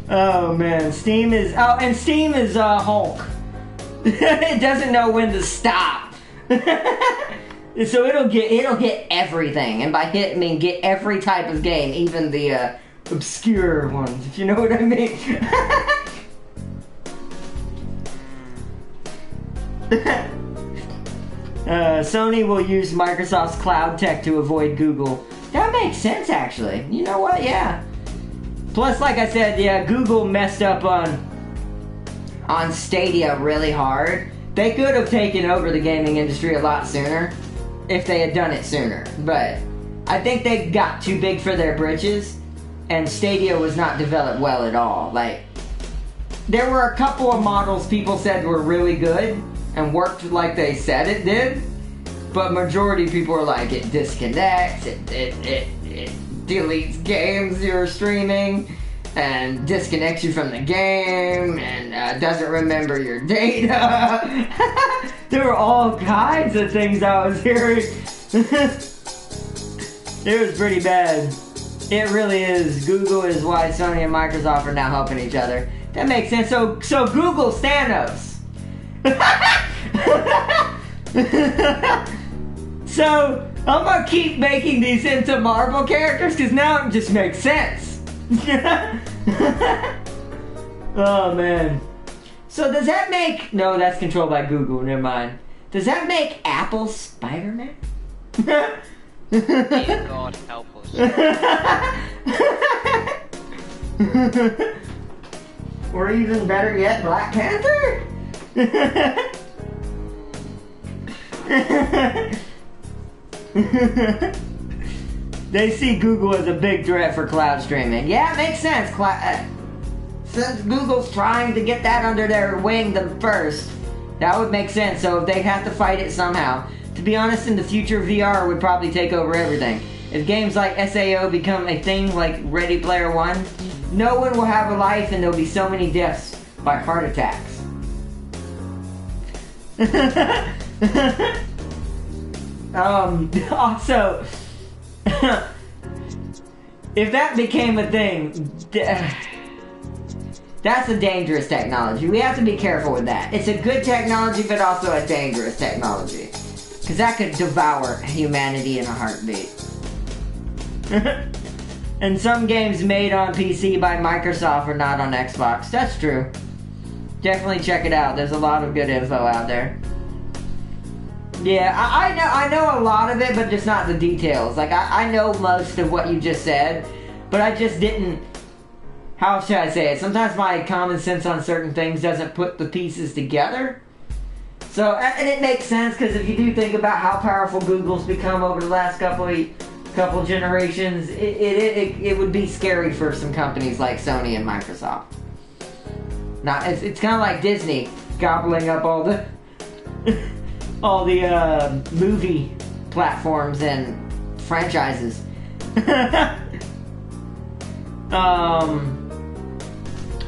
Oh man, Steam is Hulk. It doesn't know when to stop. So it'll hit everything, and by hit I mean get every type of game, even the obscure ones, if you know what I mean. Sony will use Microsoft's cloud tech to avoid Google. That makes sense, actually. You know what? Yeah. Plus, like I said, yeah, Google messed up on Stadia really hard. They could have taken over the gaming industry a lot sooner if they had done it sooner. But I think they got too big for their britches, and Stadia was not developed well at all. Like, there were a couple of models people said were really good and worked like they said it did, but majority of people are like, it disconnects, it deletes games you're streaming, and disconnects you from the game, and doesn't remember your data. There were all kinds of things I was hearing. It was pretty bad. It really is. Google is why Sony and Microsoft are now helping each other. That makes sense. So Google's Thanos. So I'm gonna keep making these into Marvel characters because now it just makes sense. Oh man. So does that make... No, that's controlled by Google. Never mind. Does that make Apple Spider-Man? Dear God, help us. Or even better yet, Black Panther? They see Google as a big threat for cloud streaming. Yeah, it makes sense. Since Google's trying to get that under their wing them first, that would make sense. So if they have to fight it somehow. To be honest, in the future, VR would probably take over everything. If games like SAO become a thing like Ready Player One, no one will have a life and there'll be so many deaths by heart attacks. Also, if that became a thing, that's a dangerous technology. We have to be careful with that. It's a good technology, but also a dangerous technology. Because that could devour humanity in a heartbeat. And some games made on PC by Microsoft are not on Xbox. That's true. Definitely check it out. There's a lot of good info out there. Yeah, I know a lot of it, but just not the details. Like, I know most of what you just said, but I just didn't... How should I say it? Sometimes my common sense on certain things doesn't put the pieces together. So, and it makes sense, because if you do think about how powerful Google's become over the last couple generations, it would be scary for some companies like Sony and Microsoft. Now, it's kind of like Disney gobbling up all the movie platforms and franchises.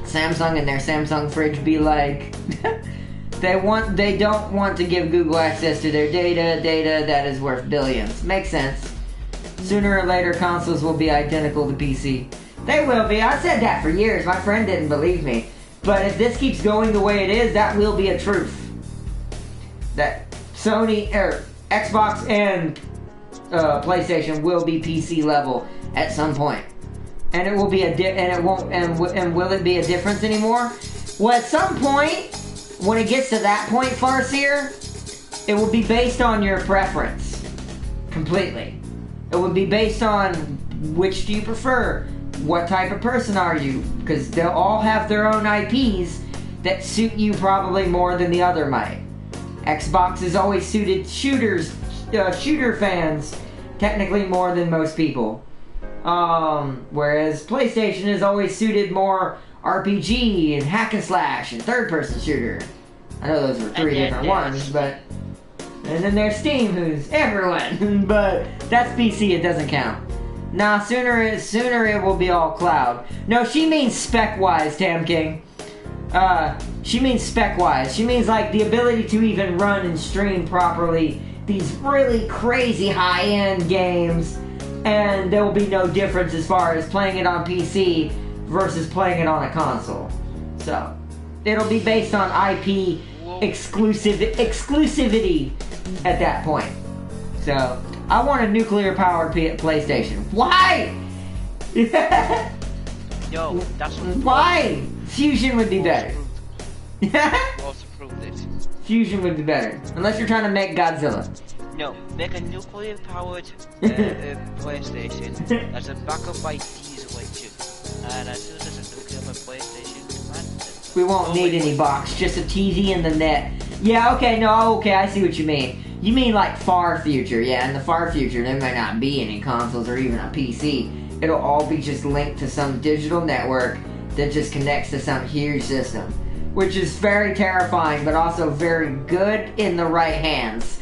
Samsung and their Samsung fridge be like, they don't want to give Google access to their data that is worth billions. Makes sense. Sooner or later, consoles will be identical to PC. They will be. I said that for years. My friend didn't believe me. But if this keeps going the way it is, that will be a truth. That Sony or Xbox and PlayStation will be PC level at some point. And it will be and will it be a difference anymore? Well, at some point, when it gets to that point, Farseer, it will be based on your preference. Completely. It would be based on which do you prefer? What type of person are you? Because they'll all have their own IPs that suit you probably more than the other might. Xbox has always suited shooter fans technically more than most people. Whereas PlayStation has always suited more RPG and hack and slash and third-person shooter. I know those were three different ones, but... And then there's Steam, who's everyone. But that's PC, it doesn't count. Nah, sooner it will be all cloud. No, she means spec-wise, Tam King. She means spec-wise. She means like the ability to even run and stream properly these really crazy high-end games, and there will be no difference as far as playing it on PC versus playing it on a console. So, it'll be based on IP exclusivity at that point. So, I want a nuclear-powered PlayStation. Why? Yo, that's what... Why? Fusion would be better. Also proved it. Fusion would be better. Unless you're trying to make Godzilla. No, make a nuclear-powered PlayStation that's a backup by diesel engine. And as soon as there's a nuclear-powered PlayStation, man... We won't need any box, just a TV and the net. Yeah, okay, I see what you mean. You mean like far future, yeah, in the far future there may not be any consoles or even a PC. It'll all be just linked to some digital network that just connects to some huge system. Which is very terrifying, but also very good in the right hands.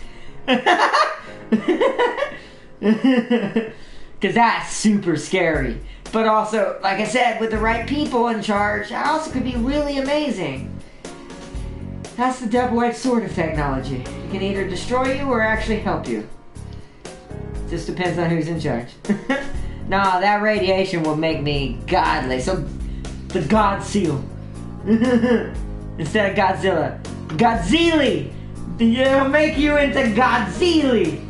Because that's super scary. But also, like I said, with the right people in charge, that also could be really amazing. That's the double-edged sword of technology. It can either destroy you or actually help you. Just depends on who's in charge. Nah, that radiation will make me godly. So, the God Seal. Instead of Godzilla. Godzilla! It'll make you into Godzilla!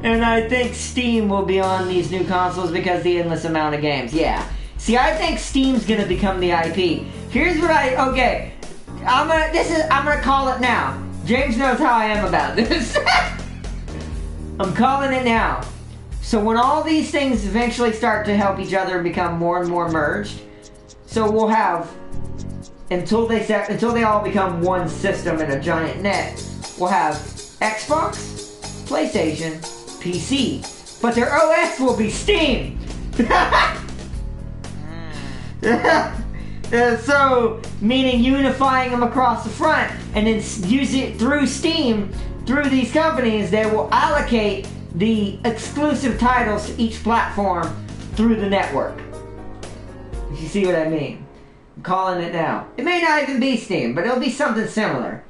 And I think Steam will be on these new consoles because the endless amount of games. Yeah. See, I think Steam's gonna become the IP. Here's what I'm gonna call it now. James knows how I am about this. I'm calling it now. So when all these things eventually start to help each other and become more and more merged, so we'll have, until they all become one system in a giant net, we'll have Xbox, PlayStation, PC, but their OS will be Steam. So, meaning unifying them across the front, and then use it through Steam, through these companies, they will allocate the exclusive titles to each platform through the network. If you see what I mean. I'm calling it now. It may not even be Steam, but it'll be something similar.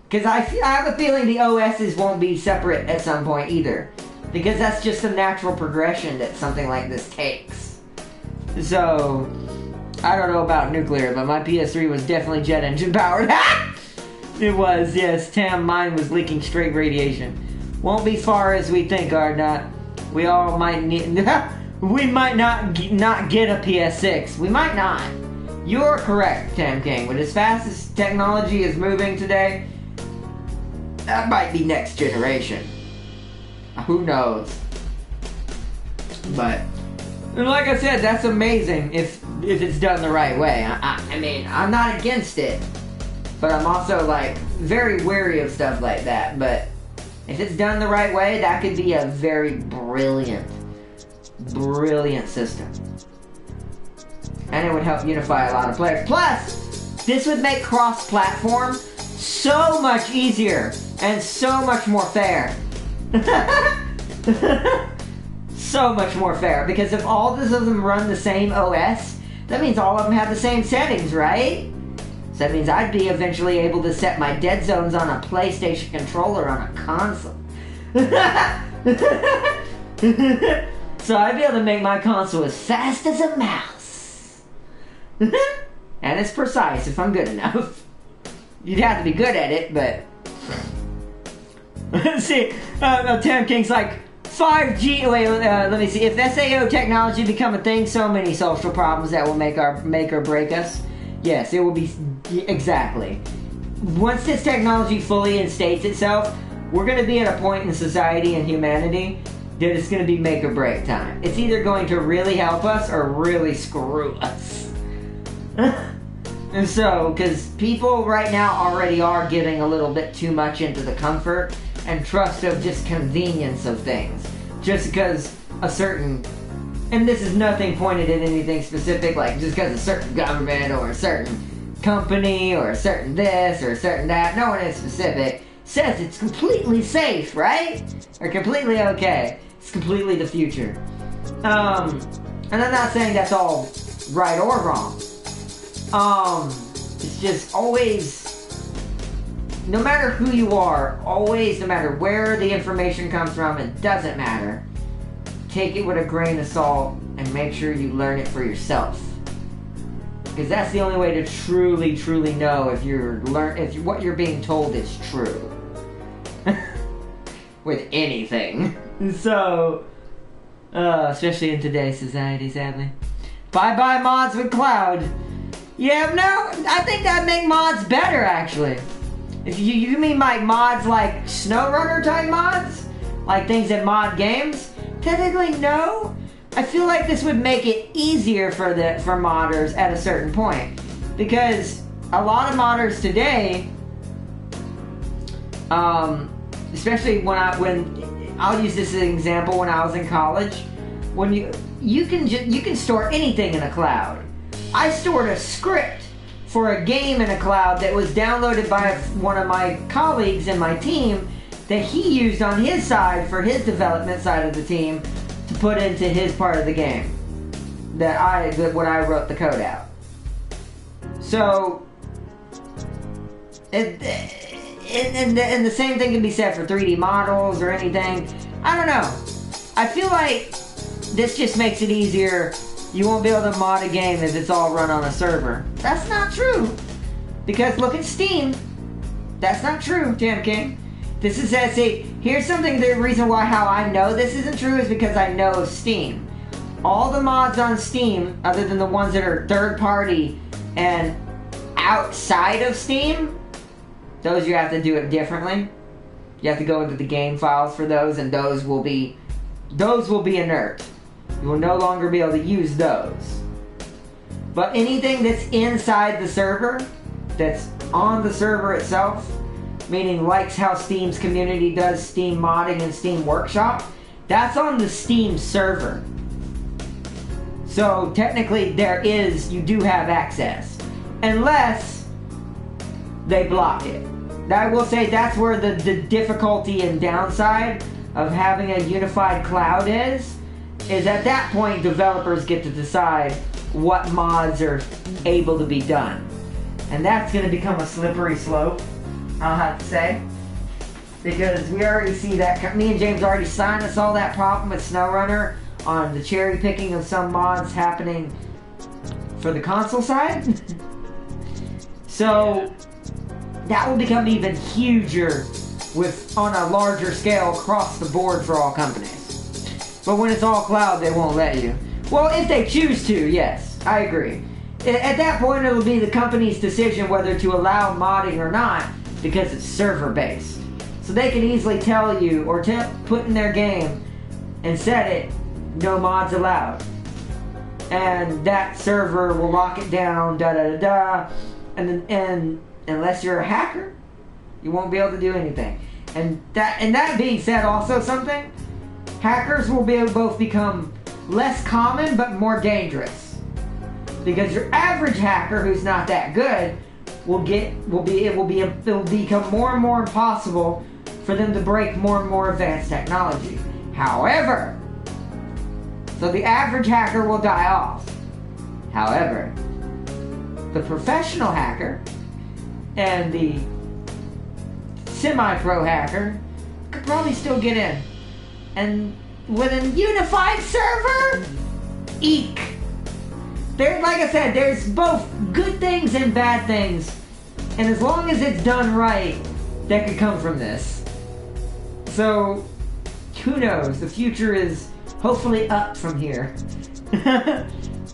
Because I have a feeling the OSs won't be separate at some point either. Because that's just the natural progression that something like this takes. So, I don't know about nuclear, but my PS3 was definitely jet engine powered. It was, yes. Tam, mine was leaking straight radiation. Won't be far as we think, Ardnot. We all might need... we might not get a PS6. We might not. You're correct, Tam King. But as fast as technology is moving today, that might be next generation. Who knows? But, like I said, that's amazing if it's done the right way. I mean, I'm not against it, but I'm also, like, very wary of stuff like that. But if it's done the right way, that could be a very brilliant system. And it would help unify a lot of players. Plus, this would make cross-platform so much easier and so much more fair. So much more fair, because if all of them run the same OS, that means all of them have the same settings, right? So that means I'd be eventually able to set my dead zones on a PlayStation controller on a console. So I'd be able to make my console as fast as a mouse. And it's precise if I'm good enough. You'd have to be good at it, but... See, Tam King's like, 5G, wait, let me see. If SAO technology become a thing, so many social problems that will make or break us. Yes, it will be, exactly. Once this technology fully instates itself, we're going to be at a point in society and humanity that it's going to be make or break time. It's either going to really help us or really screw us. And so, because people right now already are getting a little bit too much into the comfort and trust of just convenience of things. Just because a certain, and this is nothing pointed at anything specific, like just because a certain government or a certain company or a certain this or a certain that, no one is specific, says it's completely safe, right? Or completely okay. It's completely the future. And I'm not saying that's all right or wrong. It's just always, no matter who you are, always, no matter where the information comes from, it doesn't matter. Take it with a grain of salt and make sure you learn it for yourself. Because that's the only way to truly, truly know if what you're being told is true. With anything. So, especially in today's society, sadly. Bye-bye mods with Cloud. Yeah, no, I think that'd make mods better, actually. If you mean like mods like SnowRunner type mods? Like things that mod games? Technically, no. I feel like this would make it easier for modders at a certain point. Because a lot of modders today, especially when I'll use this as an example when I was in college, when you can store anything in a cloud. I stored a script for a game in a cloud that was downloaded by one of my colleagues in my team that he used on his side for his development side of the team to put into his part of the game. When I wrote the code out. So, and the same thing can be said for 3D models or anything. I don't know. I feel like this just makes it easier. You won't be able to mod a game if it's all run on a server. That's not true. Because look at Steam. That's not true, Tam King. This is, here's something, the reason why how I know this isn't true is because I know of Steam. All the mods on Steam, other than the ones that are third party and outside of Steam, those you have to do it differently. You have to go into the game files for those, and those will be inert. You will no longer be able to use those. But anything that's inside the server, that's on the server itself, meaning likes how Steam's community does Steam modding and Steam Workshop, that's on the Steam server. So technically you do have access. Unless they block it. I will say that's where the difficulty and downside of having a unified cloud is at that point developers get to decide what mods are able to be done. And that's going to become a slippery slope, I'll have to say. Because we already see that. Me and James already signed us all that problem with SnowRunner on the cherry picking of some mods happening for the console side. So that will become even huger on a larger scale across the board for all companies. But when it's all cloud, they won't let you. Well, if they choose to, yes, I agree. At that point, it'll be the company's decision whether to allow modding or not, because it's server-based. So they can easily tell you, or put in their game, and set it, no mods allowed. And that server will lock it down, da-da-da-da, and unless you're a hacker, you won't be able to do anything. And that being said, also something, hackers will both become less common, but more dangerous. Because your average hacker who's not that good it will become more and more impossible for them to break more and more advanced technology. However, so the average hacker will die off. However, the professional hacker and the semi-pro hacker could probably still get in. And with a unified server, eek. Like I said, there's both good things and bad things. And as long as it's done right, that could come from this. So, who knows? The future is hopefully up from here.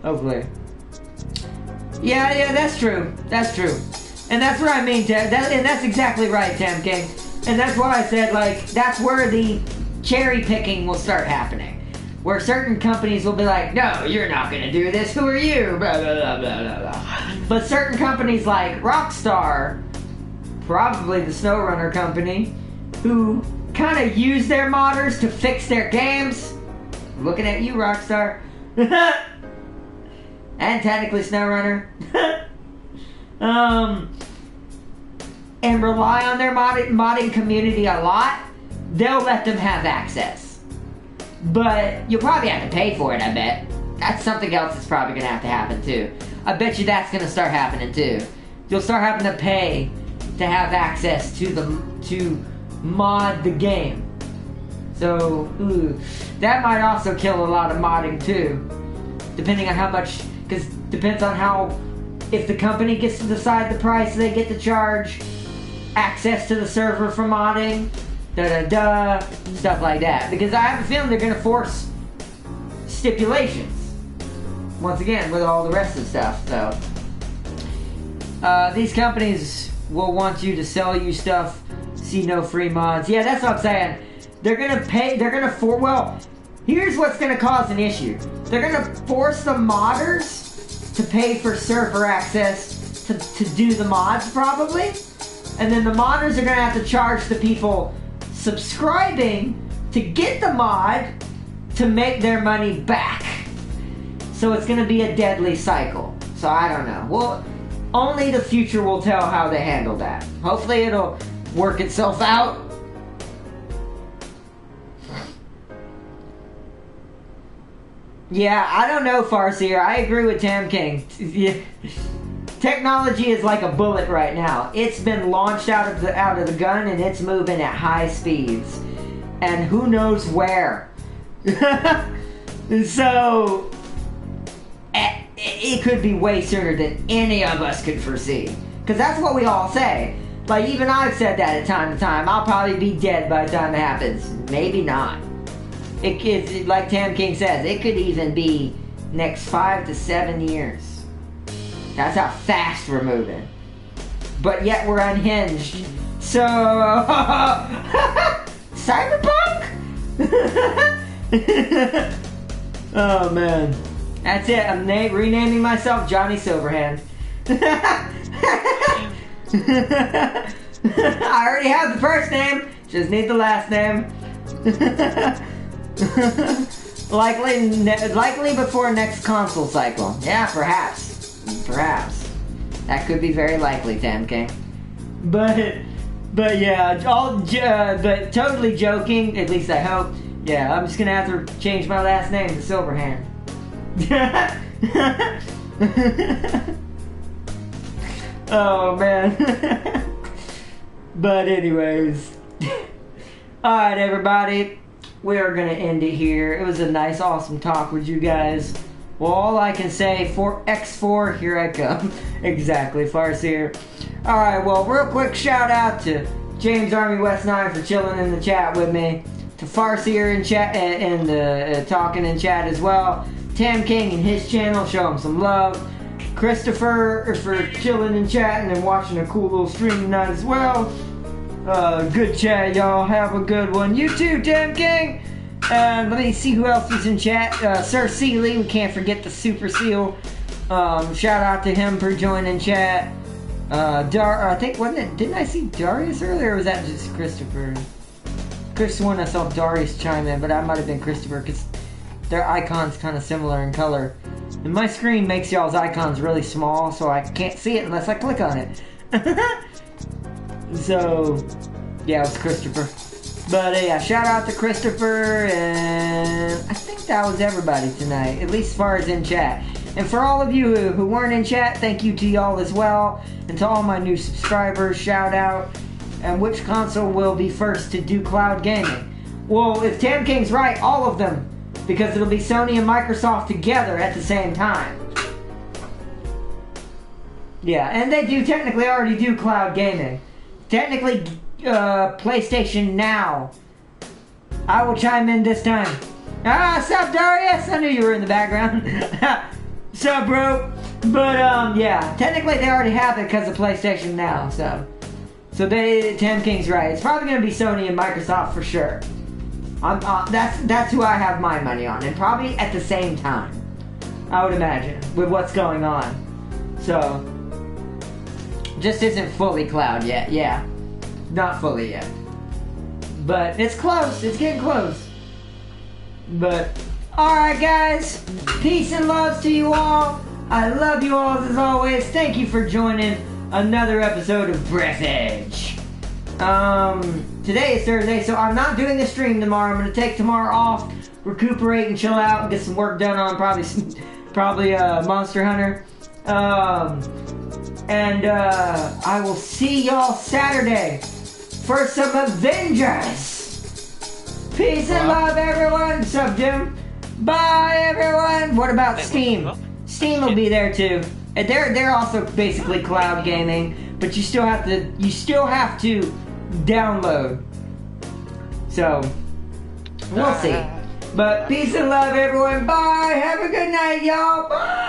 Hopefully. Yeah, that's true. That's true. And that's what I mean, and that's exactly right, Tam King. And that's why I said, like, that's where the cherry picking will start happening. Where certain companies will be like, no, you're not going to do this, who are you? Blah, blah, blah, blah, blah, blah. But certain companies like Rockstar, probably the SnowRunner company, who kind of use their modders to fix their games. I'm looking at you, Rockstar. And technically SnowRunner. And rely on their modding community a lot, they'll let them have access. But you'll probably have to pay for it, I bet. That's something else that's probably going to have to happen too. I bet you that's going to start happening too. You'll start having to pay to have access to mod the game. So, that might also kill a lot of modding too. Depending on how much, because depends on how, if the company gets to decide the price they get to charge, access to the server for modding, stuff like that. Because I have a feeling they're going to force stipulations. Once again, with all the rest of the stuff, so. These companies will want you to sell you stuff, see no free mods. Yeah, that's what I'm saying. They're going to well, here's what's going to cause an issue. They're going to force the modders to pay for server access to do the mods, probably. And then the modders are going to have to charge the people subscribing to get the mod to make their money back. So it's going to be a deadly cycle. So I don't know. Well, only the future will tell how they handle that. Hopefully it'll work itself out. Yeah, I don't know, Farseer. I agree with Tam King. Technology is like a bullet right now. It's been launched out of the gun and it's moving at high speeds. And who knows where. So, it could be way sooner than any of us could foresee. Because that's what we all say. Like, even I've said that time to time. I'll probably be dead by the time it happens. Maybe not. It like Tam King says, it could even be next 5 to 7 years. That's how fast we're moving. But yet we're unhinged. So... Cyberpunk? Oh, man. That's it. I'm renaming myself Johnny Silverhand. I already have the first name. Just need the last name. Likely before next console cycle. Yeah, perhaps. Perhaps. That could be very likely, Tam King. But yeah, but totally joking, at least I hope. Yeah, I'm just gonna have to change my last name to Silverhand. Oh, man. But anyways. Alright, everybody. We are going to end it here. It was a nice, awesome talk with you guys. Well, all I can say, for X4, here I come. Exactly, Farseer. Alright, well, real quick shout out to James Army West 9 for chilling in the chat with me. To Farseer in chat and talking in chat as well. Tam King and his channel, show him some love. Christopher for chilling and chatting and watching a cool little stream tonight as well. Good chat, y'all. Have a good one. You too, Tam King. Let me see who else is in chat. Sir Seeley, we can't forget the Super Seal. Shout out to him for joining chat. I think, wasn't it? Didn't I see Darius earlier, or was that just Christopher? Chris one, I saw Darius chime in, but that might have been Christopher because their icons kind of similar in color. And my screen makes y'all's icons really small, so I can't see it unless I click on it. So, yeah, it was Christopher. But yeah, shout out to Christopher, and I think that was everybody tonight, at least as far as in chat. And for all of you who weren't in chat, thank you to y'all as well. And to all my new subscribers, shout out. And which console will be first to do cloud gaming? Well, if Tam King's right, all of them. Because it'll be Sony and Microsoft together at the same time. Yeah, and they do technically already do cloud gaming. Technically, PlayStation Now. I will chime in this time. Sup, Darius? I knew you were in the background. Sup, bro? But, yeah. Technically, they already have it because of PlayStation Now, so Tam King's right. It's probably going to be Sony and Microsoft for sure. That's who I have my money on. And probably at the same time. I would imagine. With what's going on. So, just isn't fully cloud yet. Yeah. Not fully yet. But it's close. It's getting close. But, alright guys. Peace and love to you all. I love you all as always. Thank you for joining another episode of Breathedge. Today is Thursday, so I'm not doing a stream tomorrow. I'm going to take tomorrow off, recuperate and chill out and get some work done on probably Monster Hunter. And I will see y'all Saturday for some Avengers. Peace and love, everyone. Sup, Jim? Bye, everyone. What about Steam? Steam will be there too. And they're also basically cloud gaming, but you still have to download. So we'll see. But peace and love, everyone. Bye. Have a good night, y'all. Bye.